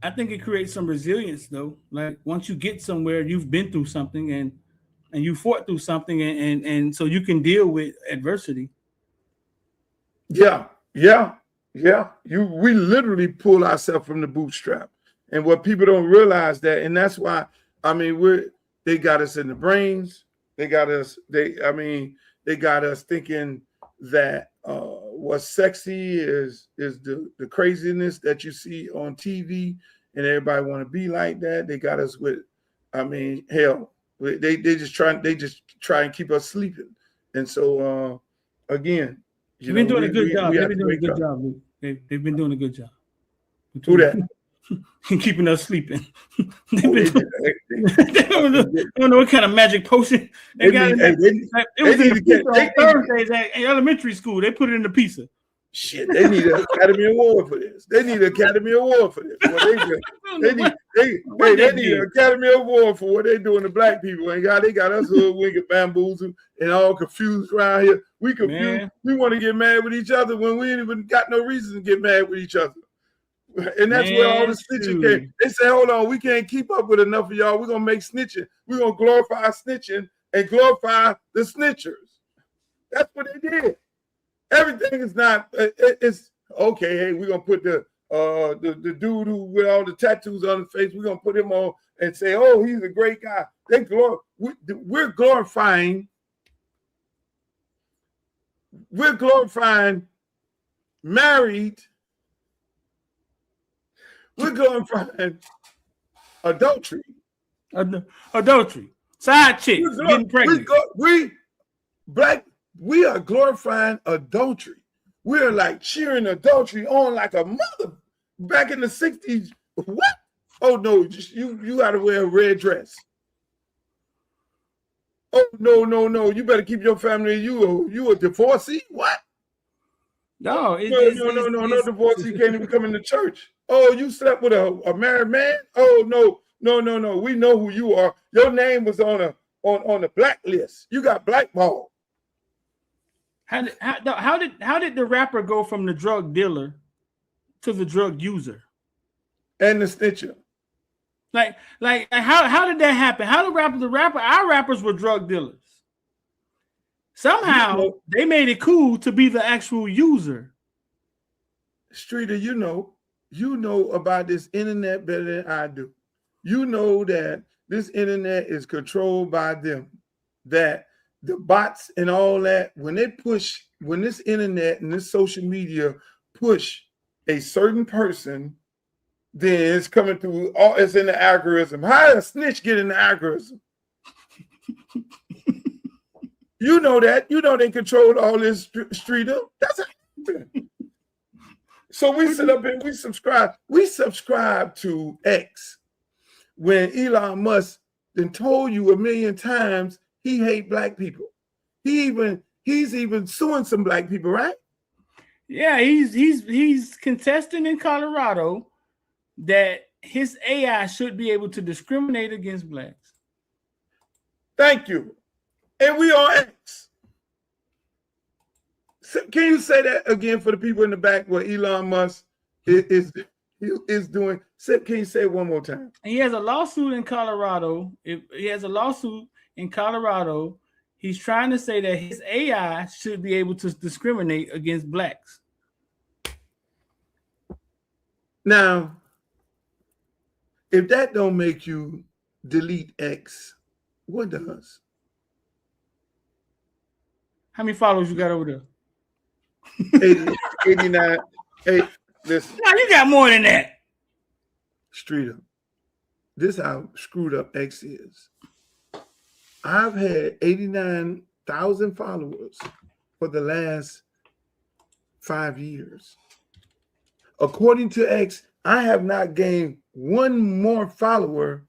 Speaker 2: I think it creates some resilience though. Like once you get somewhere, you've been through something and you fought through something and so you can deal with adversity.
Speaker 1: Yeah. We literally pull ourselves from the bootstrap. And what people don't realize that, and that's why, I mean, they got us in the brains. They got us thinking that what's sexy is the craziness that you see on TV, and everybody want to be like that. They got us with, I mean, hell, they just try and keep us sleeping. And so again,
Speaker 2: they've been doing a good job. They've been doing a good job, Luke. They've been doing a good job.
Speaker 1: Who that?
Speaker 2: Keeping us sleeping. They don't know what kind of magic potion they got. It was in the pizza on Thursdays at elementary school. They put it in the pizza.
Speaker 1: Shit, they need an Academy Award for this. They need an Academy Award for this. They need an Academy Award for what they doing to black people. And God, they got us hoodwinked and bamboozled and all confused around here. We confused. Man. We want to get mad with each other when we ain't even got no reason to get mad with each other. And that's where all the snitching came. They say, hold on, we can't keep up with enough of y'all. We're going to make snitching. We're going to glorify snitching and glorify the snitchers. That's what they did. Everything is not, it's okay. Hey, we're going to put the dude who with all the tattoos on his face, we're going to put him on and say, oh, he's a great guy. We're glorifying married. We're glorifying adultery.
Speaker 2: Adultery. Side chick getting pregnant.
Speaker 1: We are glorifying adultery. We're like cheering adultery on like a mother. Back in the 60s, what? Oh no, just you got to wear a red dress. Oh no, you better keep your family. You a divorcee? What?
Speaker 2: No
Speaker 1: divorcee can't even come into church. Oh, you slept with a married man? Oh no. We know who you are. Your name was on the blacklist. You got blackballed.
Speaker 2: How did the rapper go from the drug dealer to the drug user
Speaker 1: and the snitcher?
Speaker 2: Like how did that happen? How our rappers were drug dealers. Somehow they made it cool to be the actual user.
Speaker 1: Streeter, you know about this internet better than I do. You know that this internet is controlled by them, that the bots and all that, when this internet and this social media push a certain person, then it's coming through, it's in the algorithm. How does a snitch get in the algorithm? You know that. You know they controlled all this, Streeter. That's it. So we sit up and we subscribe. We subscribe to X when Elon Musk then told you a million times he hate black people. He's even suing some black people, right?
Speaker 2: Yeah, he's contesting in Colorado that his AI should be able to discriminate against blacks.
Speaker 1: Thank you. And we on X. So can you say that again for the people in the back what Elon Musk is doing? Can you say it one more time?
Speaker 2: He has a lawsuit in Colorado. He's trying to say that his AI should be able to discriminate against blacks.
Speaker 1: Now, if that don't make you delete X, what does?
Speaker 2: How many followers you got over there?
Speaker 1: 89. Hey, listen.
Speaker 2: No, you got more than that.
Speaker 1: Streeter, this is how screwed up X is. I've had 89,000 followers for the last 5 years. According to X, I have not gained one more follower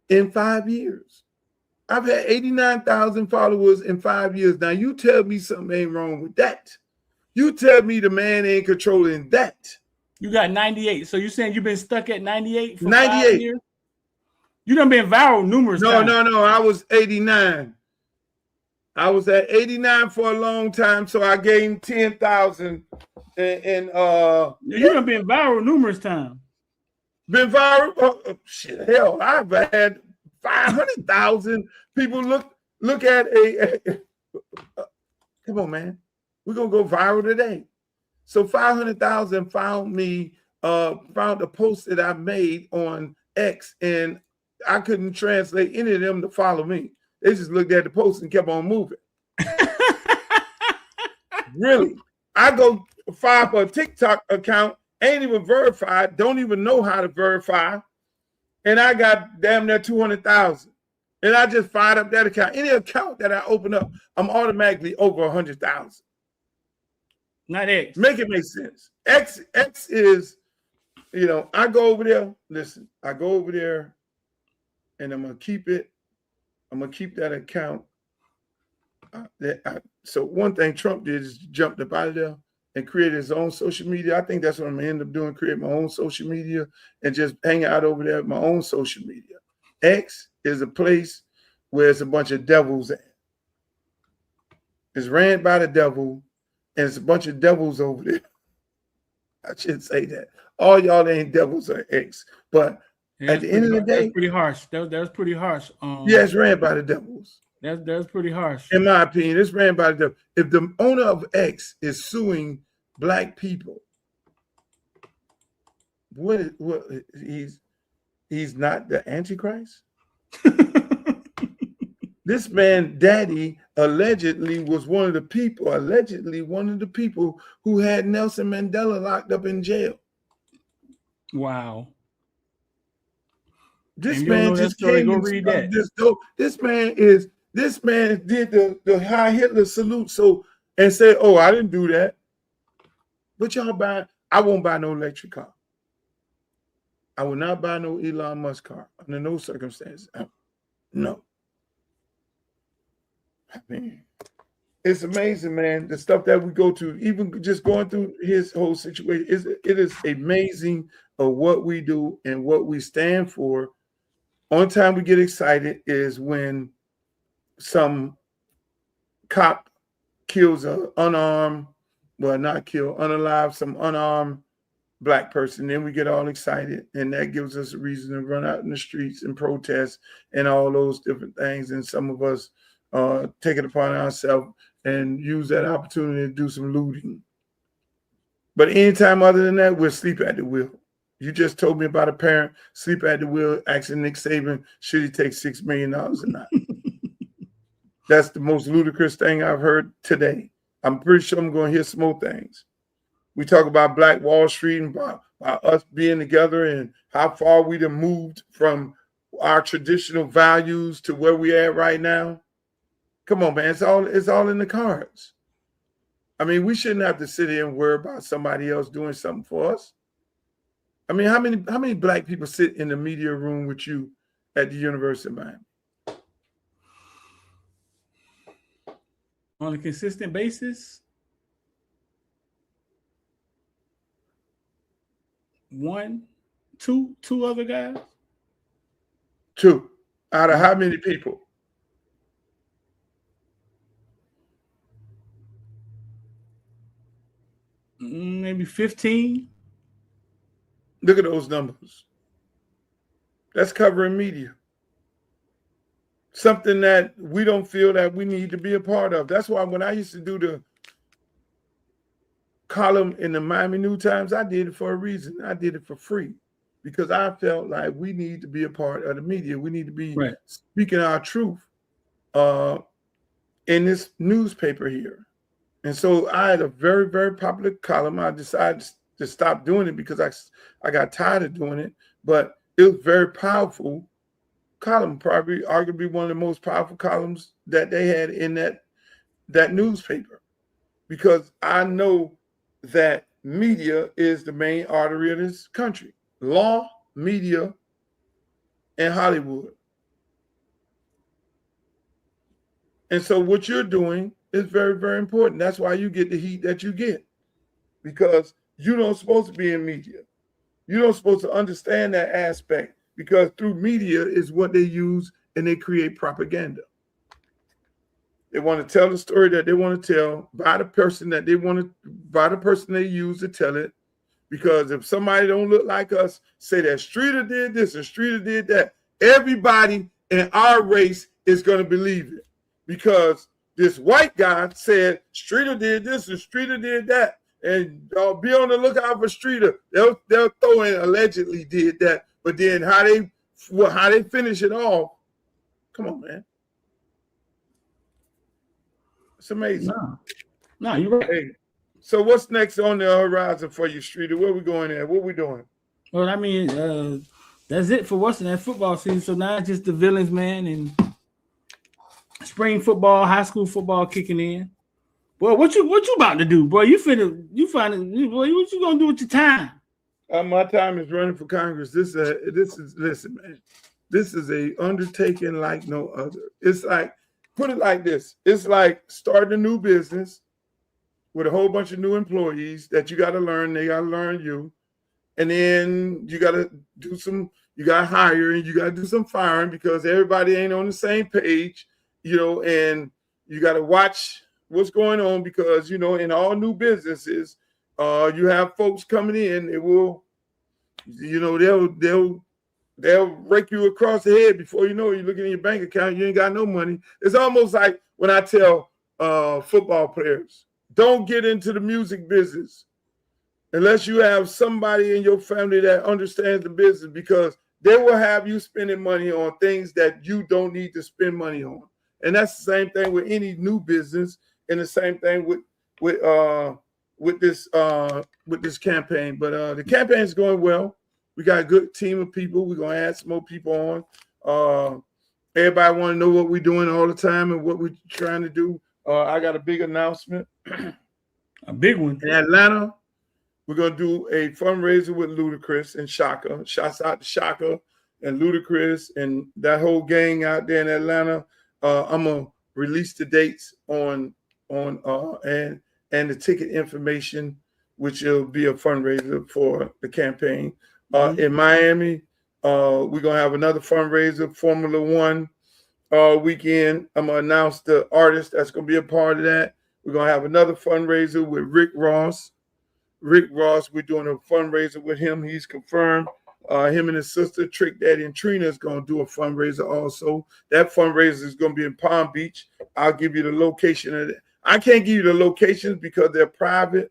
Speaker 1: in 5 years. I've had 89,000 followers in 5 years. Now, you tell me something ain't wrong with that. You tell me the man ain't controlling that.
Speaker 2: You got 98. So you're saying you've been stuck at 98 for
Speaker 1: 98
Speaker 2: 5 years? You done been viral numerous times.
Speaker 1: No. I was 89. I was at 89 for a long time, so I gained 10,000. You
Speaker 2: done been viral numerous times.
Speaker 1: Been viral? Oh, shit, hell, I've had 500,000 people look at come on, man. We're gonna go viral today. So 500,000 found a post that I made on X, and I couldn't translate any of them to follow me. They just looked at the post and kept on moving. Really? I go file for a TikTok account, ain't even verified, don't even know how to verify, and I got damn near 200,000. And I just fired up that account. Any account that I open up, I'm automatically over 100,000.
Speaker 2: Not X.
Speaker 1: Make it make sense. X is, I go over there. Listen, I go over there, and I'm gonna keep it. I'm gonna keep that account. So one thing Trump did is jumped up out of there and created his own social media. I think that's what I'm gonna end up doing: create my own social media and just hang out over there with my own social media. X is a place where it's a bunch of devils at. It's ran by the devil. And it's a bunch of devils over there. I shouldn't say that. All y'all ain't devils or X. But at the end of the day,
Speaker 2: that's pretty harsh. That was pretty harsh.
Speaker 1: Yeah, it's ran by the devils.
Speaker 2: That's pretty harsh.
Speaker 1: In my opinion, it's ran by the devil. If the owner of X is suing black people, what he's not the Antichrist? This man, daddy, allegedly one of the people who had Nelson Mandela locked up in jail.
Speaker 2: Wow.
Speaker 1: This man just came and
Speaker 2: read that.
Speaker 1: This man did the Heil Hitler salute and said, "Oh, I didn't do that." But y'all I won't buy no electric car. I will not buy no Elon Musk car under no circumstances. No. I mean, it's amazing, man. The stuff that we go to, even just going through his whole situation, it is amazing of what we do and what we stand for. Only time we get excited is when some cop kills some unarmed black person. Then we get all excited, and that gives us a reason to run out in the streets and protest and all those different things. And some of us take it upon ourselves and use that opportunity to do some looting. But anytime other than that, we're asleep at the wheel. You just told me about a parent sleep at the wheel asking Nick Saban, should he take $6 million or not? That's the most ludicrous thing I've heard today. I'm pretty sure I'm going to hear some more things. We talk about Black Wall Street and about us being together and how far we have moved from our traditional values to where we at right now. Come on, man. It's all in the cards. I mean, we shouldn't have to sit here and worry about somebody else doing something for us. I mean, how many black people sit in the media room with you at the University of Miami?
Speaker 2: On a consistent basis, two other guys.
Speaker 1: 2 out of how many people?
Speaker 2: Maybe 15.
Speaker 1: Look at those numbers. That's covering media. Something that we don't feel that we need to be a part of. That's why when I used to do the column in the Miami New Times, I did it for a reason. I did it for free because I felt like we need to be a part of the media. We need to be speaking our truth in this newspaper here. And so I had a very, very popular column. I decided to stop doing it because I got tired of doing it, but it was very powerful column, probably arguably one of the most powerful columns that they had in that newspaper, because I know that media is the main artery of this country. Law, media, and Hollywood. And so what you're doing is very, very important. That's why you get the heat that you get, because you don't supposed to be in media. You don't supposed to understand that aspect, because through media is what they use and they create propaganda. They want to tell the story that they want to tell by the person that they want to, by the person they use to tell it. Because if somebody don't look like us, say that Streeter did this and Streeter did that, everybody in our race is going to believe it. Because this white guy said Streeter did this and Streeter did that. And be on the lookout for Streeter. They'll throw in allegedly did that. But then how they finish it off, come on, man. It's amazing.
Speaker 2: No, you're right.
Speaker 1: Hey, so what's next on the horizon for you, Streeter? Where we going at? What we doing?
Speaker 2: Well, I mean, that's it for what's in that football season. So now it's just the villains, man, and spring football, high school football kicking in. Boy, what you about to do, boy? Boy, what you gonna do with your time?
Speaker 1: My time is running for Congress. Listen, man. This is a undertaking like no other. It's like, put it like this. It's like starting a new business with a whole bunch of new employees that you got to learn. They got to learn you. And then you got to you got to hire and you got to do some firing because everybody ain't on the same page, and you got to watch what's going on because, in all new businesses, you have folks coming in, they will, they'll rake you across the head before you know it. You're looking at your bank account, you ain't got no money. It's almost like when I tell football players, don't get into the music business unless you have somebody in your family that understands the business, because they will have you spending money on things that you don't need to spend money on. And that's the same thing with any new business, and the same thing with this campaign. But the campaign is going well. We got a good team of people. We're gonna add some more people on. Everybody want to know what we're doing all the time and what we're trying to do. I got a big announcement.
Speaker 2: A big one.
Speaker 1: In Atlanta, we're going to do a fundraiser with Ludacris and Shaka. Shouts out to Shaka and Ludacris and that whole gang out there in Atlanta. I'm going to release the dates on and the ticket information, which will be a fundraiser for the campaign. In Miami, we're going to have another fundraiser, Formula One weekend. I'm going to announce the artist that's going to be a part of that. We're going to have another fundraiser with Rick Ross. We're doing a fundraiser with him. He's confirmed. Him and his sister, Trick Daddy and Trina, is going to do a fundraiser also. That fundraiser is going to be in Palm Beach. I'll give you the location of it. I can't give you the locations because they're private.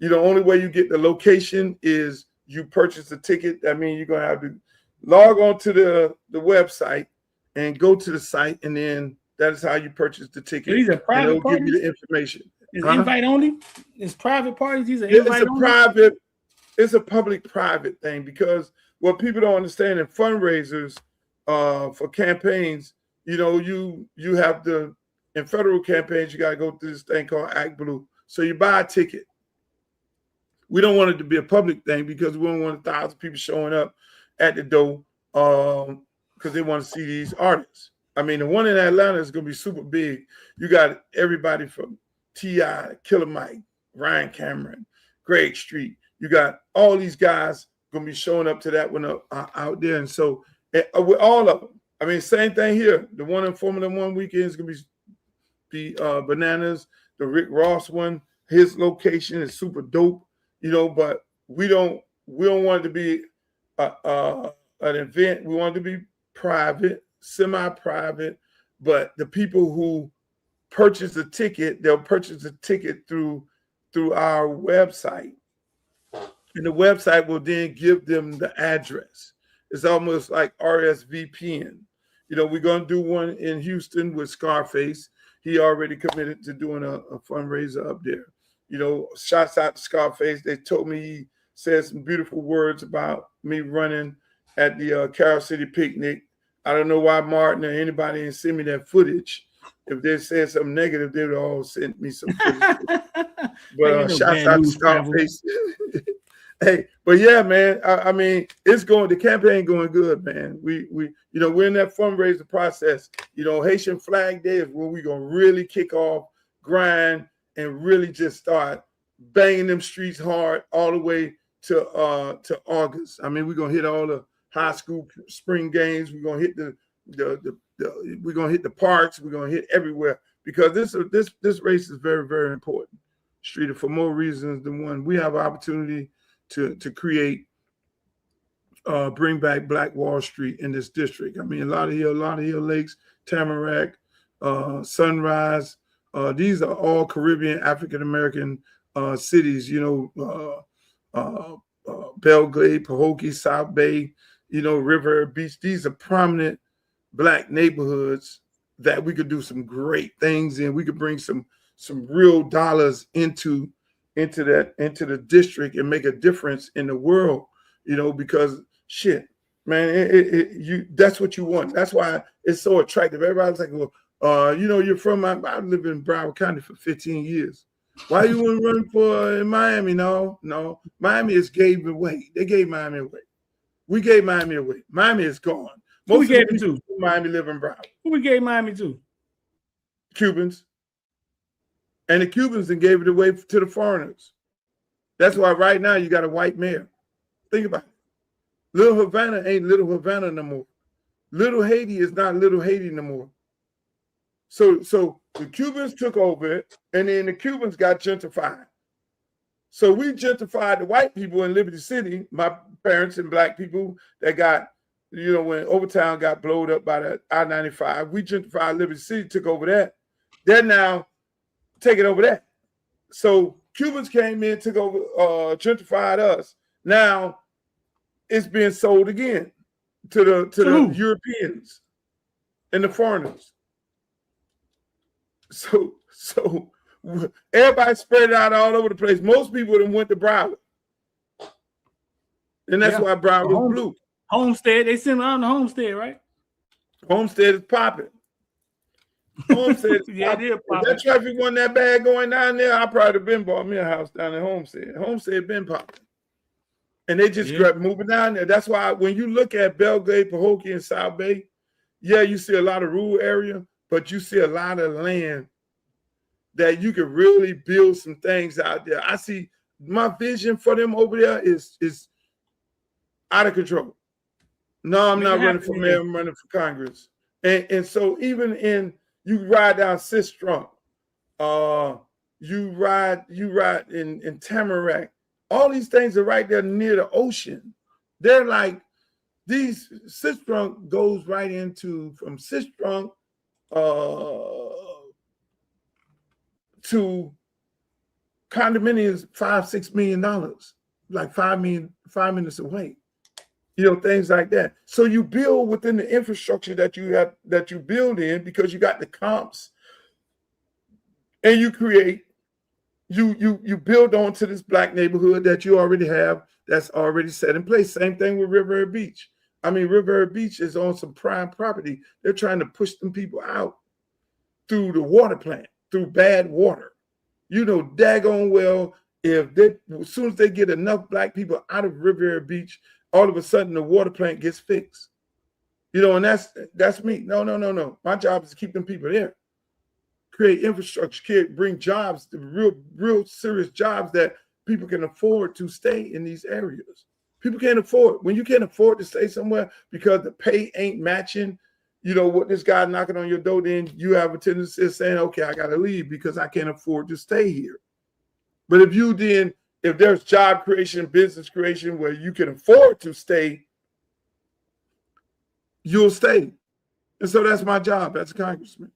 Speaker 1: only way you get the location is you purchase a ticket. That means you're gonna have to log on to the website and go to the site, and then that is how you purchase the ticket.
Speaker 2: These are
Speaker 1: and
Speaker 2: private
Speaker 1: it'll give you
Speaker 2: parties?
Speaker 1: the information.
Speaker 2: Is invite only? It's private parties. These are
Speaker 1: It's
Speaker 2: invite
Speaker 1: a
Speaker 2: only?
Speaker 1: private, it's a public-private thing, because what people don't understand in fundraisers for campaigns, you have to, in federal campaigns, you got to go through this thing called Act Blue. So you buy a ticket. We don't want it to be a public thing, because we don't want 1,000 people showing up at the door because they want to see these artists. I mean, the one in Atlanta is going to be super big. You got everybody from T.I., Killer Mike, Ryan Cameron, Greg Street. You got all these guys going to be showing up to that one out there. And so with all of them, I mean, same thing here. The one in Formula One weekend is going to be bananas. The Rick Ross one, his location is super dope, but we don't want it to be an event. We want it to be private, semi-private, but the people who purchase the ticket, they'll purchase the ticket through our website. And the website will then give them the address. It's almost like RSVPing. We're going to do one in Houston with Scarface. He already committed to doing a fundraiser up there. Shouts out to Scarface. They told me he said some beautiful words about me running at the Carol City picnic. I don't know why Martin or anybody didn't send me that footage. If they said something negative, they would all send me some footage. But shouts out to Scarface. Hey, but yeah, man. I mean, the campaign going good, man. We're in that fundraiser process. Haitian Flag Day is where we're gonna really kick off, grind, and really just start banging them streets hard all the way to August. I mean, we're gonna hit all the high school spring games. We're gonna hit we're gonna hit the parks. We're gonna hit everywhere, because this race is very, very important, Streeter, for more reasons than one. We have an opportunity to create, bring back Black Wall Street in this district. I mean, a lot of Hill Lakes, Tamarack, Sunrise. These are all Caribbean, African-American cities, Belgrade, Pahokee, South Bay, River Beach. These are prominent Black neighborhoods that we could do some great things in. We could bring some real dollars into the district and make a difference in the world, because shit, man, that's what you want. That's why it's so attractive. Everybody's like, well, you're from I lived in Broward County for 15 years. Why you want to run for in Miami? No. Miami is gave away. They gave Miami away. We gave Miami away. Miami is gone.
Speaker 2: Who we gave it to?
Speaker 1: Miami live in Broward.
Speaker 2: Who we gave Miami to?
Speaker 1: Cubans. And the Cubans then gave it away to the foreigners. That's why right now you got a white mayor. Think about it. Little Havana ain't Little Havana no more. Little Haiti is not Little Haiti no more. So the Cubans took over it, and then the Cubans got gentrified. So we gentrified the white people in Liberty City, my parents and Black people that got, when Overtown got blowed up by the I-95, we gentrified Liberty City, took over that. They're now taking over that. So Cubans came in, took over, gentrified us. Now it's being sold again to the Europeans and the foreigners. So everybody spread out all over the place. Most people done went to Broward. And that's why Broward was blue.
Speaker 2: Homestead, they sent around the Homestead, right?
Speaker 1: Homestead is popping. Homestead is popping. If that traffic wasn't that bad going down there, I probably have been bought me a house down in Homestead. Homestead been popping. And they just kept moving down there. That's why when you look at Belgrade, Pahokee, and South Bay, you see a lot of rural area, but you see a lot of land that you can really build some things out there. I see my vision for them over there is out of control. No, I'm not running for mayor, I'm running for Congress. And so even you ride down Sistrunk, you ride in Tamarack, all these things are right there near the ocean. They're like, these Sistrunk goes right into from Sistrunk to condominiums $5-6 million, like 5 minutes away. You know, things like that. So you build within the infrastructure that you build in, because you got the comps, and you create, you build onto this black neighborhood that you already have, that's already set in place. Same thing with Riviera Beach. I mean, Riviera Beach is on some prime property. They're trying to push them people out through the water plant, through bad water. You know, daggone well, as soon as they get enough black people out of Riviera Beach, all of a sudden the water plant gets fixed. You know, and that's me. No. My job is to keep them people there. Create infrastructure, bring jobs, the real serious jobs that people can afford to stay in these areas. People can't afford. When you can't afford to stay somewhere because the pay ain't matching, you know, what this guy knocking on your door, then you have a tendency of saying, okay, I got to leave because I can't afford to stay here. But if there's job creation, business creation where you can afford to stay, you'll stay. And so that's my job as a congressman.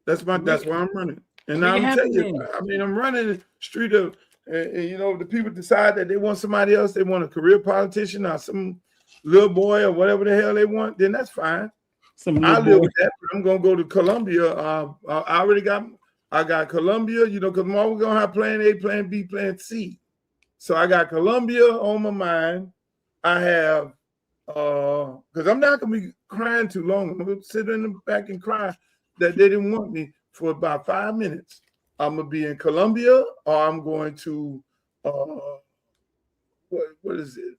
Speaker 1: That's why I'm running. And I'm telling you, I mean, I'm running the street of, and you know, the people decide that they want somebody else, they want a career politician or some little boy or whatever the hell they want, then that's fine. I live with that, but I'm gonna go to Columbia. I got Columbia, you know, because I'm always gonna have plan A, plan B, plan C. So I got Columbia on my mind. I have because I'm not gonna be crying too long. I'm gonna sit in the back and cry that they didn't want me for about 5 minutes. I'm gonna be in Colombia, or I'm going to what is it?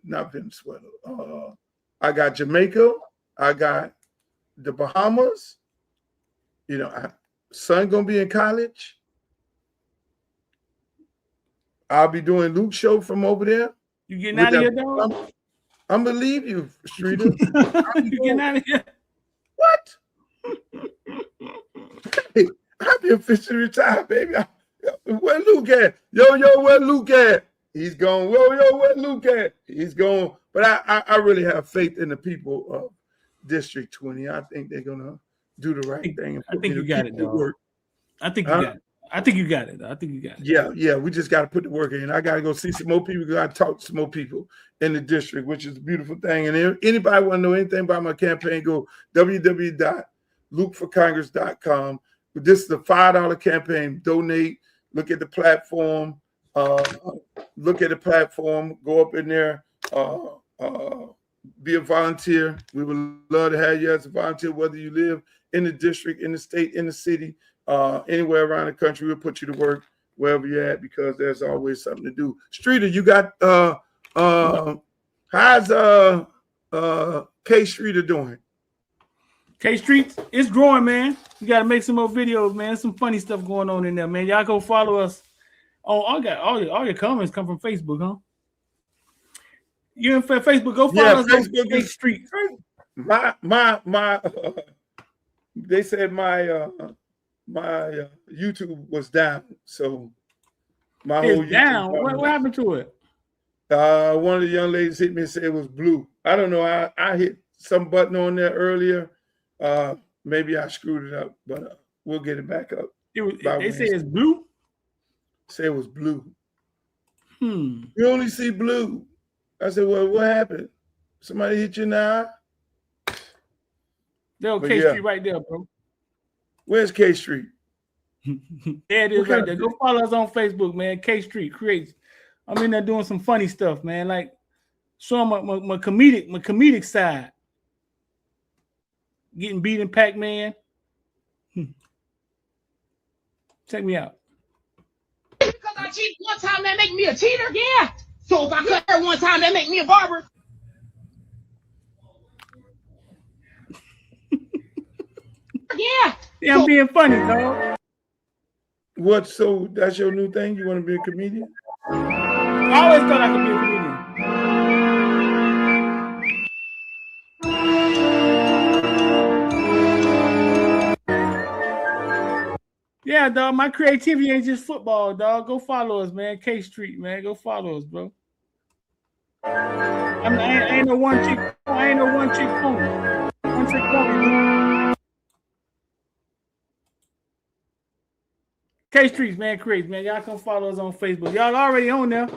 Speaker 1: Not Venezuela. I got Jamaica. I got the Bahamas. You know, son gonna be in college. I'll be doing Luke's show from over there.
Speaker 2: You getting out of here, dog?
Speaker 1: I'm gonna leave you, Streeter.
Speaker 2: You getting out of here?
Speaker 1: What? Hey, I've been officially retired, baby. Where Luke at? Yo, where Luke at? He's gone. Yo, where Luke at? He's gone. But I really have faith in the people of District 20. I think they're gonna do the right thing.
Speaker 2: I think you got it, dog. I think you got it. I think you got it.
Speaker 1: Yeah. We just got to put the work in. I got to go see some more people. Got to talk to some more people in the district, which is a beautiful thing. And if anybody want to know anything about my campaign, go www.lukeforcongress.com. This is a $5 campaign. Donate. Look at the platform. Go up in there. Be a volunteer. We would love to have you as a volunteer, whether you live in the district, in the state, in the city. Anywhere around the country, we'll put you to work wherever you're at, because there's always something to do. Streeter, you got how's K Streeter doing?
Speaker 2: K Street, it's growing, man. You gotta make some more videos, man. Some funny stuff going on in there, man. Y'all go follow us. Oh, all your comments come from Facebook, huh? You in Facebook? Go follow us on K Street.
Speaker 1: My they said my YouTube was down, so my whole YouTube
Speaker 2: down. What happened to it?
Speaker 1: One of the young ladies hit me and said it was blue. I don't know. I hit some button on there earlier. Maybe I screwed it up, but we'll get it back up.
Speaker 2: They say it's blue.
Speaker 1: Say it was blue.
Speaker 2: You
Speaker 1: only see blue. I said, well, what happened? Somebody hit you in the eye?
Speaker 2: There's K Street right there, bro.
Speaker 1: Where's K Street?
Speaker 2: There it is right there. Go follow us on Facebook, man. K Street creates. I'm in there doing some funny stuff, man. Like showing my comedic side. Getting beat in Pac-Man. Check me out.
Speaker 3: Because I cheated one time, that make me a cheater? Yeah. So if I cut her one time, that make me a barber? Yeah.
Speaker 2: Yeah, I'm being funny, dog.
Speaker 1: What? So that's your new thing? You want to be a comedian?
Speaker 2: I always thought I could be a comedian. Yeah, dog. My creativity ain't just football, dog. Go follow us, man. K Street, man. Go follow us, bro. I ain't no one chick. I ain't no one chick pony. One trick pony. K Streets, man, crazy, man. Y'all come follow us on Facebook. Y'all already on there.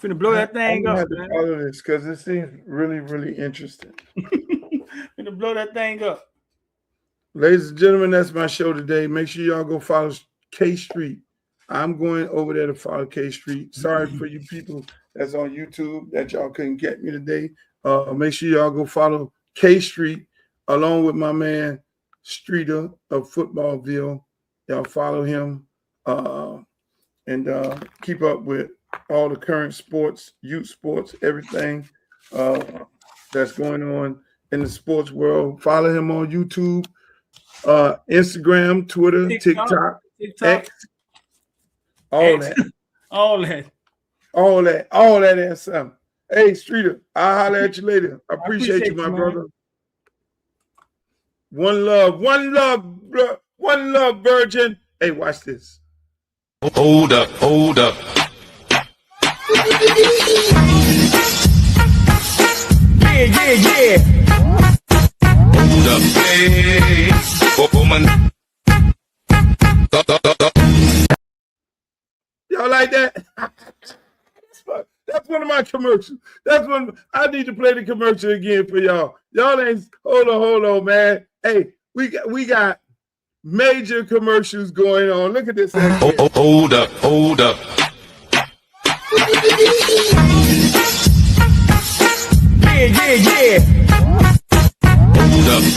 Speaker 2: Finna blow that thing up, man.
Speaker 1: Follow this because it seems really, really interesting.
Speaker 2: Finna blow that thing up.
Speaker 1: Ladies and gentlemen, that's my show today. Make sure y'all go follow K Street. I'm going over there to follow K Street. Sorry for you people that's on YouTube that y'all couldn't get me today. Make sure y'all go follow K Street along with my man Streeter of Footballville. Y'all follow him and keep up with all the current sports, youth sports, everything that's going on in the sports world. Follow him on YouTube, Instagram, Twitter, TikTok, X, all that.
Speaker 2: All that.
Speaker 1: All that and something. Hey, Streeter, I'll holler at you later. I appreciate you, my brother. One love, virgin. Hey, watch this.
Speaker 7: Hold up. Yeah. Hold up, hey, woman.
Speaker 1: Y'all like that? That's one of my commercials. That's one. I need to play the commercial again for y'all. Y'all ain't. Hold on, man. Hey, we got major commercials going on. Look at this.
Speaker 7: Hold up. Yeah. Hold up,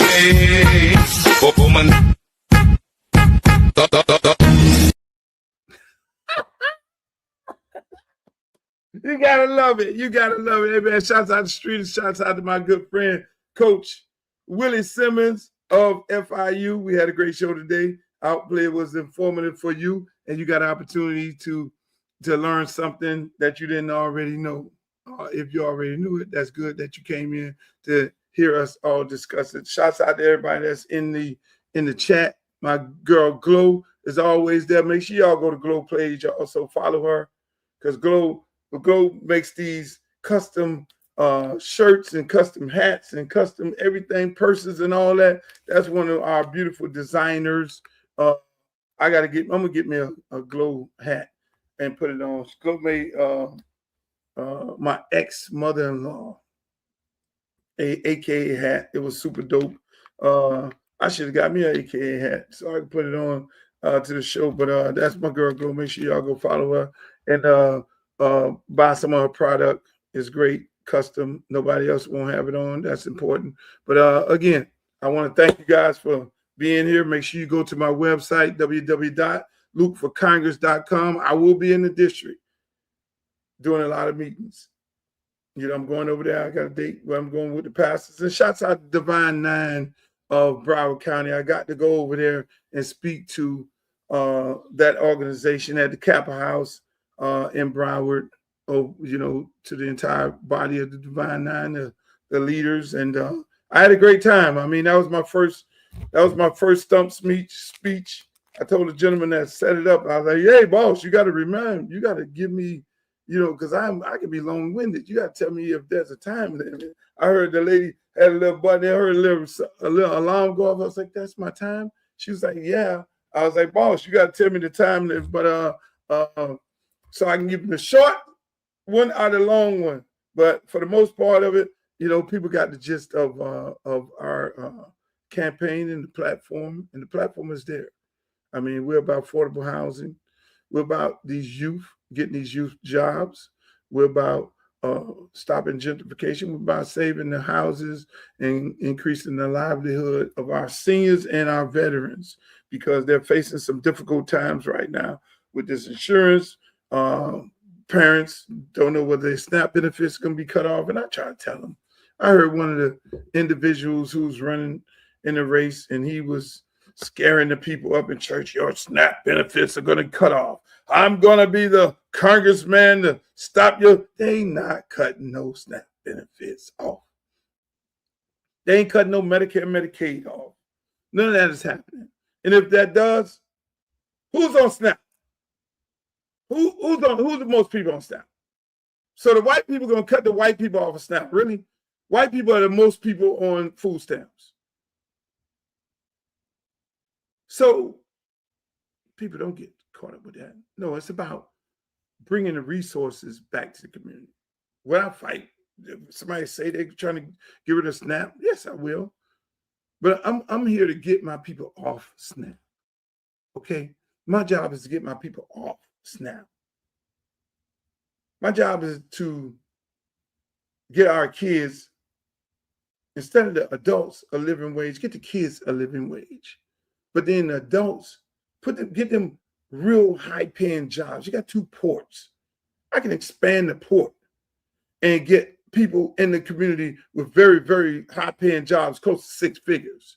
Speaker 7: hey, woman.
Speaker 1: You gotta love it. Hey, man, shouts out to Street. Shouts out to my good friend, Coach Willie Simmons of FIU. We had a great show today. Outplay was informative for you, and you got an opportunity to learn something that you didn't already know. If you already knew it, that's good that you came in to hear us all discuss it. Shouts out to everybody that's in the chat. My girl Glow is always there. Make sure y'all go to Glow page. Also follow her because Glow makes these custom shirts and custom hats and custom everything, purses and all that. That's one of our beautiful designers. I'm gonna get me a Glow hat and put it on. Glow made my ex-mother-in-law a AKA hat. It was super dope. I should have got me an AKA hat so I can put it on to the show. But that's my girl Glow. Make sure y'all go follow her and buy some of her product. It's great, custom. Nobody else won't have it on. That's important. But again, I want to thank you guys for being here. Make sure you go to my website, www.lukeforcongress.com. I will be in the district doing a lot of meetings. I'm going over there. I got a date where I'm going with the pastors. And shouts out to Divine Nine of Broward County. I got to go over there and speak to that organization at the Kappa House in Broward, to the entire body of the Divine Nine, the leaders. And I had a great time. I mean, that was my first stump speech. I told the gentleman that set it up, I was like, hey, boss, you got to give me, because I can be long-winded. You got to tell me if there's a time limit. I heard the lady had a little button. I heard a little alarm go off. I was like, that's my time? She was like, yeah. I was like, boss, you got to tell me the time limit. But so I can give them the short one or the long one. But for the most part of it, people got the gist of our campaign and the platform is there. I mean, we're about affordable housing. We're about these youth, getting these youth jobs. We're about stopping gentrification. We're about saving the houses and increasing the livelihood of our seniors and our veterans because they're facing some difficult times right now with this insurance. Parents don't know whether their SNAP benefits are going to be cut off. And I try to tell them. I heard one of the individuals who's running in the race, and he was scaring the people up in church. Your SNAP benefits are going to cut off. I'm going to be the congressman to stop you. They ain't not cutting no SNAP benefits off. They ain't cutting no Medicare, Medicaid off. None of that is happening. And if that does, who's on SNAP? Who's the most people on SNAP? So the white people are going to cut the white people off of SNAP. Really? White people are the most people on food stamps. So people don't get caught up with that. No, it's about bringing the resources back to the community. Will I fight? If somebody say they're trying to get rid of SNAP, yes, I will. But I'm here to get my people off SNAP. Okay? My job is to get my people off SNAP. My job is to get our kids, instead of the adults a living wage, get the kids a living wage. But then the adults, get them real high-paying jobs. You got 2 ports. I can expand the port and get people in the community with very, very high-paying jobs, close to 6 figures.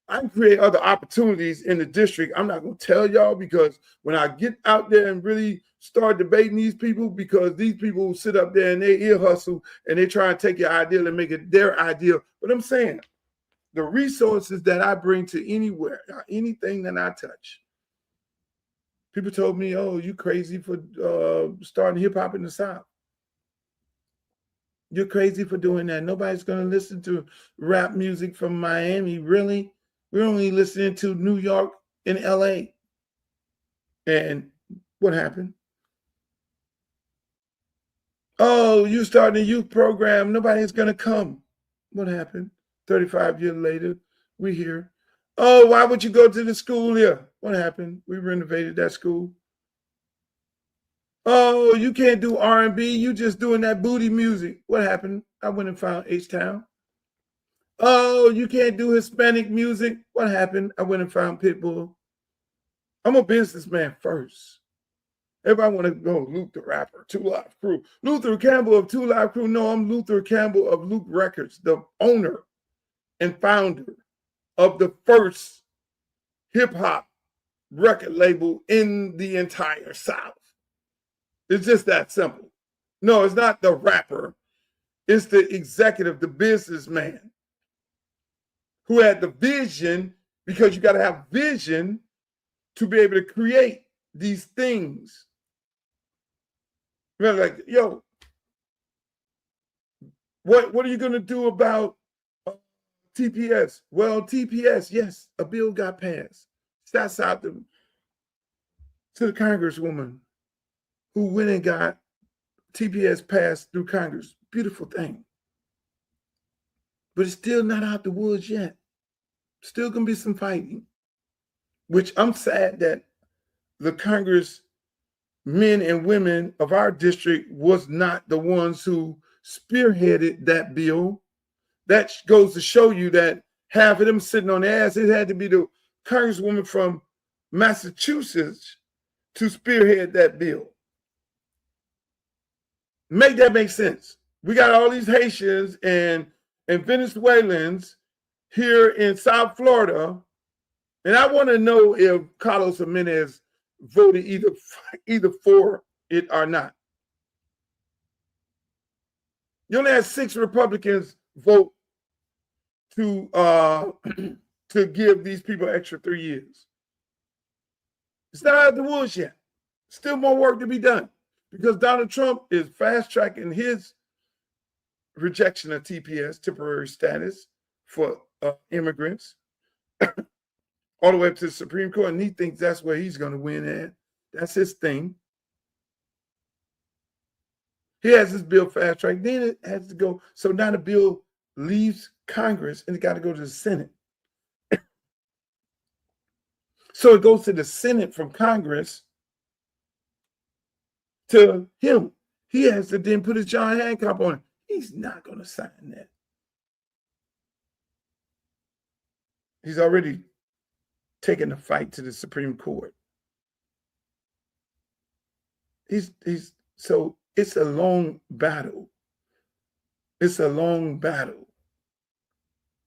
Speaker 1: I can create other opportunities in the district. I'm not going to tell y'all, because when I get out there and really start debating these people, because these people sit up there and they ear hustle and they try and take your ideal and make it their ideal. But I'm saying the resources that I bring to anywhere, anything that I touch. People told me, oh, you crazy for starting hip hop in the South. You're crazy for doing that. Nobody's going to listen to rap music from Miami. Really? We're only listening to New York and LA. And what happened? Oh, you starting a youth program. Nobody's going to come. What happened? 35 years later, we're here. Oh, why would you go to the school here? What happened? We renovated that school. Oh, you can't do R&B. You just doing that booty music. What happened? I went and found H-Town. Oh, you can't do Hispanic music. What happened? I went and found Pitbull. I'm a businessman first. Everybody want to go Luke the rapper, 2 Live Crew. Luther Campbell of 2 Live Crew. No, I'm Luther Campbell of Luke Records, the owner and founder of the first hip-hop record label in the entire South. It's just that simple. No, it's not the rapper. It's the executive, the businessman who had the vision, because you got to have vision to be able to create these things. You're like, yo, what are you going to do about TPS? Well, TPS, yes, a bill got passed. Shouts out to the Congresswoman who went and got TPS passed through Congress. Beautiful thing. But it's still not out the woods yet. Still going to be some fighting, which I'm sad that the Congress men and women of our district was not the ones who spearheaded that bill. That goes to show you that half of them sitting on their ass. It had to be the Congresswoman from Massachusetts to spearhead that bill. Make that make sense. We got all these Haitians and Venezuelans here in South Florida, and I want to know if Carlos Jimenez voted either for it or not. You only had 6 Republicans vote to give these people extra 3 years. It's not out of the woods yet. Still more work to be done, because Donald Trump is fast-tracking his rejection of TPS, temporary status, for immigrants, all the way up to the Supreme Court, and he thinks that's where he's going to win at. That's his thing. He has his bill fast-tracked. Then it has to go. So now the bill leaves Congress, and it got to go to the Senate. So it goes to the Senate from Congress to him. He has to then put his John Hancock on it. He's not going to sign that. He's already taken the fight to the Supreme Court. So it's a long battle. It's a long battle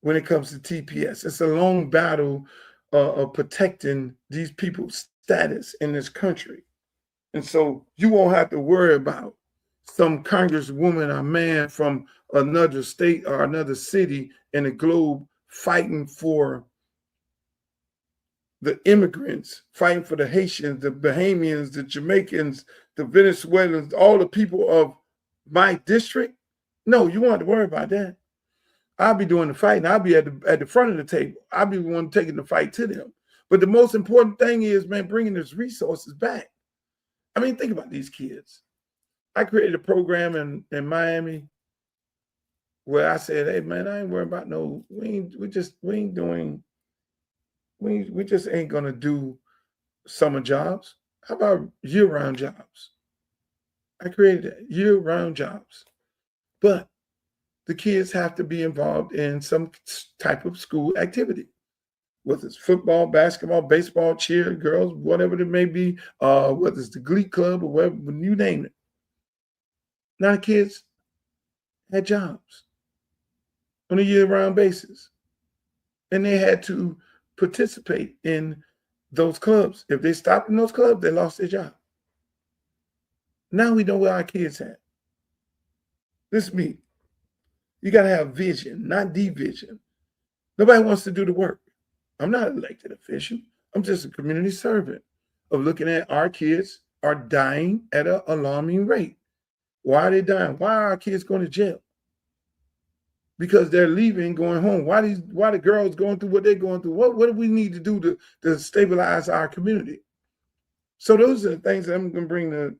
Speaker 1: when it comes to TPS. It's a long battle of protecting these people's status in this country. And so you won't have to worry about some congresswoman or man from another state or another city in the globe fighting for the immigrants, fighting for the Haitians, the Bahamians, the Jamaicans, the Venezuelans, all the people of my district. No, you won't have to worry about that. I'll be doing the fighting. I'll be at the front of the table. I'll be the one taking the fight to them. But the most important thing is, man, bringing those resources back. I mean, think about these kids. I created a program in Miami where I said, hey, man, I ain't worried about we just ain't gonna do summer jobs. How about year-round jobs? I created that, year-round jobs. But the kids have to be involved in some type of school activity, whether it's football, basketball, baseball, cheer, girls, whatever it may be, whether it's the Glee Club or whatever, you name it. Now the kids had jobs on a year-round basis, and they had to participate in those clubs. If they stopped in those clubs, they lost their job. Now we know where our kids at. This me. You got to have vision, not division. Nobody wants to do the work. I'm not an elected official. I'm just a community servant of looking at our kids are dying at an alarming rate. Why are they dying? Why are our kids going to jail? Because they're leaving, going home. Why the girls going through what they're going through? What do we need to do to stabilize our community? So those are the things that I'm going to bring to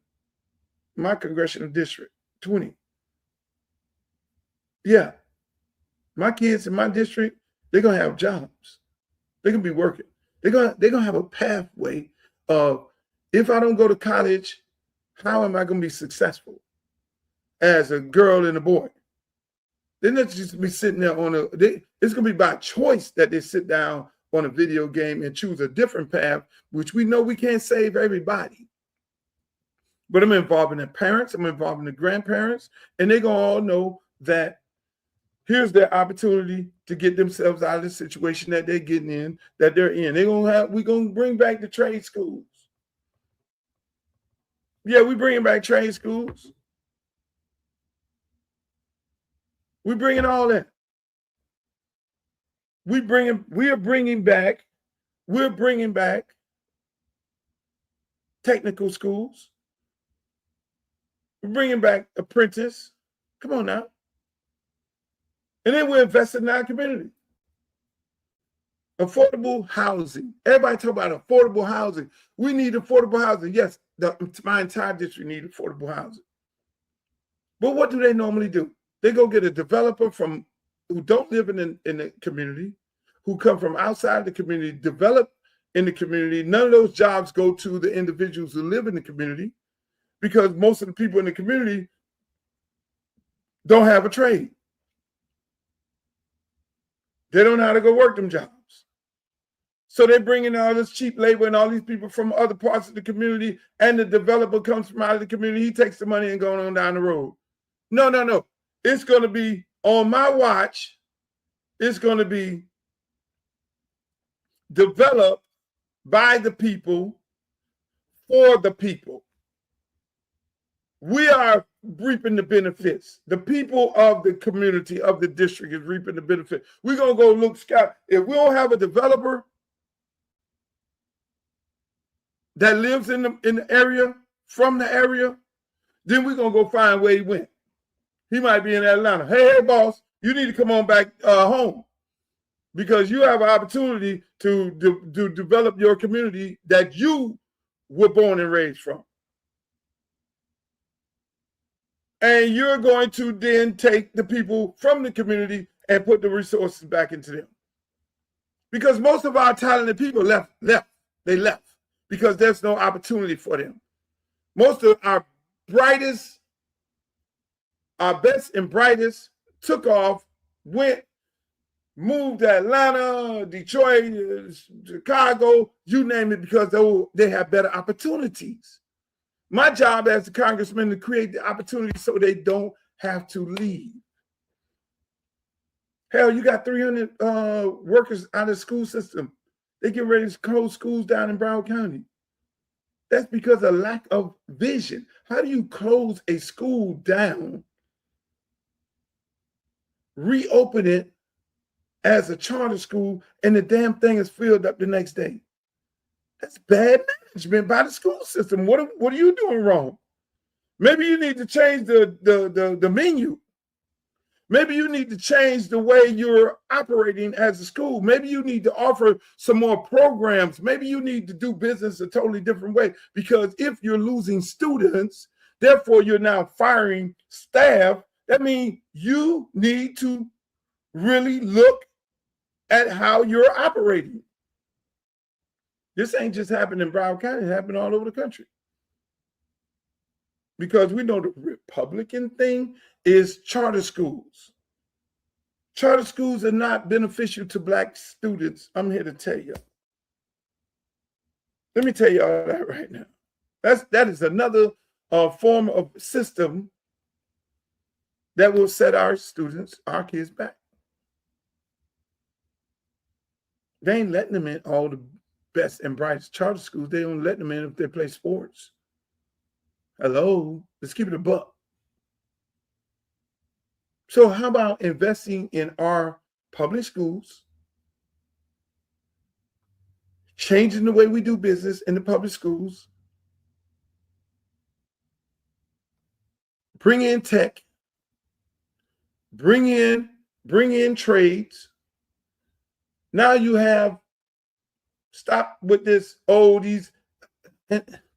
Speaker 1: my congressional district, 20. Yeah. My kids in my district, they're going to have jobs. They're going to be working. They're going to have a pathway of, if I don't go to college, how am I going to be successful as a girl and a boy? They're not just be sitting there it's going to be by choice that they sit down on a video game and choose a different path, which we know we can't save everybody. But I'm involving the parents, I'm involving the grandparents, and they're going to all know that here's their opportunity to get themselves out of the situation that they're getting in, that they're in. We're going to bring back the trade schools. Yeah, we're bringing back trade schools. We're bringing all that. We're bringing back technical schools. We're bringing back apprentice. Come on now. And then we're investing in our community. Affordable housing. Everybody talk about affordable housing. We need affordable housing. Yes, my entire district needs affordable housing. But what do they normally do? They go get a developer who don't live in the community, who come from outside the community, develop in the community. None of those jobs go to the individuals who live in the community because most of the people in the community don't have a trade. They don't know how to go work them jobs. So they bring in all this cheap labor and all these people from other parts of the community, and the developer comes from out of the community. He takes the money and goes on down the road. No. It's going to be on my watch. It's going to be developed by the people for the people. We are reaping the benefits. The people of the community, of the district, is reaping the benefit. We're going to go look scout. If we don't have a developer that lives in the area, from the area, then we're going to go find where he went. He might be in Atlanta. Hey, boss, you need to come on back home because you have an opportunity to develop your community that you were born and raised from. And you're going to then take the people from the community and put the resources back into them. Because most of our talented people left. They left because there's no opportunity for them. Most of our brightest, our best and brightest took off, moved to Atlanta, Detroit, Chicago, you name it, because they have better opportunities. My job as a congressman to create the opportunity so they don't have to leave. Hell, you got 300 workers out of the school system. They get ready to close schools down in Broward County. That's because of lack of vision. How do you close a school down, reopen it as a charter school, and the damn thing is filled up the next day? That's bad management by the school system. What are you doing wrong? Maybe you need to change the menu. Maybe you need to change the way you're operating as a school. Maybe you need to offer some more programs. Maybe you need to do business a totally different way, because if you're losing students, therefore you're now firing staff, that means you need to really look at how you're operating. This ain't just happened in Broward County, it happened all over the country. Because we know the Republican thing is charter schools. Charter schools are not beneficial to Black students. I'm here to tell you. Let me tell you all that right now. That is another form of system that will set our students, our kids back. They ain't letting them in all the best and brightest charter schools. They don't let them in if they play sports. Hello, let's keep it a buck. So how about investing in our public schools, changing the way we do business in the public schools, bring in tech, bring in trades. Now you have, stop with this, these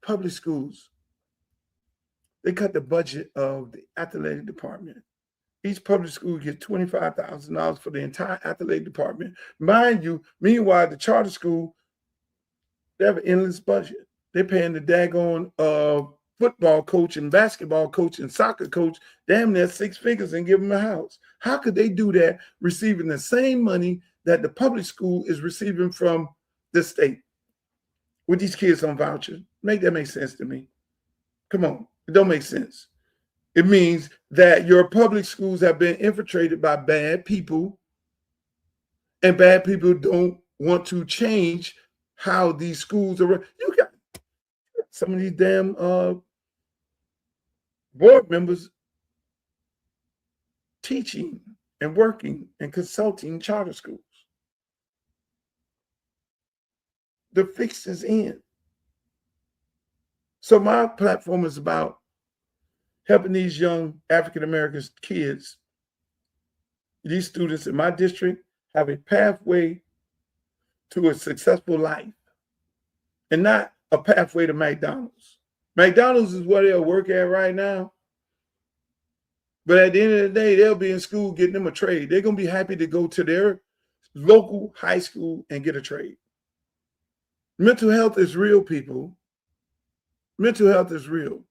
Speaker 1: public schools. They cut the budget of the athletic department. Each public school gets $25,000 for the entire athletic department. Mind you, meanwhile, the charter school, they have an endless budget. They're paying the daggone football coach and basketball coach and soccer coach damn near 6 figures and give them a house. How could they do that receiving the same money that the public school is receiving from the state with these kids on vouchers? Make that make sense to me. Come on. It don't make sense. It means that your public schools have been infiltrated by bad people, and bad people don't want to change how these schools are. You got some of these damn board members teaching and working and consulting charter schools. The fix is in. So my platform is about helping these young African-American kids, these students in my district, have a pathway to a successful life and not a pathway to McDonald's. McDonald's is where they'll work at right now. But at the end of the day, they'll be in school getting them a trade. They're going to be happy to go to their local high school and get a trade. Mental health is real, people. Mental health is real.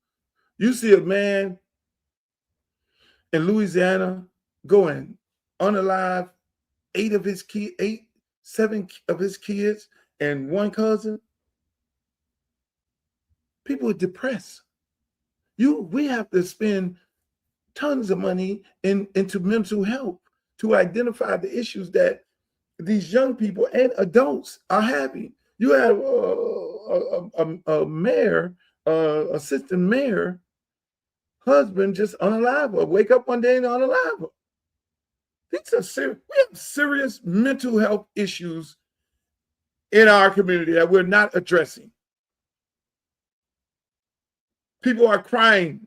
Speaker 1: You see a man in Louisiana going unalive 7 of his kids and 1 cousin. People are depressed. We have to spend tons of money into mental health to identify the issues that these young people and adults are having. You have a mayor, assistant mayor, husband just unalive her. Wake up one day and unalive her. These are serious. We have serious mental health issues in our community that we're not addressing. People are crying.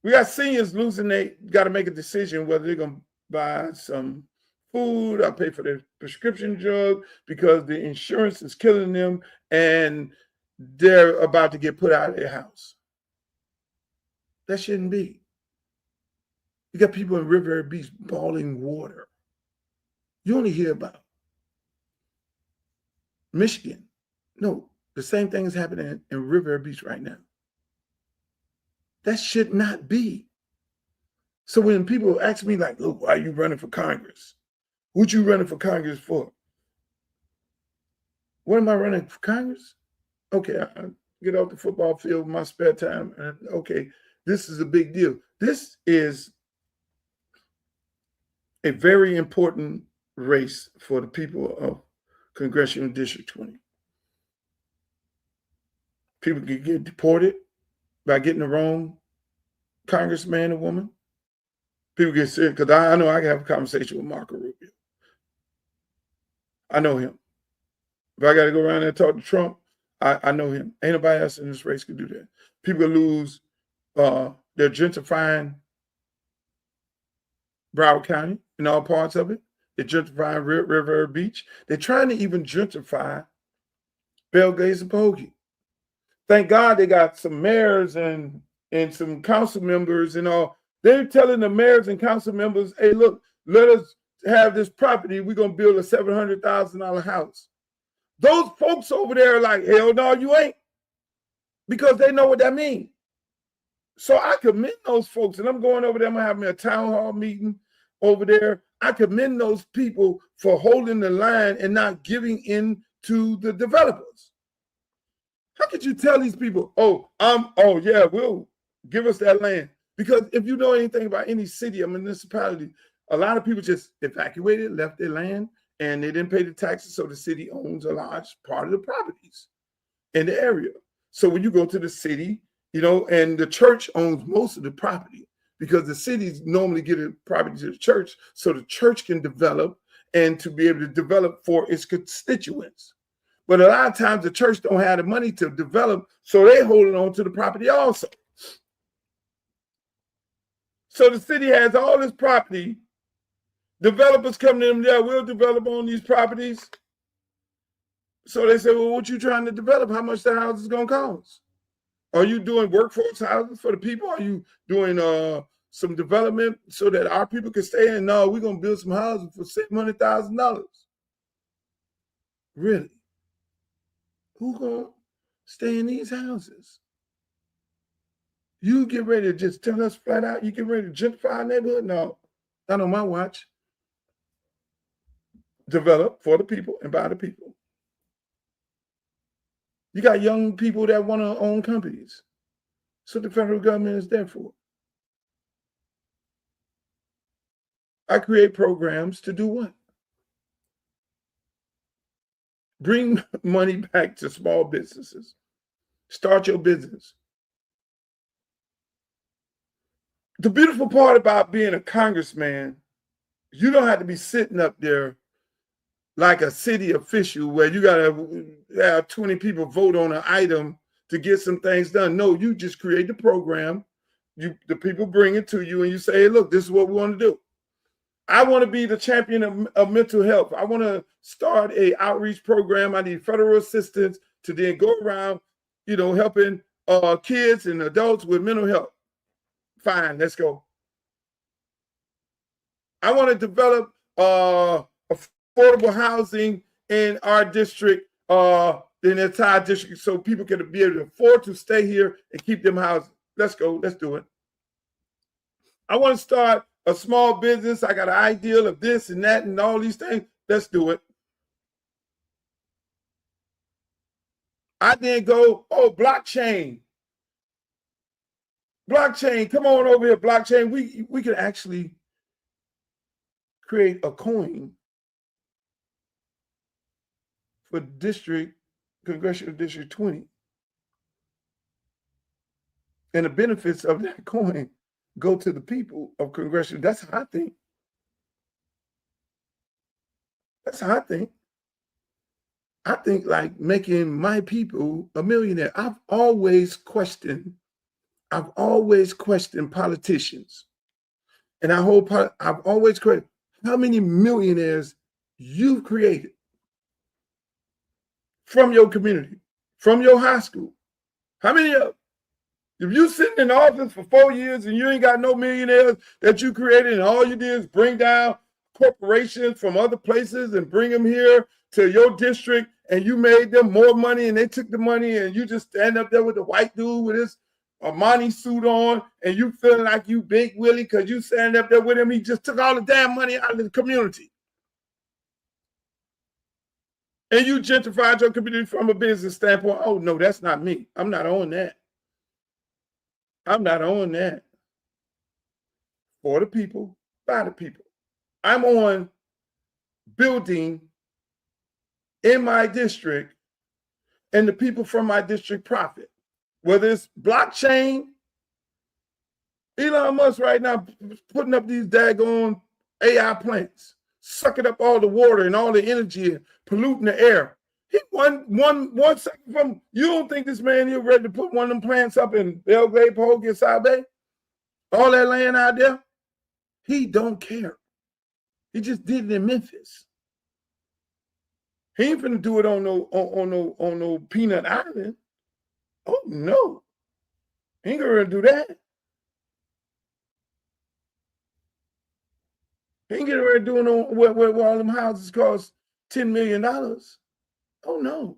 Speaker 1: We got seniors losing. They got to make a decision whether they're going to buy some food or pay for their prescription drug because the insurance is killing them and they're about to get put out of their house. That shouldn't be. You got people in Riviera Beach boiling water. You only hear about Michigan. No, the same thing is happening in Riviera Beach right now. That should not be. So when people ask me like, look, why are you running for Congress? What you running for Congress for? What am I running for Congress? Okay, I get off the football field in my spare time. And okay, this is a big deal. This is a very important race for the people of Congressional District 20. People can get deported by getting the wrong congressman or woman. People get sick, because I know I can have a conversation with Marco Rubio. I know him. If I got to go around there and talk to Trump, I know him. Ain't nobody else in this race can do that. People lose, they're gentrifying Broward County and all parts of it. They're gentrifying River Beach. They're trying to even gentrify Belgrade and Pahokee. Thank God they got some mayors and some council members and all. They're telling the mayors and council members, hey, look, let us have this property. We're going to build a $700,000 house. Those folks over there are like, hell no, you ain't. Because they know what that means. So I commend those folks. And I'm going over there. I'm having a town hall meeting over there. I commend those people for holding the line and not giving in to the developers. How could you tell these people, oh yeah, we'll give us that land? Because if you know anything about any city or municipality, a lot of people just evacuated, left their land, and they didn't pay the taxes, so the city owns a large part of the properties in the area. So when you go to the city, you know, and the church owns most of the property because the cities normally give the property to the church so the church can develop and to be able to develop for its constituents. But a lot of times the church don't have the money to develop, so they holding on to the property also. So the city has all this property. Developers come to them, yeah, we'll develop on these properties. So they say, well, what you trying to develop? How much the house is going to cost? Are you doing workforce houses for the people? Are you doing some development so that our people can stay in? No, we're going to build some houses for $600,000. Really? Who going to stay in these houses? You get ready to just tell us flat out you get ready to gentrify our neighborhood? No, not on my watch. Develop for the people and by the people. You got young people that want to own companies. So the federal government is there for. I create programs to do what? Bring money back to small businesses. Start your business. The beautiful part about being a congressman, you don't have to be sitting up there like a city official where you got to have 20 people vote on an item to get some things done. No, you just create the program. The people bring it to you and you say, hey, look, this is what we want to do. I want to be the champion of mental health. I want to start a outreach program. I need federal assistance to then go around, you know, helping kids and adults with mental health. Fine, let's go. I want to develop affordable housing in our district, in the entire district, so people can be able to afford to stay here and keep them housing. Let's go. Let's do it. I want to start a small business. I got an ideal of this and that and all these things. Let's do it. I then go, oh, blockchain. Blockchain, come on over here, blockchain. We can actually create a coin for Congressional District 20. And the benefits of that coin go to the people of Congressional. That's how I think. That's how I think. I think like making my people a millionaire. I've always questioned politicians. And I've always questioned how many millionaires you've created from your community, from your high school. How many of them? If you sitting in office for 4 years and you ain't got no millionaires that you created and all you did is bring down corporations from other places and bring them here to your district and you made them more money and they took the money and you just stand up there with the white dude with his Armani suit on and you feeling like you Big Willie because you stand up there with him. He just took all the damn money out of the community. And you gentrified your community from a business standpoint. Oh, no, that's not me. I'm not on that. I'm not on that. For the people, by the people. I'm on building in my district and the people from my district profit. Whether it's blockchain, Elon Musk right now putting up these daggone AI plants, sucking up all the water and all the energy and polluting the air. He one second from, you don't think this man here ready to put one of them plants up in Belgrade, Pahokee, South Bay? All that land out there? He don't care. He just did it in Memphis. He ain't finna do it on no Peanut Island. Oh no. He ain't gonna do that. He ain't getting ready to do it on where all them houses cost $10 million. Oh no.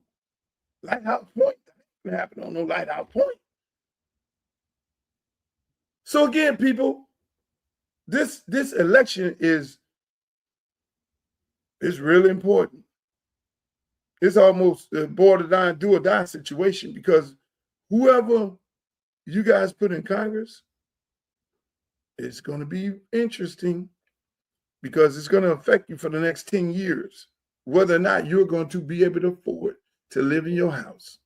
Speaker 1: Lighthouse Point. That ain't gonna happen on no Lighthouse Point. So again, people, this election is really important. It's almost a borderline do or die situation, because whoever you guys put in Congress, it's going to be interesting, because it's going to affect you for the next 10 years, whether or not you're going to be able to afford to live in your house.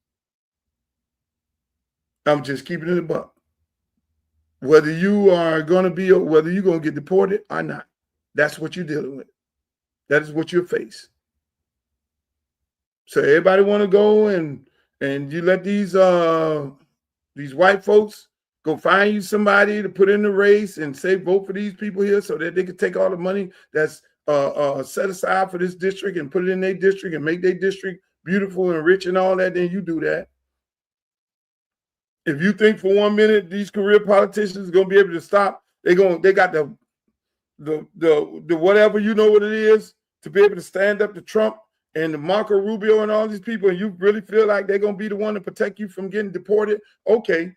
Speaker 1: I'm just keeping it a buck. Whether you are going to be, whether you're going to get deported or not, that's what you're dealing with. That is what you'll face. So everybody want to go and you let these white folks go find you somebody to put in the race and say vote for these people here, so that they can take all the money that's set aside for this district and put it in their district and make their district beautiful and rich and all that. Then you do that. If you think for 1 minute these career politicians are gonna be able to stop, they got the whatever, you know what it is, to be able to stand up to Trump and the Marco Rubio and all these people, and you really feel like they're gonna be the one to protect you from getting deported, okay.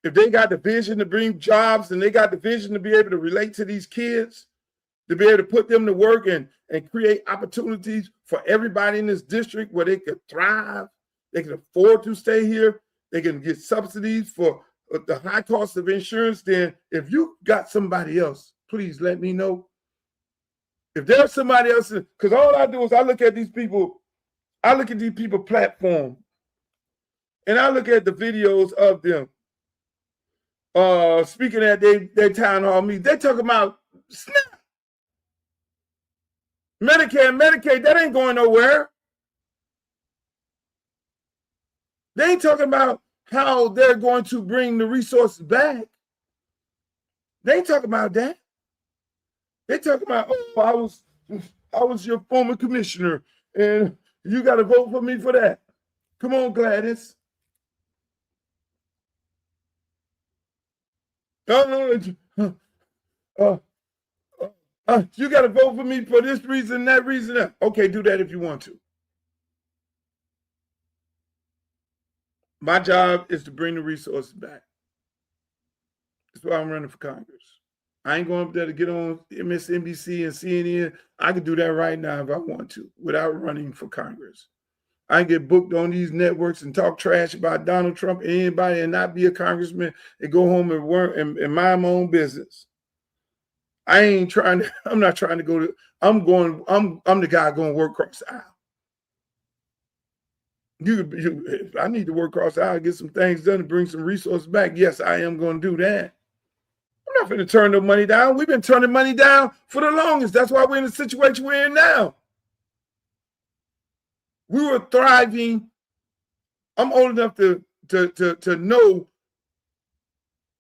Speaker 1: If they got the vision to bring jobs and they got the vision to be able to relate to these kids, to be able to put them to work and create opportunities for everybody in this district where they could thrive, they can afford to stay here, they can get subsidies for the high cost of insurance, then if you got somebody else, please let me know. If there's somebody else, because all I do is I look at these people platform, and I look at the videos of them speaking at their town hall meeting. They talk about SNAP, Medicare and Medicaid. That ain't going nowhere. They ain't talking about how they're going to bring the resources back. They ain't talking about that. They talking about, oh, I was your former commissioner, and you got to vote for me for that. Come on, Gladys. You got to vote for me for this reason, that reason. That. Okay, do that if you want to. My job is to bring the resources back. That's why I'm running for Congress. I ain't going up there to get on MSNBC and CNN. I can do that right now if I want to, without running for Congress. I can get booked on these networks and talk trash about Donald Trump and anybody and not be a congressman and go home and work and mind my own business. I'm not trying to go to, I'm the guy going to work across the aisle. If I need to work across the aisle, get some things done and bring some resources back, yes, I am going to do that. I'm not going to turn no money down. We've been turning money down for the longest. That's why we're in the situation we're in now. We were thriving. I'm old enough to know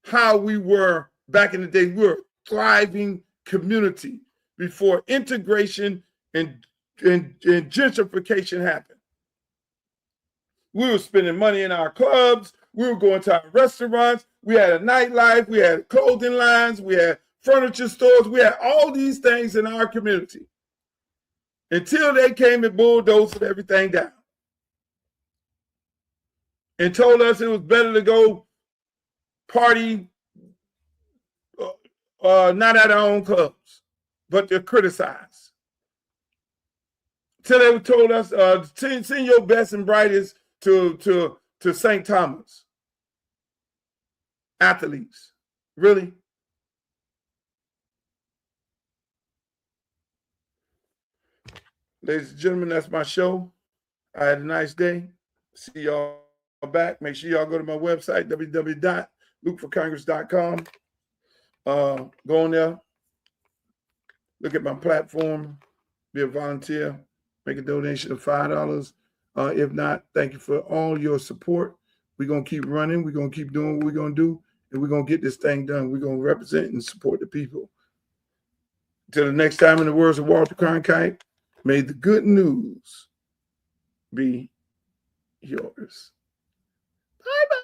Speaker 1: how we were back in the day. We were a thriving community before integration and gentrification happened. We were spending money in our clubs. We were going to our restaurants. We had a nightlife. We had clothing lines. We had furniture stores. We had all these things in our community until they came and bulldozed everything down and told us it was better to go party not at our own clubs, but to criticize. Till they told us, send your best and brightest to St. Thomas. Athletes. Really? Ladies and gentlemen, that's my show. I had a nice day. See y'all back. Make sure y'all go to my website, www.lukeforcongress.com. Go on there. Look at my platform. Be a volunteer. Make a donation of $5. If not, thank you for all your support. We're going to keep running. We're going to keep doing what we're going to do. and we're going to get this thing done. We're going to represent and support the people. Till the next time in the words of Walter Cronkite, may the good news be yours. Bye-bye.